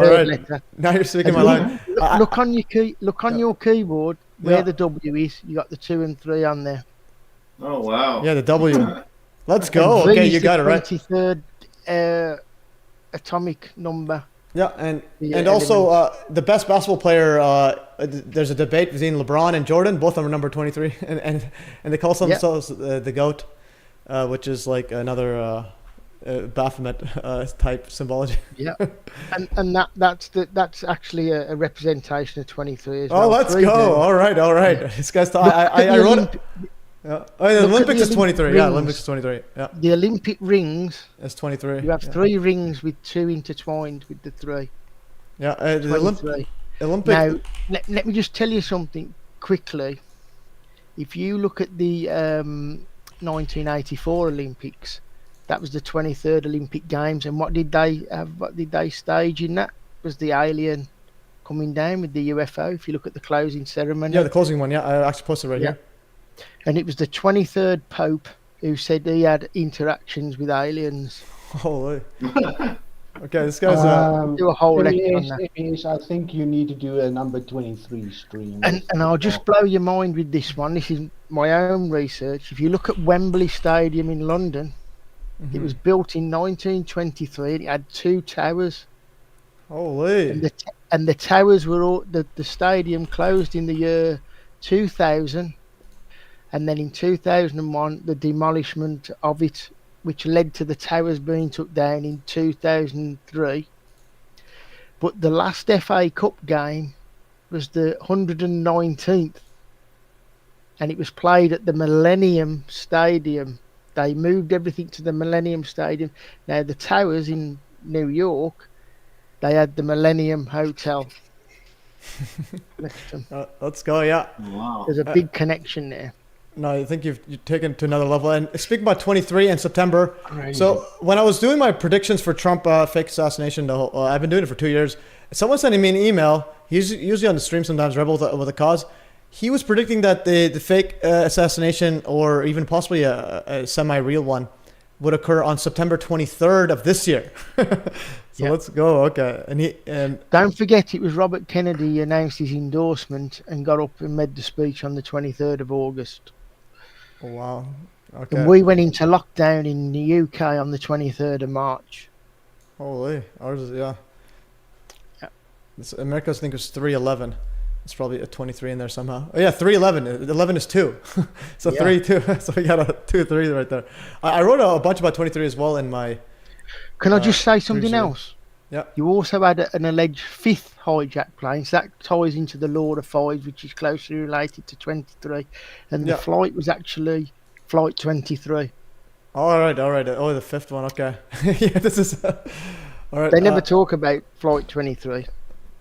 right. Letter. Now you're speaking my language. Look on your keyboard where the W is. You got the 2 and 3 on there. Oh wow. Yeah, the W. Let's go. Okay, you got it right. 23rd atomic number. Yeah, and also the best basketball player. There's a debate between LeBron and Jordan. Both of them are number 23, and they call themselves the GOAT, which is like another Baphomet type symbology. Yeah, and that's actually a representation of 23 as well. Oh, let's go! All right. This guy's. I wrote it. Yeah. Oh, the Olympics is 23. Rings. Yeah, Olympics is 23. Yeah. The Olympic rings. It's 23. You have 3 rings with 2 intertwined with the 3. Yeah. The Olympic. Now, let me just tell you something quickly. If you look at the 1984 Olympics, that was the 23rd Olympic Games, and what did they have? What did they stage in that? Was the alien coming down with the UFO? If you look at the closing ceremony. Yeah, the closing one. Yeah, I actually posted right here. And it was the 23rd Pope who said he had interactions with aliens. Holy. Okay, this guy's do a whole lecture on that. MES, I think you need to do a number 23 stream. And I'll just blow your mind with this one. This is my own research. If you look at Wembley Stadium in London, it was built in 1923 and it had 2 towers. Holy. And the towers were all, the stadium closed in the year 2000. And then in 2001, the demolishment of it, which led to the towers being took down in 2003. But the last FA Cup game was the 119th, and it was played at the Millennium Stadium. They moved everything to the Millennium Stadium. Now, the towers in New York, they had the Millennium Hotel next to them. Let's go, yeah. Wow. There's a big connection there. No, I think you've taken it to another level. And speaking about 23 in September, Crazy. so when I was doing my predictions for Trump fake assassination, I've been doing it for 2 years. Someone sent me an email. He's usually on the stream sometimes, Rebel with a cause. He was predicting that the fake assassination, or even possibly a semi-real one, would occur on September 23rd of this year. So let's go. Okay. And don't forget, it was Robert Kennedy announced his endorsement and got up and made the speech on the 23rd of August. Oh, wow. Okay. And we went into lockdown in the UK on the 23rd of March. Holy, ours is, yeah. America's, I think, was 3/11. It's probably a 23 in there somehow. Oh yeah, 3/11. 11 is 2. So 3/2. So we got a 2/3 right there. I wrote a bunch about 23 as well in my. Can I just say something else? Yeah. You also had an alleged 5th hijack plane, so that ties into the Lord of Fives, which is closely related to 23. And the flight was actually Flight 23. All right. Oh, the 5th one. Okay. Yeah, this is. All right. They never talk about Flight 23.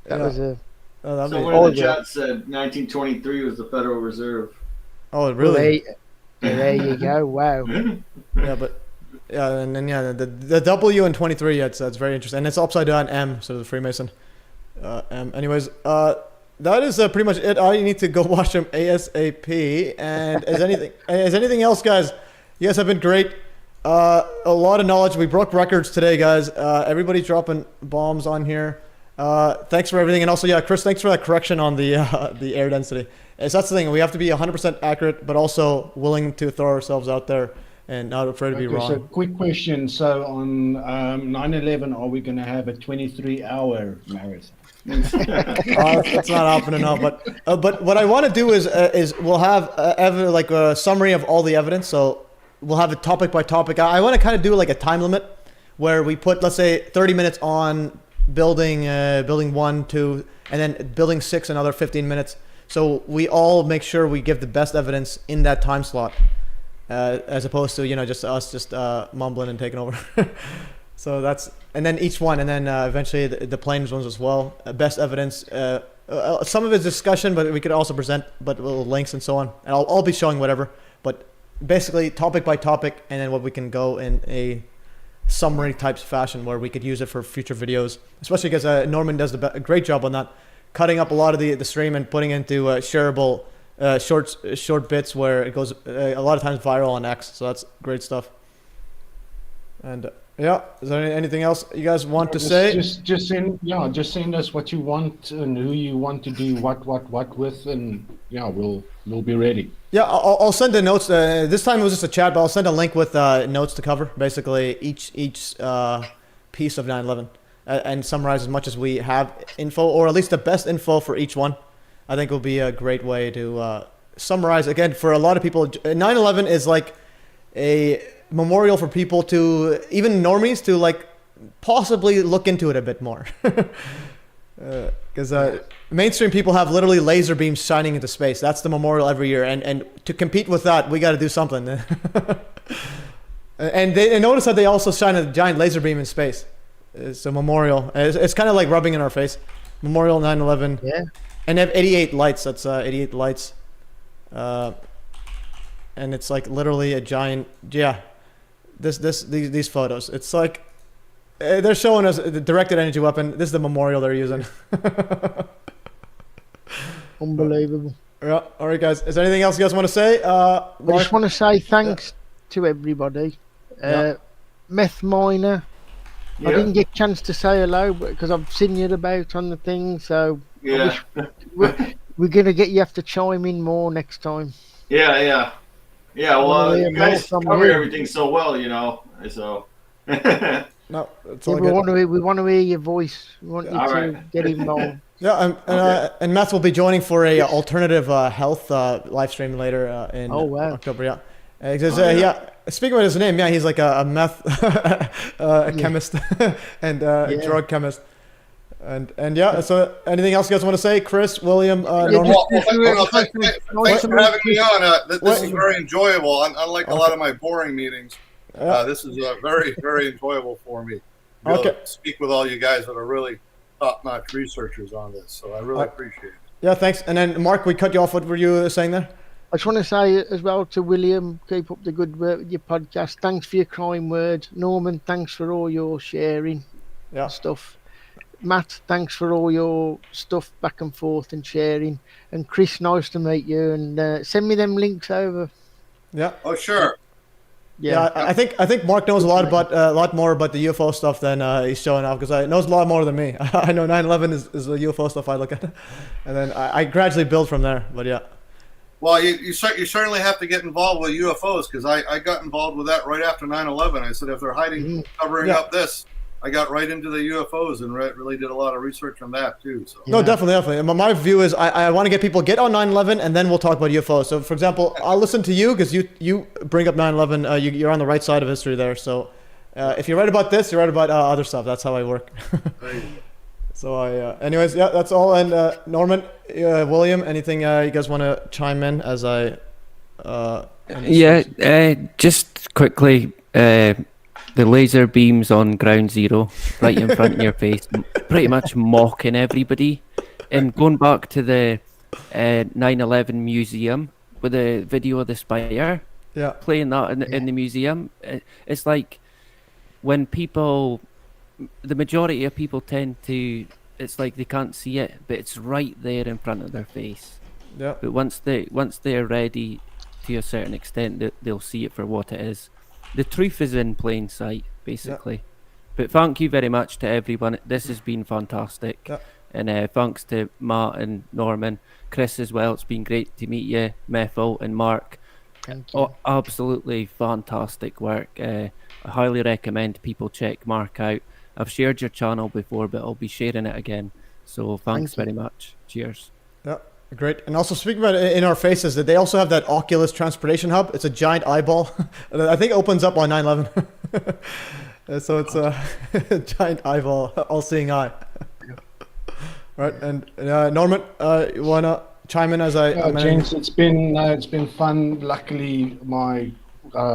That was a. Oh, someone in the chat said 1923 was the Federal Reserve. Oh, really? Well, there you go. Wow. And then the W in 23. That's very interesting, and it's upside down M, so the Freemason. M. Anyways, that is pretty much it. All you need to go watch them ASAP. And is anything else, guys? You guys have been great. A lot of knowledge. We broke records today, guys. Everybody's dropping bombs on here. Thanks for everything, and also Chris, thanks for that correction on the air density. That's the thing, we have to be 100% accurate, but also willing to throw ourselves out there and not afraid to be wrong. So quick question, so on 9/11, are we going to have a 23-hour marathon? It's not happening now, but what I want to do is we'll have like a summary of all the evidence, so we'll have it topic by topic. I want to kind of do like a time limit where we put, let's say, 30 minutes on building 1, 2, and then building 6, another 15 minutes. So we all make sure we give the best evidence in that time slot, as opposed to just us mumbling and taking over. So that's, and then each one, and then eventually the planes ones as well. Best evidence. Some of it's discussion, but we could also present little links and so on. And I'll be showing whatever, but basically topic by topic, and then what we can go in a summary type fashion where we could use it for future videos, especially because Norman does a great job on that, cutting up a lot of the stream and putting into shareable short bits where it goes a lot of times viral on X. So that's great stuff. And is there anything else you guys want to say? Just send us what you want and who you want to do what with, and we'll be ready. Yeah, I'll send the notes. This time it was just a chat, but I'll send a link with notes to cover, basically each piece of 9/11, and summarize as much as we have info, or at least the best info for each one. I think will be a great way to summarize. Again, for a lot of people, 9/11 is like a memorial for people to, even normies, to like possibly look into it a bit more. Because mainstream people have literally laser beams shining into space. That's the memorial every year, and to compete with that, we got to do something. And notice that they also shine a giant laser beam in space. It's a memorial. It's kind of like rubbing in our face. Memorial 9/11. Yeah. And they have 88 lights. That's 88 lights. And it's like literally a giant. Yeah. These photos. It's like. They're showing us the directed energy weapon. This is the memorial they're using. Unbelievable. Yeah. All right, guys. Is there anything else you guys want to say? I just want to say thanks to everybody. Methylminer. I didn't get a chance to say hello because I've seen you about on the thing. So we're gonna get you have to chime in more next time. Yeah. Well, you guys cover everything so well, So. No, it's we want to hear your voice. We want you to get involved. Yeah, and Meth will be joining for a alternative health live stream later in October. Yeah. Speaking about his name, he's like a meth chemist and drug chemist. And so anything else you guys want to say? Chris, William, Norman? Thanks for having me on. This is very enjoyable. Unlike a lot of my boring meetings, this is very, very enjoyable for me. To speak with all you guys that are really top-notch researchers on this. So I really appreciate it. Yeah, thanks. And then, Mark, we cut you off. What were you saying there? I just want to say as well to William, keep up the good work with your podcast. Thanks for your kind words. Norman, thanks for all your sharing stuff. Matt, thanks for all your stuff back and forth and sharing. And Chris, nice to meet you. And send me them links over. Yeah. Oh, sure. Yeah, I think Mark knows a lot more about the UFO stuff than he's showing off, because he knows a lot more than me. I know 9/11 is the UFO stuff I look at, and then I gradually build from there. But yeah. Well, you certainly have to get involved with UFOs, because I got involved with that right after 9/11. I said, if they're hiding, covering up this, I got right into the UFOs and really did a lot of research on that too. So. No, definitely. My view is I want to get people get on 9/11, and then we'll talk about UFOs. So, for example, I'll listen to you because you bring up 9/11. You're on the right side of history there. So, if you're right about this, you're right about other stuff. That's how I work. So anyways, yeah, that's all. And Norman, William, anything you guys want to chime in as I? Just quickly. The laser beams on Ground Zero, right in front of your face, pretty much mocking everybody. And going back to the 9/11 museum with the video of the spire, playing that in the museum, it's like when people, the majority of people tend to, it's like they can't see it, but it's right there in front of their face. Yeah. But once they're ready to a certain extent, they'll see it for what it is. The truth is in plain sight, basically. But thank you very much to everyone. This has been fantastic. And thanks to Matt and Norman, Chris as well. It's been great to meet you, Methyl and Mark. Thank you. Absolutely fantastic work. I highly recommend people check Mark out. I've shared your channel before, but I'll be sharing it again. So thanks very much. Cheers. Yeah. Great. And also, speaking about in our faces, that they also have that Oculus transportation hub. It's a giant eyeball. I think it opens up on 9/11. So it's a giant eyeball, all-seeing eye. Right. And Norman, you wanna chime in as I? James, it's been fun. Luckily, my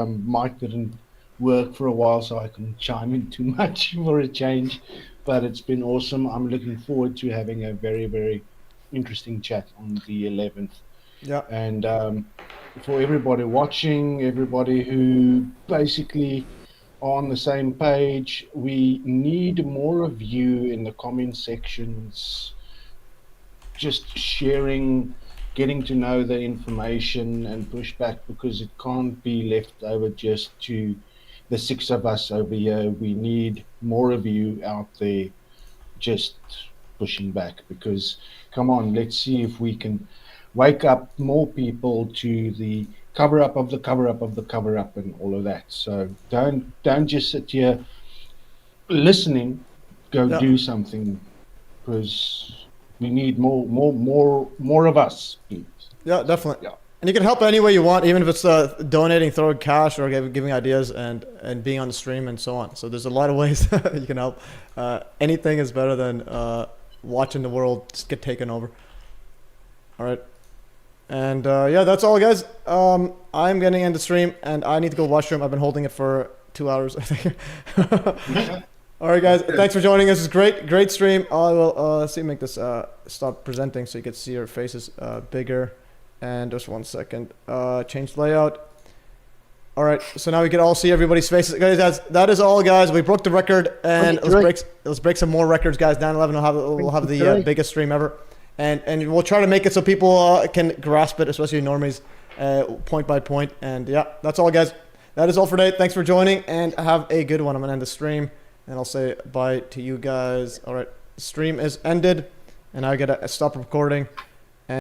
mic didn't work for a while, so I couldn't chime in too much for a change. But it's been awesome. I'm looking forward to having a very, very interesting chat on the 11th. Yeah. And for everybody watching, everybody who basically are on the same page, we need more of you in the comment sections, just sharing, getting to know the information and pushback, because it can't be left over just to the 6 of us over here. We need more of you out there just pushing back, because come on, let's see if we can wake up more people to the cover up of the cover up of the cover up and all of that. So don't just sit here listening, go do something, because we need more of us, please. Yeah, definitely. Yeah. And you can help any way you want, even if it's donating, throwing cash, or giving ideas and being on the stream and so on. So there's a lot of ways you can help. Anything is better than watching the world just get taken over. All right. And yeah, that's all, guys. I'm getting into stream, and I need to go washroom. I've been holding it for 2 hours, I think. All right, guys. Thanks for joining us. It's great stream. I will make this stop presenting so you can see your faces bigger. And just 1 second. Change layout. All right. So now we can all see everybody's faces, guys. That is all, guys. We broke the record, and let's break some more records, guys. 9/11 we'll have the biggest stream ever. And we'll try to make it so people can grasp it, especially normies, point by point. And yeah, that's all, guys. That is all for today. Thanks for joining, and have a good one. I'm gonna end the stream, and I'll say bye to you guys. All right, the stream is ended, and I gotta stop recording.